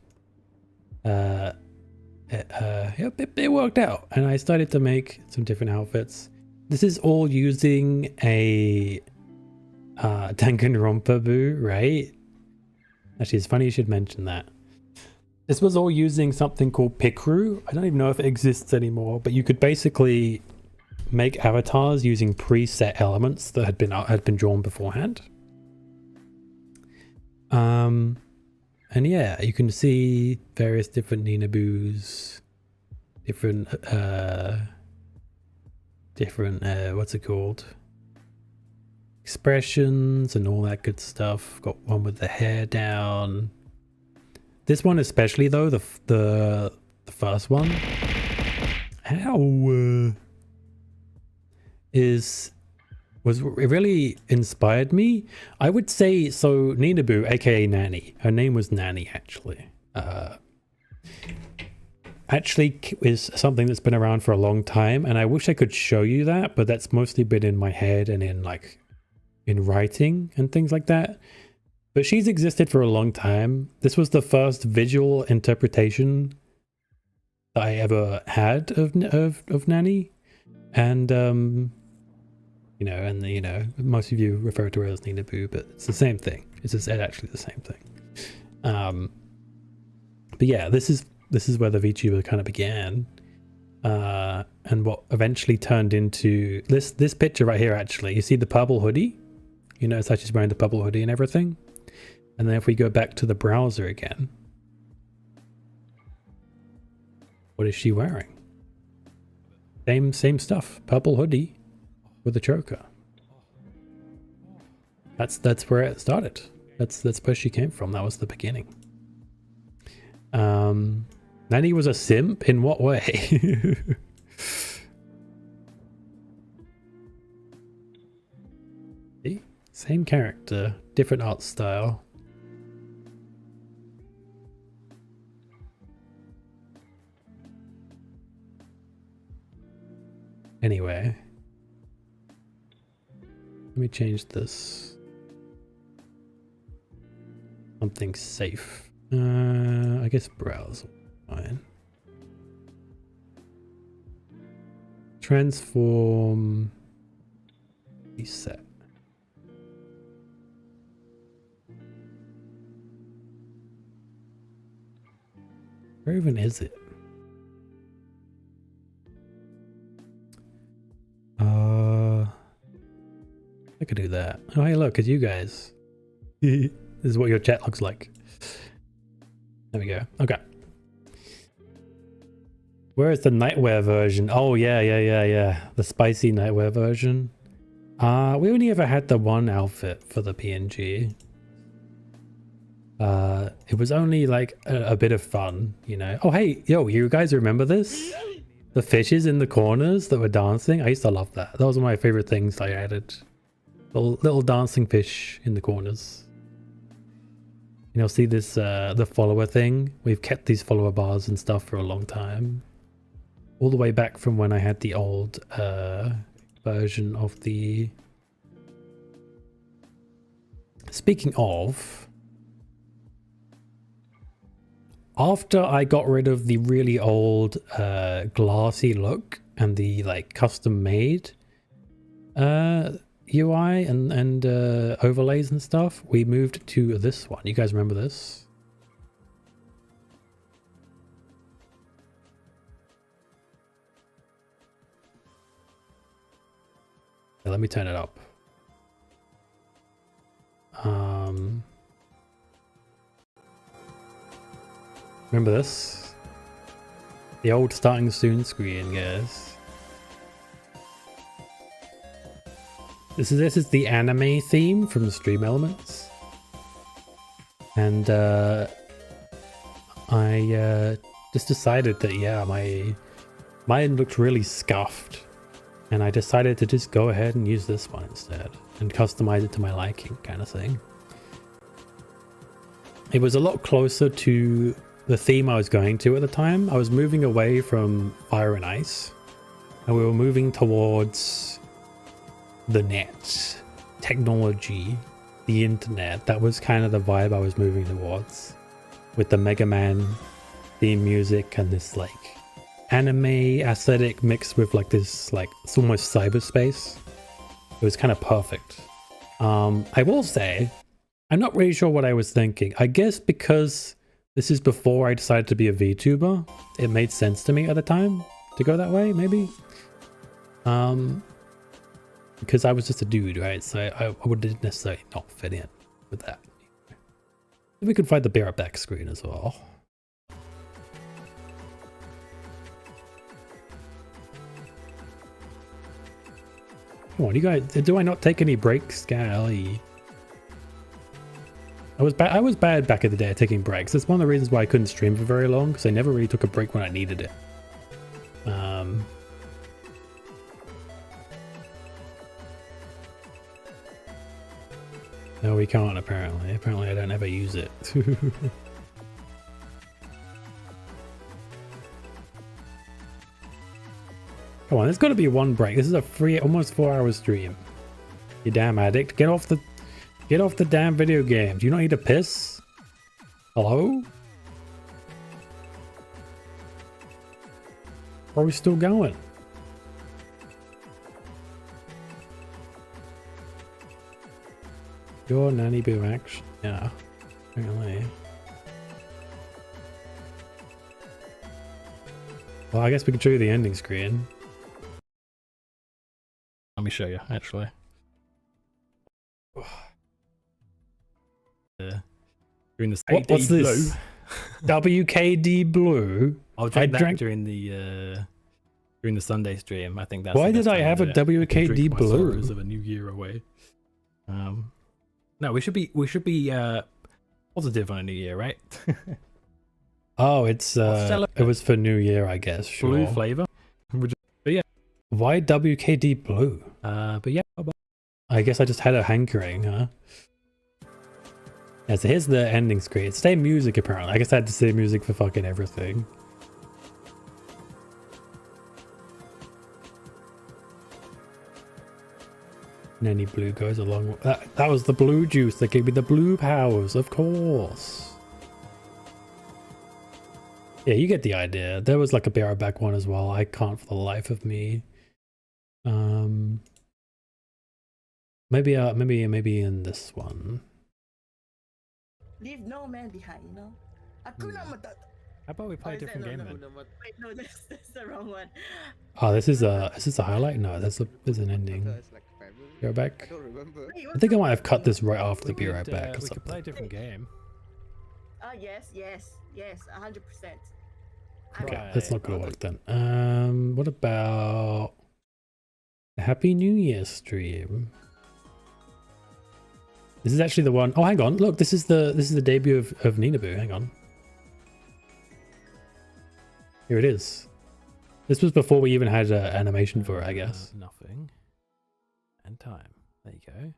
it worked out. And I started to make some different outfits. This is all using a Danganronpa-buu, right? Actually, it's funny you should mention that. This was all using something called Pikru. I don't even know if it exists anymore, but you could basically make avatars using preset elements that had been drawn beforehand. And yeah, you can see various different NaniBuus, different what's it called? Expressions and all that good stuff. Got one with the hair down. This one especially though, the first one how it really inspired me. I would say, so NaniBuu, aka Nani, her name was Nani actually. Actually is something that's been around for a long time, and I wish I could show you that, but that's mostly been in my head and in like in writing and things like that. But she's existed for a long time. This was the first visual interpretation that I ever had of Nani, and you know, and you know, most of you refer to her as NaniBuu, but it's the same thing. It's just actually the same thing. But yeah, this is where the VTuber kind of began, and what eventually turned into this picture right here. Actually, you see the purple hoodie. You notice how she's wearing the purple hoodie and everything. And then if we go back to the browser again, what is she wearing? Same stuff. Purple hoodie with a choker. That's where it started. That's where she came from. That was the beginning. Nani was a simp in what way? See? Same character, different art style. Anyway, let me change this. Something safe. I guess browse. Fine. Transform. Reset. Where even is it? I could do that. Oh, hey, look, it's you guys. This is what your chat looks like. There we go. Okay. Where is the nightwear version? Oh, yeah. The spicy nightwear version. We only ever had the one outfit for the PNG. It was only like a bit of fun, you know. Oh, hey, yo, you guys remember this? The fishes in the corners that were dancing? I used to love that. That was one of my favorite things I added. Little dancing fish in the corners. You know, see this, the follower thing? We've kept these follower bars and stuff for a long time. All the way back from when I had the old version of the... Speaking of... After I got rid of the really old glassy look and the like custom made UI and overlays and stuff, we moved to this one. You guys remember this? Yeah, let me turn it up. Remember this? The old starting soon screen, guys. This is the anime theme from the Stream Elements. And I just decided that, yeah, mine looked really scuffed. And I decided to just go ahead and use this one instead and customize it to my liking, kind of thing. It was a lot closer to the theme I was going to at the time. I was moving away from Fire and Ice, and we were moving towards the net, technology, the internet. That was kind of the vibe I was moving towards, with the Mega Man theme music and this like anime aesthetic mixed with like this like it's almost cyberspace. It was kind of perfect. I will say, I'm not really sure what I was thinking. I guess because this is before I decided to be a VTuber, it made sense to me at the time to go that way, maybe. Because I was just a dude, right? So I wouldn't necessarily not fit in with that. We could find the bear back screen as well. Come on, you guys, do I not take any breaks? Golly. I was bad back in the day at taking breaks. That's one of the reasons why I couldn't stream for very long, because I never really took a break when I needed it. No, we can't apparently. Apparently I don't ever use it. Come on, there's got to be one break. This is a free, almost 4-hour stream. You damn addict. Get off the damn video game. Do you not need to piss? Hello? Or are we still going? Your NaniBuu action. Yeah. Apparently. Well, I guess we can show you the ending screen. Let me show you, actually. During the what's this? WKD Blue. I'll drink that during the Sunday stream. I think that's. Why did I have a WKD Blue? Of a new year away. No, we should be positive on a new year, right? Oh, it's it was for New Year, I guess. Sure. Blue flavor. But yeah, why WKD Blue? But yeah, I guess I just had a hankering, huh? Yeah, so here's the ending screen. It's same music apparently. I guess I had to say music for fucking everything. NaniBuu goes along with that. That was the blue juice that gave me the blue powers, of course. Yeah, you get the idea. There was like a Be Right Back one as well. I can't for the life of me. Maybe in this one. Leave no man behind, you know? Hakuna Matata. How about we play a different game then? Wait, no, that's the wrong one. Oh, this is a highlight? No, there's an ending. Be Right Back. I think I might have cut this right after the Be Right Back. We could play a different game. Yes, 100%. Okay, that's not gonna work then. What about a Happy New Year stream? This is actually the one. Oh, hang on. Look, this is the debut of NaniBuu. Hang on. Here it is. This was before we even had an animation for it, I guess. Nothing. And time. There you go.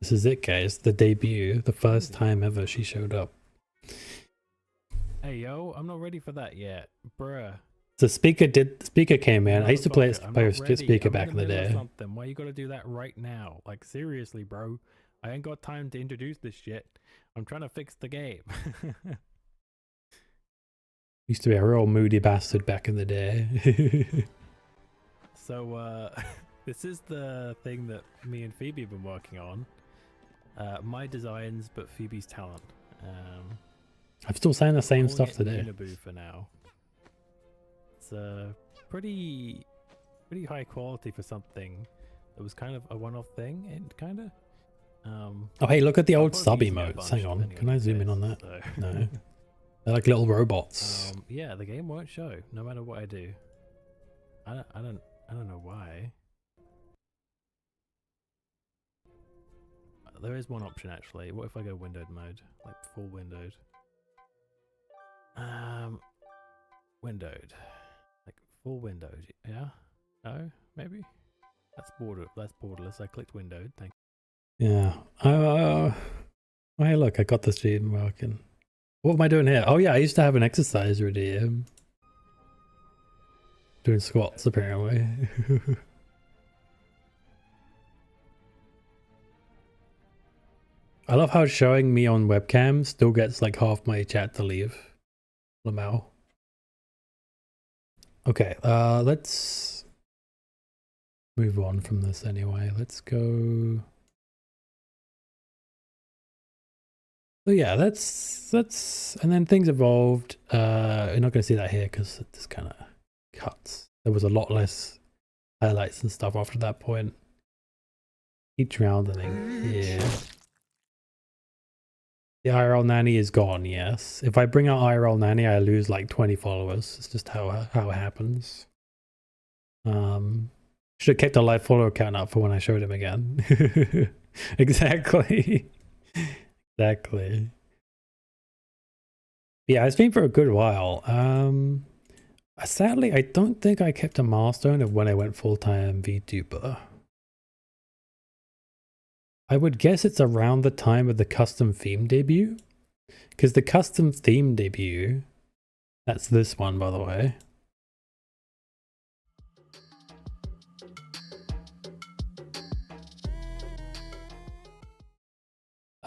This is it, guys. The debut. The first time ever she showed up. Hey, yo. I'm not ready for that yet. Bruh. The speaker came in. I used to play a speaker back in the day. Why you gotta do that right now? Like, seriously, bro. I ain't got time to introduce this shit. I'm trying to fix the game. Used to be a real moody bastard back in the day. So, this is the thing that me and Phoebe have been working on. My designs, but Phoebe's talent. I'm still saying the same stuff today. NaniBuu for now. It's pretty high quality for something that was kind of a one-off thing, and kind of. Oh, hey, look at the old sub emotes. Hang on, can I zoom in on that? So. No, they're like little robots. Yeah, the game won't show no matter what I do. I don't know why. There is one option actually. What if I go windowed mode, like full windowed? Windowed, like full windowed. Yeah. No, maybe. That's borderless. I clicked windowed. Thank you. Yeah. Oh, hey, look, I got the stream working. What am I doing here? Oh yeah, I used to have an exercise routine. Doing squats apparently. I love how showing me on webcam still gets like half my chat to leave. Lamau. Okay, let's move on from this anyway. Let's go. So yeah, that's and then things evolved. You're not gonna see that here because it just kind of cuts. There was a lot less highlights and stuff after that point. Each rounding here. The IRL nanny is gone, yes. If I bring out IRL nanny, I lose like 20 followers. It's just how it happens. Should have kept a live follower count up for when I showed him again. Exactly. Exactly. Yeah, it's been for a good while. Sadly, I don't think I kept a milestone of when I went full-time VTuber. I would guess it's around the time of the custom theme debut. Because the custom theme debut, that's this one, by the way.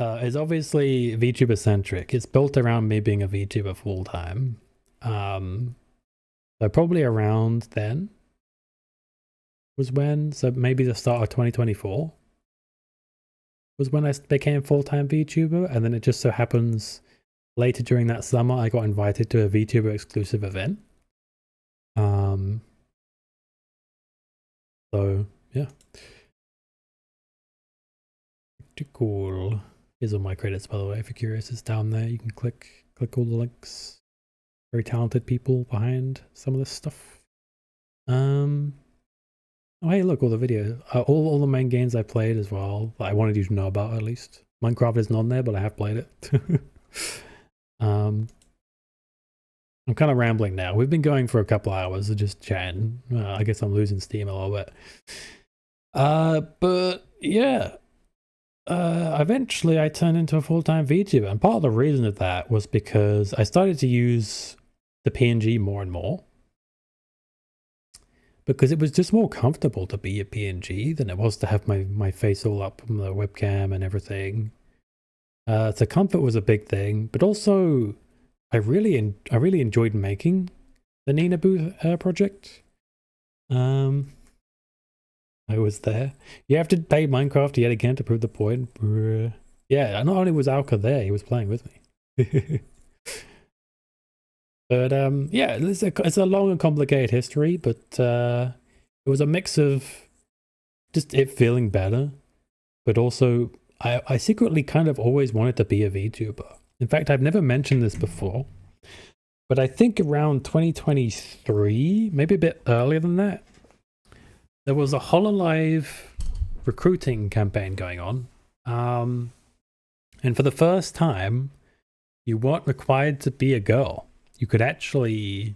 Is obviously VTuber centric. It's built around me being a VTuber full time. So probably around then was when, so maybe the start of 2024 was when I became full-time VTuber, and then it just so happens later during that summer I got invited to a VTuber exclusive event. So yeah. Pretty cool. Here's all my credits, by the way, if you're curious. It's down there. You can click all the links. Very talented people behind some of this stuff. Oh hey, look, all the videos, all the main games I played as well, that I wanted you to know about at least. Minecraft isn't on there, but I have played it. I'm kind of rambling now. We've been going for a couple hours of just chatting. I guess I'm losing steam a little bit. But yeah. Eventually I turned into a full-time VTuber, and part of the reason of that was because I started to use the PNG more and more. Because it was just more comfortable to be a PNG than it was to have my face all up on the webcam and everything. So comfort was a big thing, but also I really enjoyed making the NaniBuu project. I was there. You have to play Minecraft yet again to prove the point. Yeah, not only was Alka there, he was playing with me. But yeah, it's a long and complicated history, but it was a mix of just it feeling better, but also I secretly kind of always wanted to be a VTuber. In fact, I've never mentioned this before, but I think around 2023, maybe a bit earlier than that, there was a HoloLive recruiting campaign going on. And for the first time, you weren't required to be a girl. You could actually,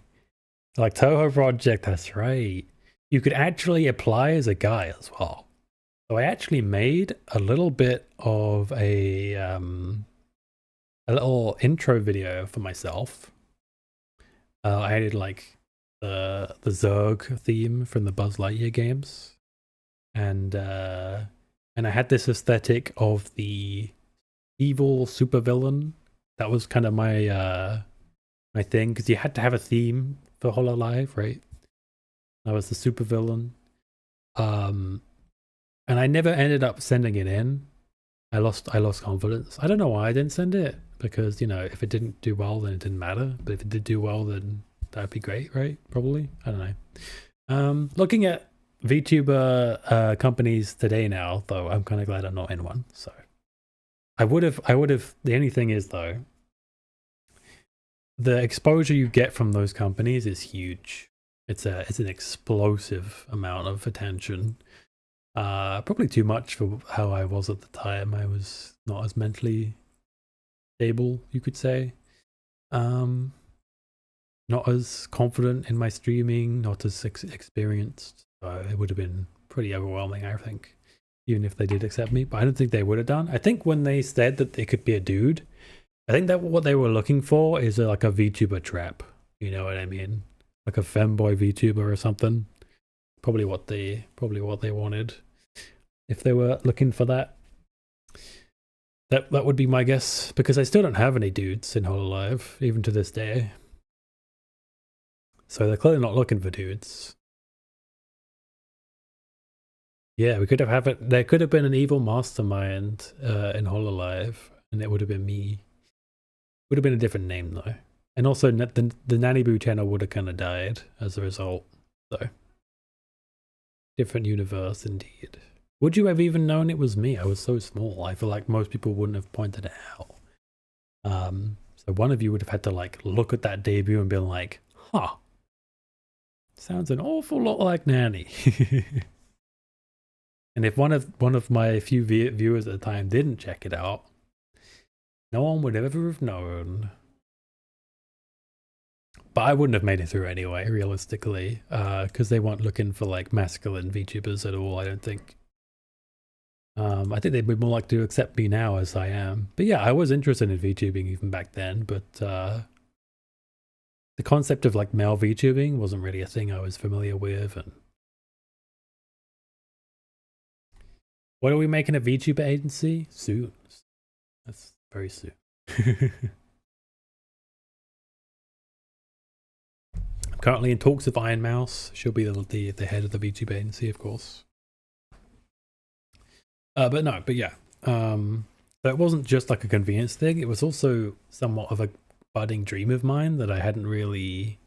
like Toho Project, that's right. You could actually apply as a guy as well. So I actually made a little bit of a little intro video for myself. I added like the Zerg theme from the Buzz Lightyear games, and I had this aesthetic of the evil supervillain. That was kind of my my thing, because you had to have a theme for HoloLive, right? I was the supervillain. And I never ended up sending it in. I lost confidence. I don't know why I didn't send it, because, you know, if it didn't do well, then it didn't matter. But if it did do well, then that'd be great, right? Probably. I don't know. Looking at VTuber companies today now, though, I'm kind of glad I'm not in one. So I would have. The only thing is, though, the exposure you get from those companies is huge. It's an explosive amount of attention. Probably too much for how I was at the time. I was not as mentally stable, you could say. Not as confident in my streaming, not as experienced. It would have been pretty overwhelming, I think, even if they did accept me. But I don't think they would have done. I think when they said that they could be a dude, I think that what they were looking for is like a VTuber trap. You know what I mean? Like a femboy VTuber or something. Probably what they wanted. If they were looking for that. That would be my guess, because I still don't have any dudes in HoloLive, even to this day. So they're clearly not looking for dudes. Yeah, we could have it. There could have been an evil mastermind in HoloLive, and it would have been me. Would have been a different name though, and also the NaniBuu channel would have kind of died as a result. So different universe indeed. Would you have even known it was me? I was so small. I feel like most people wouldn't have pointed it out. So one of you would have had to like look at that debut and be like, "Huh, sounds an awful lot like Nani." And if one of my few viewers at the time didn't check it out, no one would ever have known. but I wouldn't have made it through anyway, realistically, because they weren't looking for like masculine VTubers at all, I don't think. I think they'd be more likely to accept me now as I am. But yeah, I was interested in VTubing even back then, but the concept of like male VTubing wasn't really a thing I was familiar with. And what are we making a VTuber agency? Soon. That's very soon. I'm currently in talks with Iron Mouse. She'll be the head of the VTuber agency, of course. But yeah. So it wasn't just like a convenience thing. It was also somewhat of a budding dream of mine that I hadn't really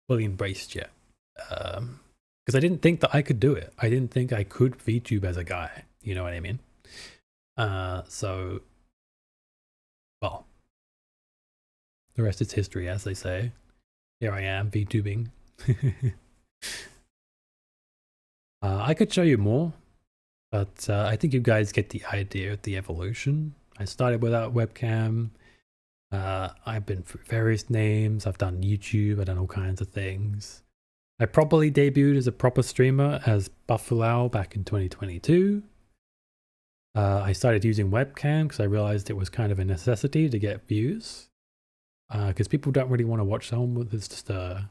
fully embraced yet. Because I didn't think that I could do it. I didn't think I could VTube as a guy. You know what I mean? So, well, the rest is history, as they say. Here I am, VTubing. I could show you more, but I think you guys get the idea of the evolution. I started without webcam. I've been through various names. I've done YouTube. I've done all kinds of things. I probably debuted as a proper streamer as Buffalo back in 2022. I started using webcam because I realized it was kind of a necessity to get views. Because people don't really want to watch someone with just a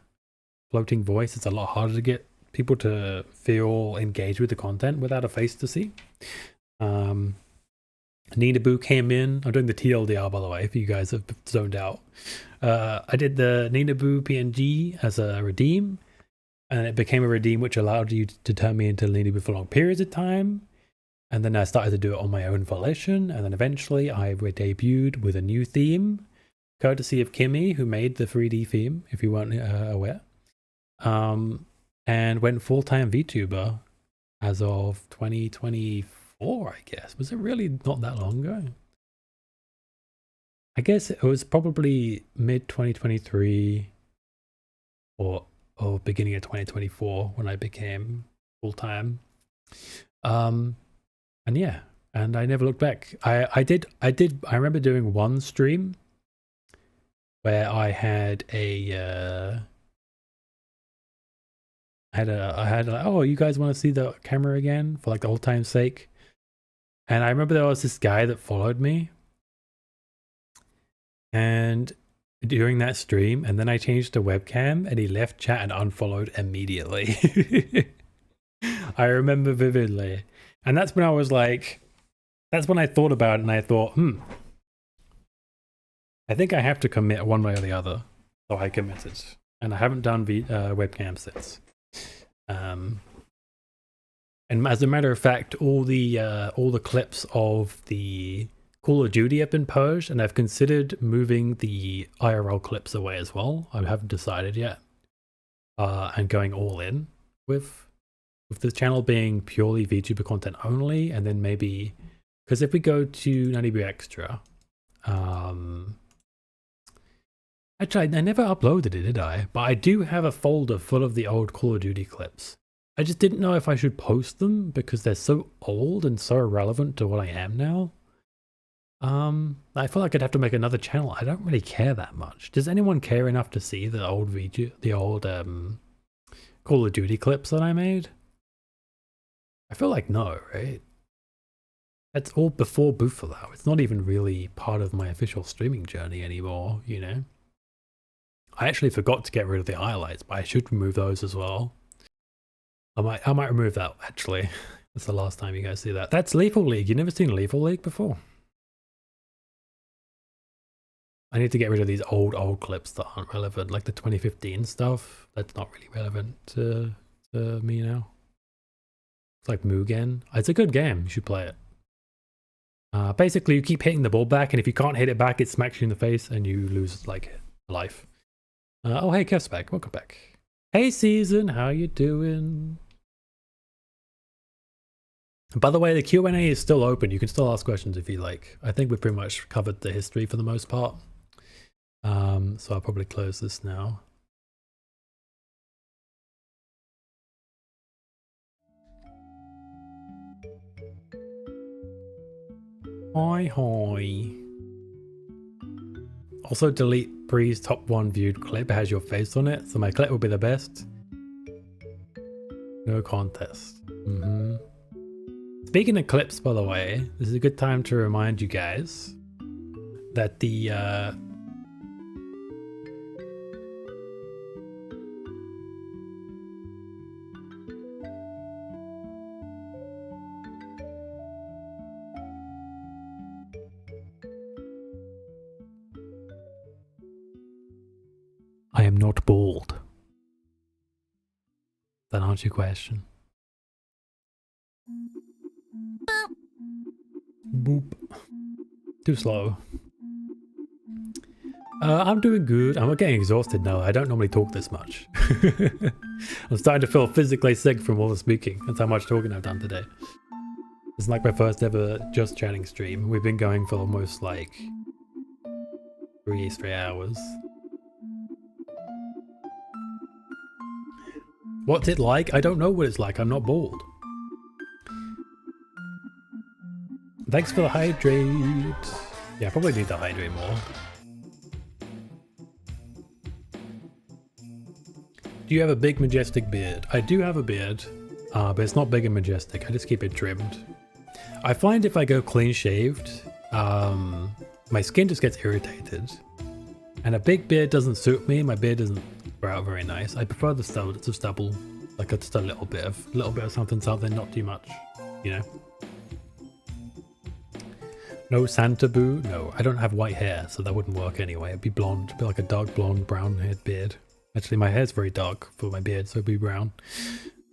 floating voice. It's a lot harder to get people to feel engaged with the content without a face to see. NaniBuu came in. I'm doing the TLDR, by the way, if you guys have zoned out. I did the NaniBuu PNG as a redeem, and it became a redeem which allowed you to turn me into NaniBuu for long periods of time. And then I started to do it on my own volition, and then eventually I debuted with a new theme, courtesy of Kimmy, who made the 3D theme, if you weren't aware. And went full-time VTuber as of 2024, I guess. Was it really not that long ago? I guess it was probably mid-2023 or beginning of 2024 when I became full-time. And yeah, and I never looked back. I remember doing one stream where I had oh, you guys want to see the camera again for like the old time's sake? And I remember there was this guy that followed me, and during that stream, and then I changed to webcam and he left chat and unfollowed immediately. I remember vividly. And that's when I was like, that's when I thought about it, and I thought, I think I have to commit one way or the other. So I committed, and I haven't done webcam since. And as a matter of fact, all the clips of the Call of Duty have been purged, and I've considered moving the IRL clips away as well. I haven't decided yet. And going all in with the channel being purely VTuber content only, and then maybe, because if we go to NaniBuu Extra, actually I never uploaded it, did I? But I do have a folder full of the old Call of Duty clips. I just didn't know if I should post them because they're so old and so irrelevant to what I am now. I feel like I'd have to make another channel. I don't really care that much. Does anyone care enough to see the old Call of Duty clips that I made? I feel like no, right? That's all before Buffalo. It's not even really part of my official streaming journey anymore, you know? I actually forgot to get rid of the highlights, but I should remove those as well. I might remove that, actually. That's the last time you guys see that. That's Lethal League. You've never seen Lethal League before? I need to get rid of these old clips that aren't relevant, like the 2015 stuff. That's not really relevant to me now. It's like Mugen. It's a good game. You should play it. Basically, you keep hitting the ball back, and if you can't hit it back, it smacks you in the face, and you lose like life. Oh, hey, Kev's back. Welcome back. Hey, Season. How you doing? By the way, the Q&A is still open. You can still ask questions if you like. I think we've pretty much covered the history for the most part. So I'll probably close this now. Hi. Also delete Pre's top 1 viewed clip. It has your face on it, so my clip will be the best. No contest. Speaking of clips, by the way, this is a good time to remind you guys that the I am not bald. That answers your question. Boop. Too slow. I'm doing good. I'm getting exhausted now. I don't normally talk this much. I'm starting to feel physically sick from all the speaking. That's how much talking I've done today. It's like my first ever just chatting stream. We've been going for almost like 3 hours. What's it like? I don't know what it's like. I'm not bald. Thanks for the hydrate. Yeah, I probably need to hydrate more. Do you have a big majestic beard? I do have a beard, but it's not big and majestic. I just keep it trimmed. I find if I go clean shaved, my skin just gets irritated. And a big beard doesn't suit me. My beard doesn't grow out very nice. I prefer the stubble, like just a little bit of something, not too much, you know. No NaniBuu? No, I don't have white hair, so that wouldn't work anyway. It'd be blonde, it'd be like a dark blonde, brown-haired beard. Actually, my hair's very dark for my beard, so it'd be brown.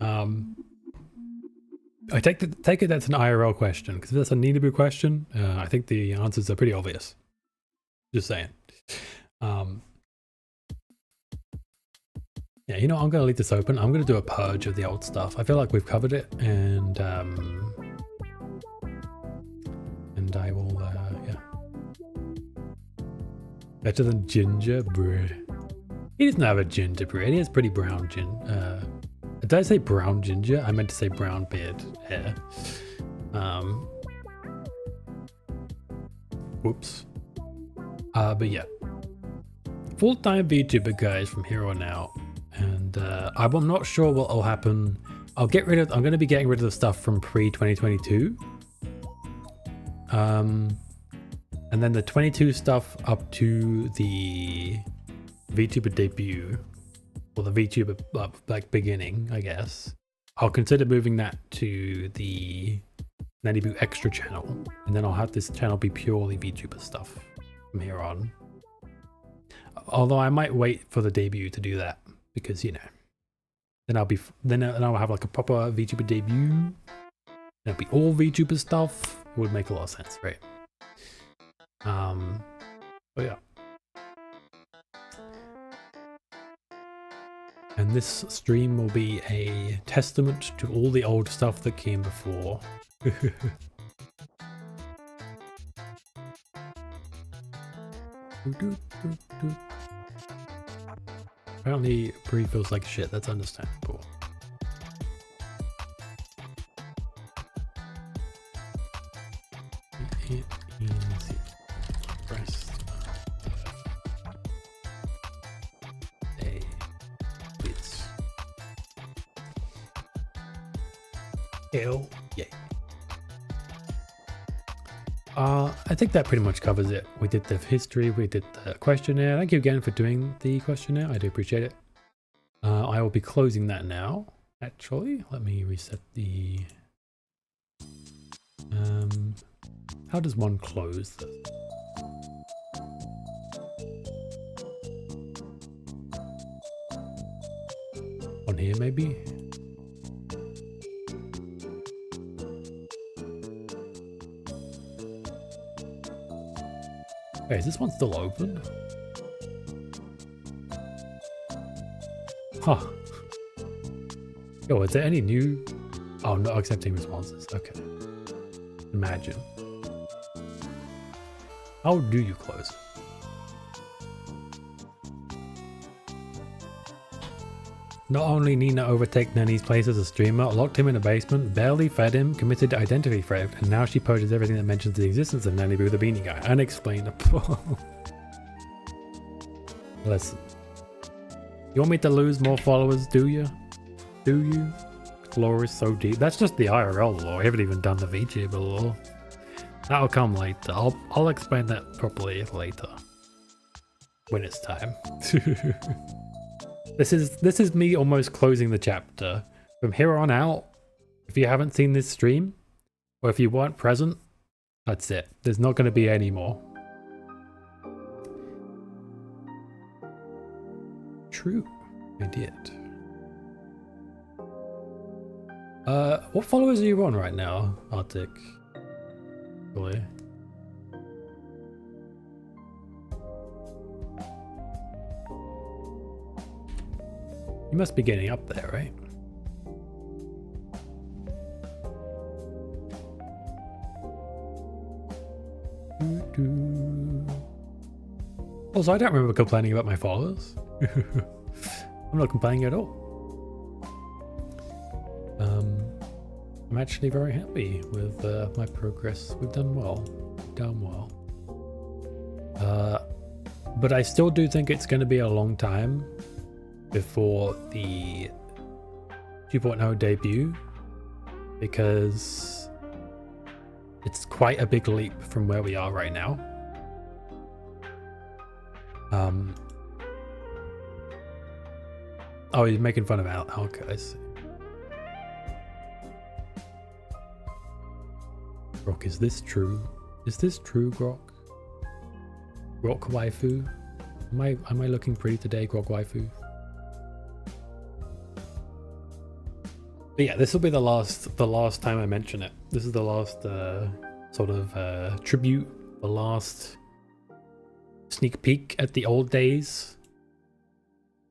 I take it that's an IRL question, because if that's a NaniBuu question, I think the answers are pretty obvious. Just saying. Yeah, you know, I'm going to leave this open. I'm going to do a purge of the old stuff. I feel like we've covered it, and I will, yeah. Better than ginger, bruh. He doesn't have a ginger beard. He has pretty brown did I say brown ginger? I meant to say brown beard hair. Whoops. But yeah. Full-time VTuber, guys, from here on out. And I'm not sure what will happen. I'm going to be getting rid of the stuff from pre-2022. And then the 22 stuff up to the VTuber debut, or the VTuber like beginning, I guess. I'll consider moving that to the NaniBuu extra channel, and then I'll have this channel be purely VTuber stuff from here on. Although I might wait for the debut to do that, because you know, then I'll have like a proper VTuber debut. It'll be all VTuber stuff. It would make a lot of sense, right? But yeah. And this stream will be a testament to all the old stuff that came before. Apparently, Bree feels like shit. That's understandable. It is rest a bit. Hell yeah. I think that pretty much covers it. We did the history, we did the questionnaire. Thank you again for doing the questionnaire. I do appreciate it. I will be closing that now. Actually, let me reset the... how does one close this? On here, maybe? Hey, is this one still open? Huh. Yo, is there any new... Oh, not accepting responses. Okay. Imagine. How do you close? Not only Nina overtake Nani's place as a streamer, locked him in a basement, barely fed him, committed identity theft, and now she purges everything that mentions the existence of NaniBuu the Beanie Guy. Unexplainable. Listen. You want me to lose more followers, do you? Do you? Lore is so deep. That's just the IRL lore. I haven't even done the VTuber lore. That'll come later. I'll explain that properly later. When it's time. This is me almost closing the chapter. From here on out, if you haven't seen this stream, or if you weren't present, that's it. There's not going to be any more. True, I did. What followers are you on right now, Arctic? Really? You must be getting up there, right? Also, I don't remember complaining about my followers. I'm not complaining at all. I'm actually very happy with my progress. We've done well. But I still do think it's going to be a long time before the 2.0 debut, because it's quite a big leap from where we are right now. Oh, you're making fun of Al guys. Grok, is this true? Is this true, Grok? Grok waifu? Am I looking pretty today, Grok waifu? But yeah, this will be the last time I mention it. This is the last sort of tribute, the last sneak peek at the old days.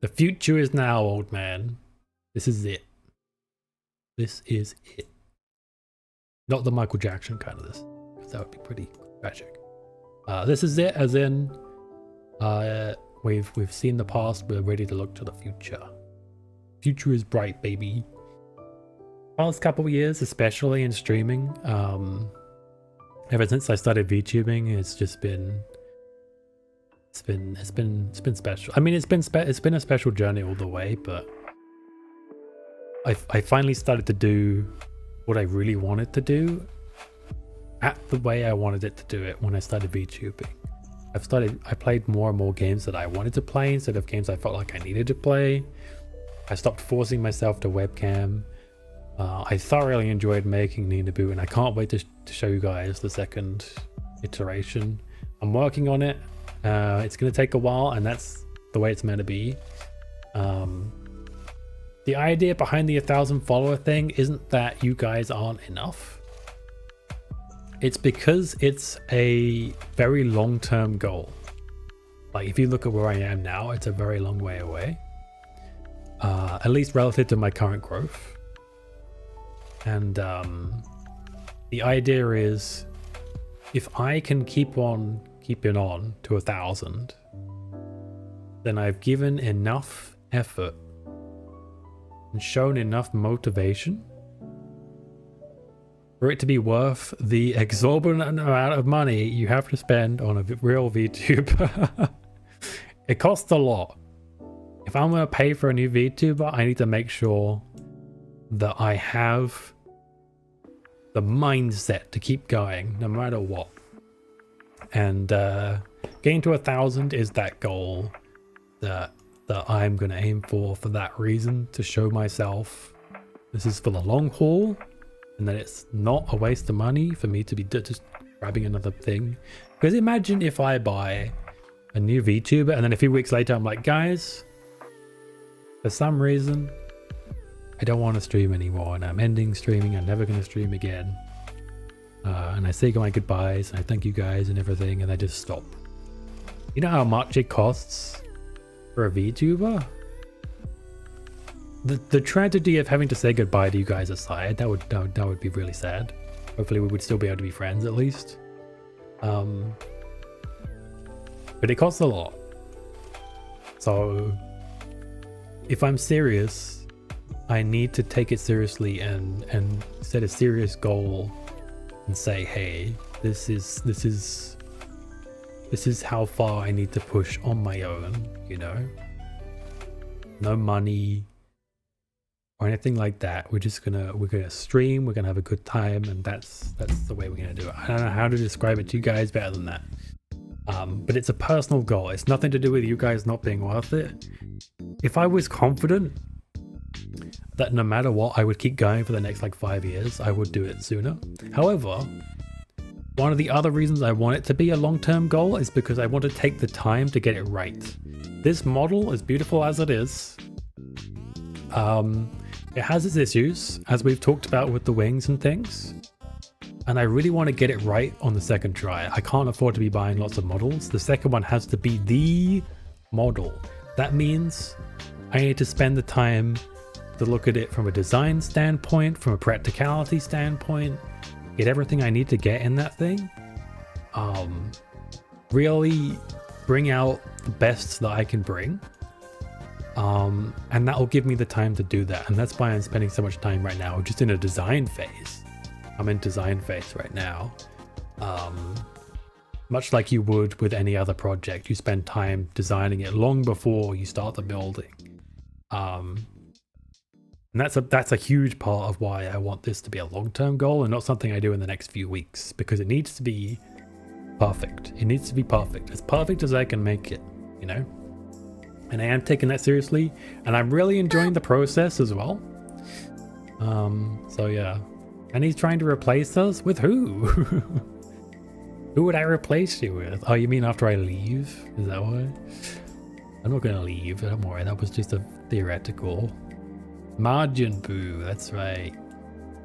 The future is now, old man. This is it. This is it. Not the Michael Jackson kind of this, because that would be pretty tragic. This is it, as in we've seen the past, we're ready to look to the future. Future is bright, baby. Past couple of years, especially in streaming, ever since I started VTubing, it's just been it's been special. I mean, it's been a special journey all the way, but I finally started to do what I really wanted to do at the way I wanted it to do it when I started VTubing. I played more and more games that I wanted to play instead of games I felt like I needed to play. I stopped forcing myself to webcam. I thoroughly enjoyed making NaniBuu, and I can't wait to show you guys the second iteration. I'm working on it. It's going to take a while, and that's the way it's meant to be. The idea behind the 1,000 follower thing isn't that you guys aren't enough. It's because it's a very long-term goal. Like, if you look at where I am now, it's a very long way away. At least relative to my current growth. And the idea is, if I can keep on keeping on to 1,000, then I've given enough effort and shown enough motivation for it to be worth the exorbitant amount of money you have to spend on a real VTuber. It costs a lot. If I'm going to pay for a new VTuber, I need to make sure that I have the mindset to keep going no matter what. And getting to 1,000 is that goal that I'm going to aim for that reason, to show myself this is for the long haul and that it's not a waste of money for me to be just grabbing another thing. Because imagine if I buy a new VTuber and then a few weeks later I'm like, guys, for some reason I don't want to stream anymore and I'm ending streaming, I'm never going to stream again. And I say my goodbyes and I thank you guys and everything, and I just stop. You know how much it costs for a VTuber? The tragedy of having to say goodbye to you guys aside, that would be really sad. Hopefully we would still be able to be friends at least. But it costs a lot. So if I'm serious, I need to take it seriously and set a serious goal and say, hey, this is This is how far I need to push on my own, you know? No money or anything like that. We're gonna stream, we're gonna have a good time, and that's the way we're gonna do it. I don't know how to describe it to you guys better than that. But it's a personal goal. It's nothing to do with you guys not being worth it. If I was confident that no matter what I would keep going for the next like 5 years, I would do it sooner. However, one of the other reasons I want it to be a long-term goal is because I want to take the time to get it right. This model, as beautiful as it is, it has its issues, as we've talked about with the wings and things. And I really want to get it right on the second try. I can't afford to be buying lots of models. The second one has to be the model. That means I need to spend the time to look at it from a design standpoint, from a practicality standpoint, get everything I need to get in that thing. Really bring out the best that I can bring. And that will give me the time to do that. And that's why I'm spending so much time right now, just in a design phase. I'm in design phase right now. Much like you would with any other project, you spend time designing it long before you start the building. And that's a huge part of why I want this to be a long-term goal and not something I do in the next few weeks, because it needs to be perfect. It needs to be perfect as I can make it, you know? And I am taking that seriously, and I'm really enjoying the process as well. So yeah. And he's trying to replace us with who? Who would I replace you with? Oh, you mean after I leave? Is that why? I'm not gonna leave, don't worry, that was just a theoretical. NaniBuu, that's right.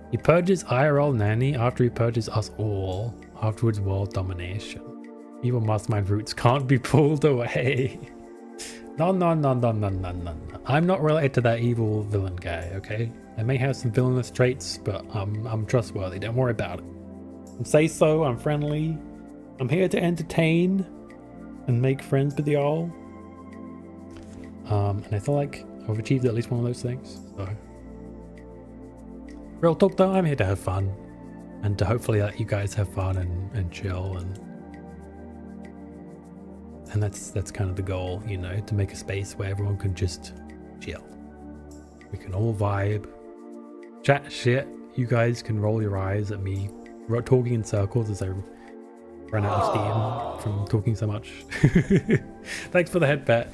He purges IRL Nani after he purges us all. Afterwards, world domination. Evil mastermind roots can't be pulled away. No. I'm not related to that evil villain guy, okay? I may have some villainous traits, but I'm trustworthy. Don't worry about it. Say so, I'm friendly. I'm here to entertain and make friends with y'all. And I feel like I've achieved at least one of those things. So, real talk though, I'm here to have fun. And to hopefully let you guys have fun and chill and that's kind of the goal, you know, to make a space where everyone can just chill. We can all vibe, chat shit. You guys can roll your eyes at me talking in circles as I run out of steam from talking so much. Thanks for the head pat.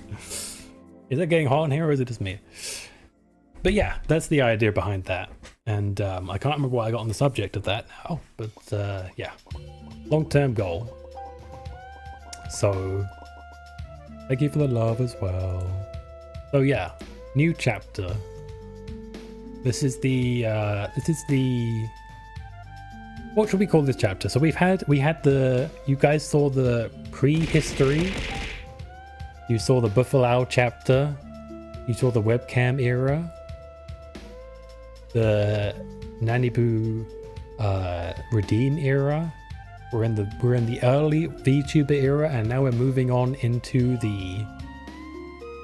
Is it getting hot in here or is it just me? But yeah, that's the idea behind that. And I can't remember why I got on the subject of that now, but yeah, long-term goal. So thank you for the love as well. So yeah, new chapter. This is the what should we call this chapter? So we had the, you guys saw the prehistory. You saw the Buffalo chapter. You saw the webcam era. The NaniBuu Redeem era. We're in the early VTuber era, and now we're moving on into the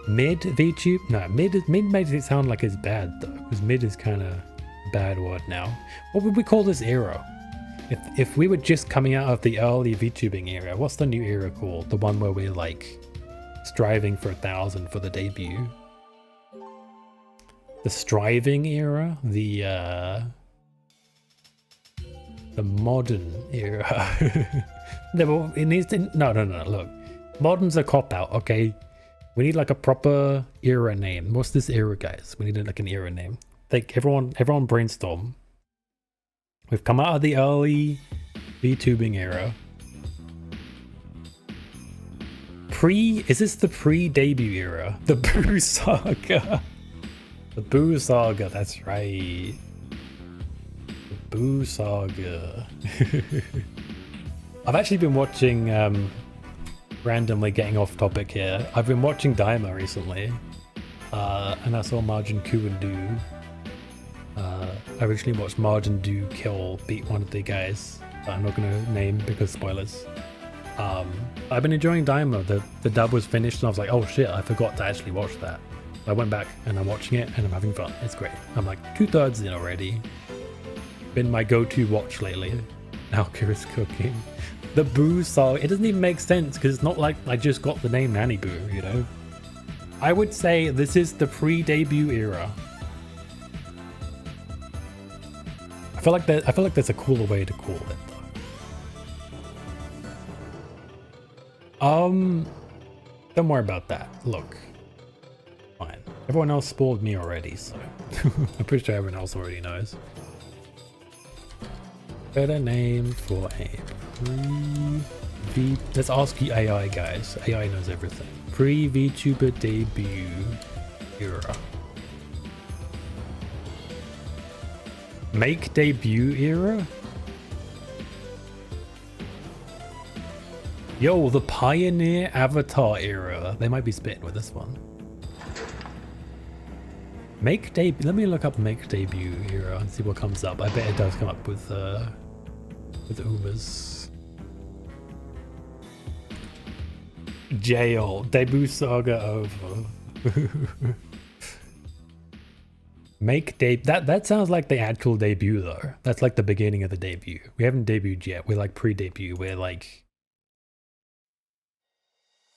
mid VTube. No, mid makes it sound like it's bad though, because mid is kind of a bad word now. What would we call this era? If we were just coming out of the early VTubing era, what's the new era called? The one where we're like striving for 1,000 for the debut. The striving era, the modern era. No, it needs to. No. Look, modern's a cop out. Okay, we need like a proper era name. What's this era, guys? We need like an era name. Like everyone brainstorm. We've come out of the early VTubing era. Is this the pre-debut era? The Buu Saga. The Buu Saga, that's right. The Buu Saga. I've actually been watching, randomly getting off topic here. I've been watching Daima recently. And I saw Margin Ku and Do. I originally watched Margin Do beat one of the guys that I'm not going to name because spoilers. I've been enjoying Daima. The dub was finished and I was like, oh shit, I forgot to actually watch that. I went back and I'm watching it and I'm having fun. It's great. I'm like 2/3 in already. Been my go-to watch lately. Alka is cooking. The Boo song, it doesn't even make sense because it's not like I just got the name NaniBuu, you know? I would say this is the pre-debut era. I feel like there's a cooler way to call it though. Don't worry about that. Look. Fine. Everyone else spoiled me already, so I'm pretty sure everyone else already knows. Better name for a pre-V. Let's ask you AI, guys. AI knows everything. Pre-VTuber debut era. Make debut era? Yo, the Pioneer Avatar era. They might be spitting with this one. Make debut. Let me look up make debut era and see what comes up. I bet it does come up with Umas. Jail. Debut saga over. Make debut. That sounds like the actual debut though. That's like the beginning of the debut. We haven't debuted yet. We're like pre-debut. We're like,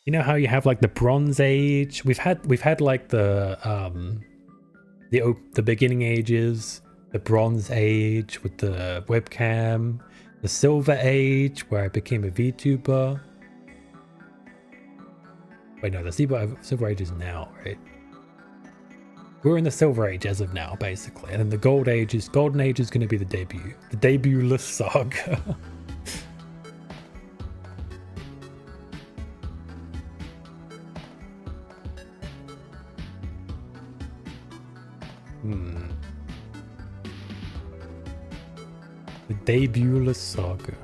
you know how you have like the Bronze Age. We've had like the beginning ages, the Bronze Age with the webcam, the Silver Age where I became a VTuber. Wait, no, the Silver Age is now, right? We're in the Silver Age as of now, basically, and then the Golden Age is going to be the debut-less saga. The debut-less saga.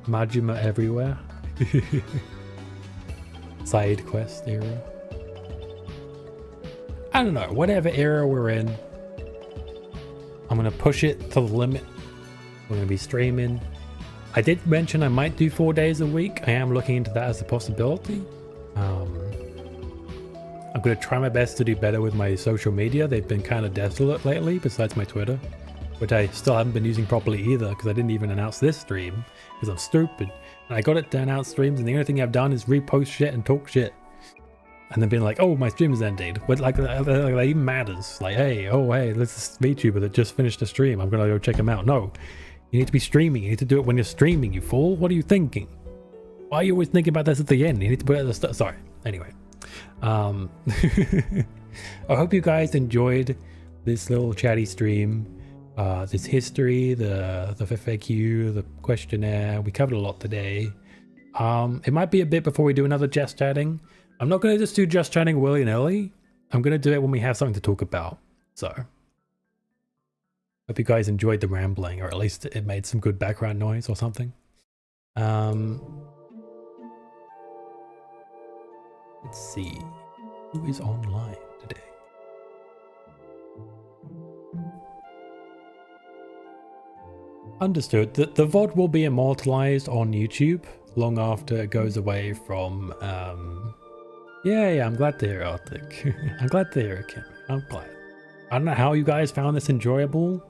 Majima everywhere. Side quest era. I don't know, whatever era we're in, I'm gonna push it to the limit. We're gonna be streaming. I did mention I might do 4 days a week. I am looking into that as a possibility. I'm gonna try my best to do better with my social media. They've been kind of desolate lately, besides my Twitter, which I still haven't been using properly either because I didn't even announce this stream because I'm stupid. And I got it to announce streams, and the only thing I've done is repost shit and talk shit, and then being like, "Oh, my stream is ended." But like that even matters. Like, hey, this VTuber that just finished a stream. I'm gonna go check him out. No, you need to be streaming. You need to do it when you're streaming. You fool! What are you thinking? Why are you always thinking about this at the end? You need to put it at the start. Sorry. Anyway, I hope you guys enjoyed this little chatty stream. This history, the FAQ, the questionnaire. We covered a lot today. It might be a bit before we do another just chatting. I'm not going to just do just chatting willy-nilly. I'm going to do it when we have something to talk about. So, hope you guys enjoyed the rambling, or at least it made some good background noise or something. Let's see. Who is online today? Understood. The VOD will be immortalized on YouTube long after it goes away from... Yeah, I'm glad to hear it, Arctic. I'm glad to hear it, Kim. I'm glad. I don't know how you guys found this enjoyable.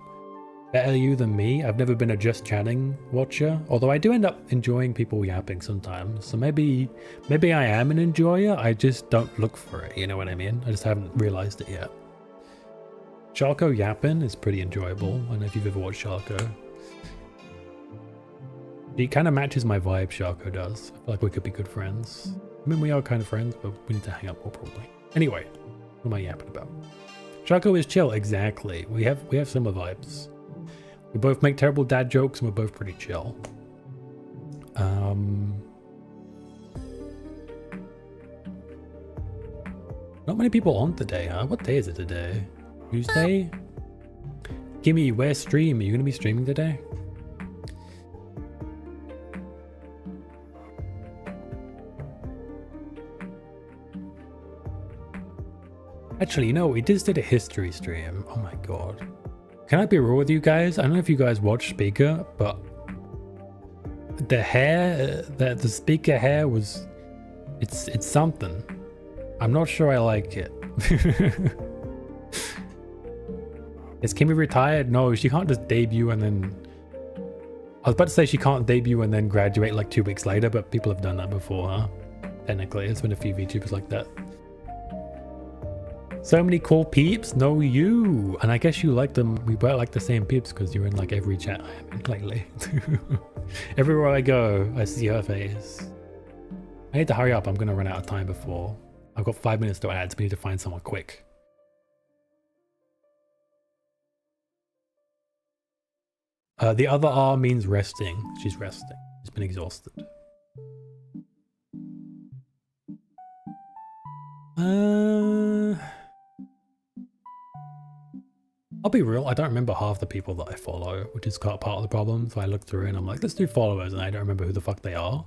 Better you than me. I've never been a just chatting watcher, although I do end up enjoying people yapping sometimes. So maybe I am an enjoyer. I just don't look for it. You know what I mean? I just haven't realized it yet. Sharko yapping is pretty enjoyable. I don't know if you've ever watched Sharko. He kind of matches my vibe, Sharko does. I feel like we could be good friends. I mean, we are kind of friends, but we need to hang out more probably. Anyway, what am I yapping about? Sharko is chill, exactly. We have similar vibes. We both make terrible dad jokes and we're both pretty chill. Not many people on today, huh? What day is it today? Tuesday? Gimme, where's stream? Are you gonna be streaming today? Actually, you know, we just did a history stream. Oh my god. Can I be real with you guys? I don't know if you guys watch Speaker, but the hair, the Speaker hair was, it's something. I'm not sure I like it. Is Kimmy retired? No, she can't just debut and then... I was about to say she can't debut and then graduate like 2 weeks later, but people have done that before, huh? Technically, there's been a few VTubers like that. So many cool peeps. No, you. And I guess you like them. We both like the same peeps because you're in like every chat I am in lately. Everywhere I go, I see her face. I need to hurry up. I'm going to run out of time before. I've got 5 minutes to add, so we need to find someone quick. The other R means resting. She's resting. She's been exhausted. I'll be real, I don't remember half the people that I follow, which is part of the problem. So I look through and I'm like, let's do followers, and I don't remember who the fuck they are.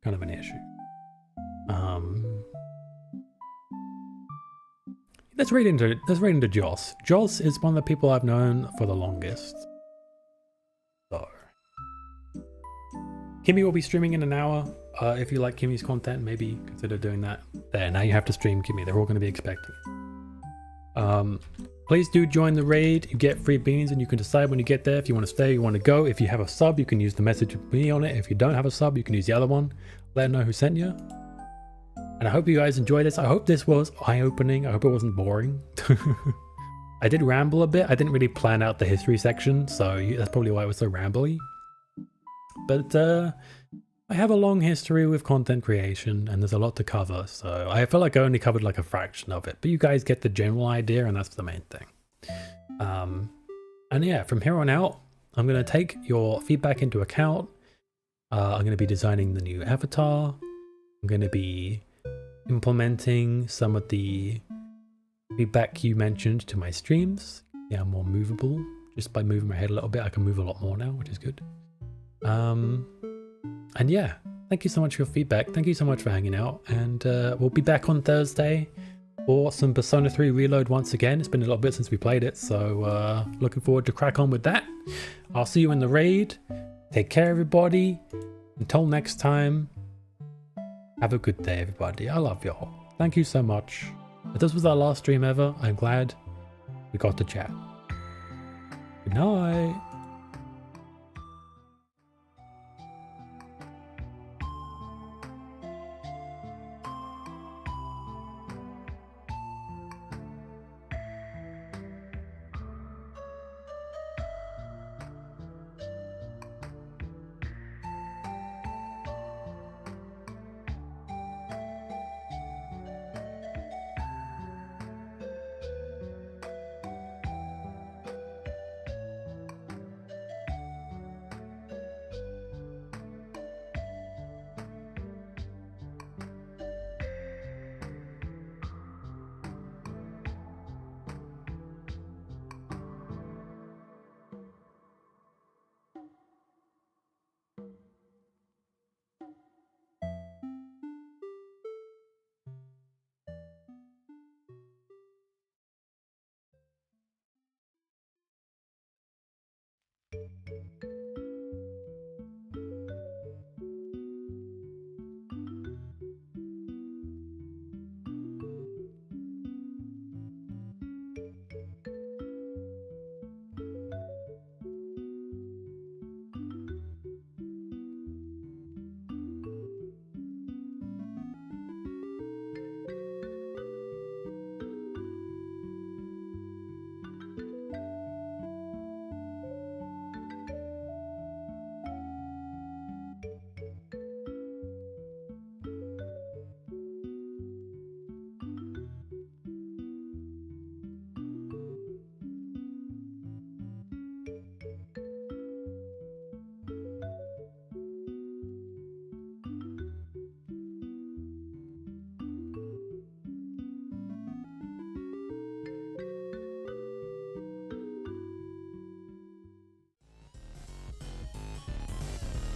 Kind of an issue. Let's read into Joss. Joss is one of the people I've known for the longest. So Kimmy will be streaming in an hour. If you like Kimmy's content, maybe consider doing that. There, now you have to stream Kimmy. They're all going to be expecting it. Please do join the raid. You get free beans and you can decide when you get there if you want to stay, you want to go. If you have a sub, you can use the message with me on it. If you don't have a sub, you can use the other one. Let them know who sent you. And I hope you guys enjoyed this. I hope this was eye-opening. I hope it wasn't boring. I did ramble a bit. I didn't really plan out the history section, so that's probably why it was so rambly. But I have a long history with content creation and there's a lot to cover, so I feel like I only covered like a fraction of it, but you guys get the general idea and that's the main thing. And yeah, from here on out, I'm going to take your feedback into account. I'm going to be designing the new avatar. I'm going to be implementing some of the feedback you mentioned to my streams. Yeah, I'm more movable. Just by moving my head a little bit, I can move a lot more now, which is good. And yeah, thank you so much for your feedback. Thank you so much for hanging out. And we'll be back on Thursday for some Persona 3 Reload once again. It's been a little bit since we played it, so looking forward to crack on with that. I'll see you in the raid. Take care, everybody. Until next time, have a good day, everybody. I love y'all. Thank you so much. If this was our last stream ever, I'm glad we got to chat. Good night.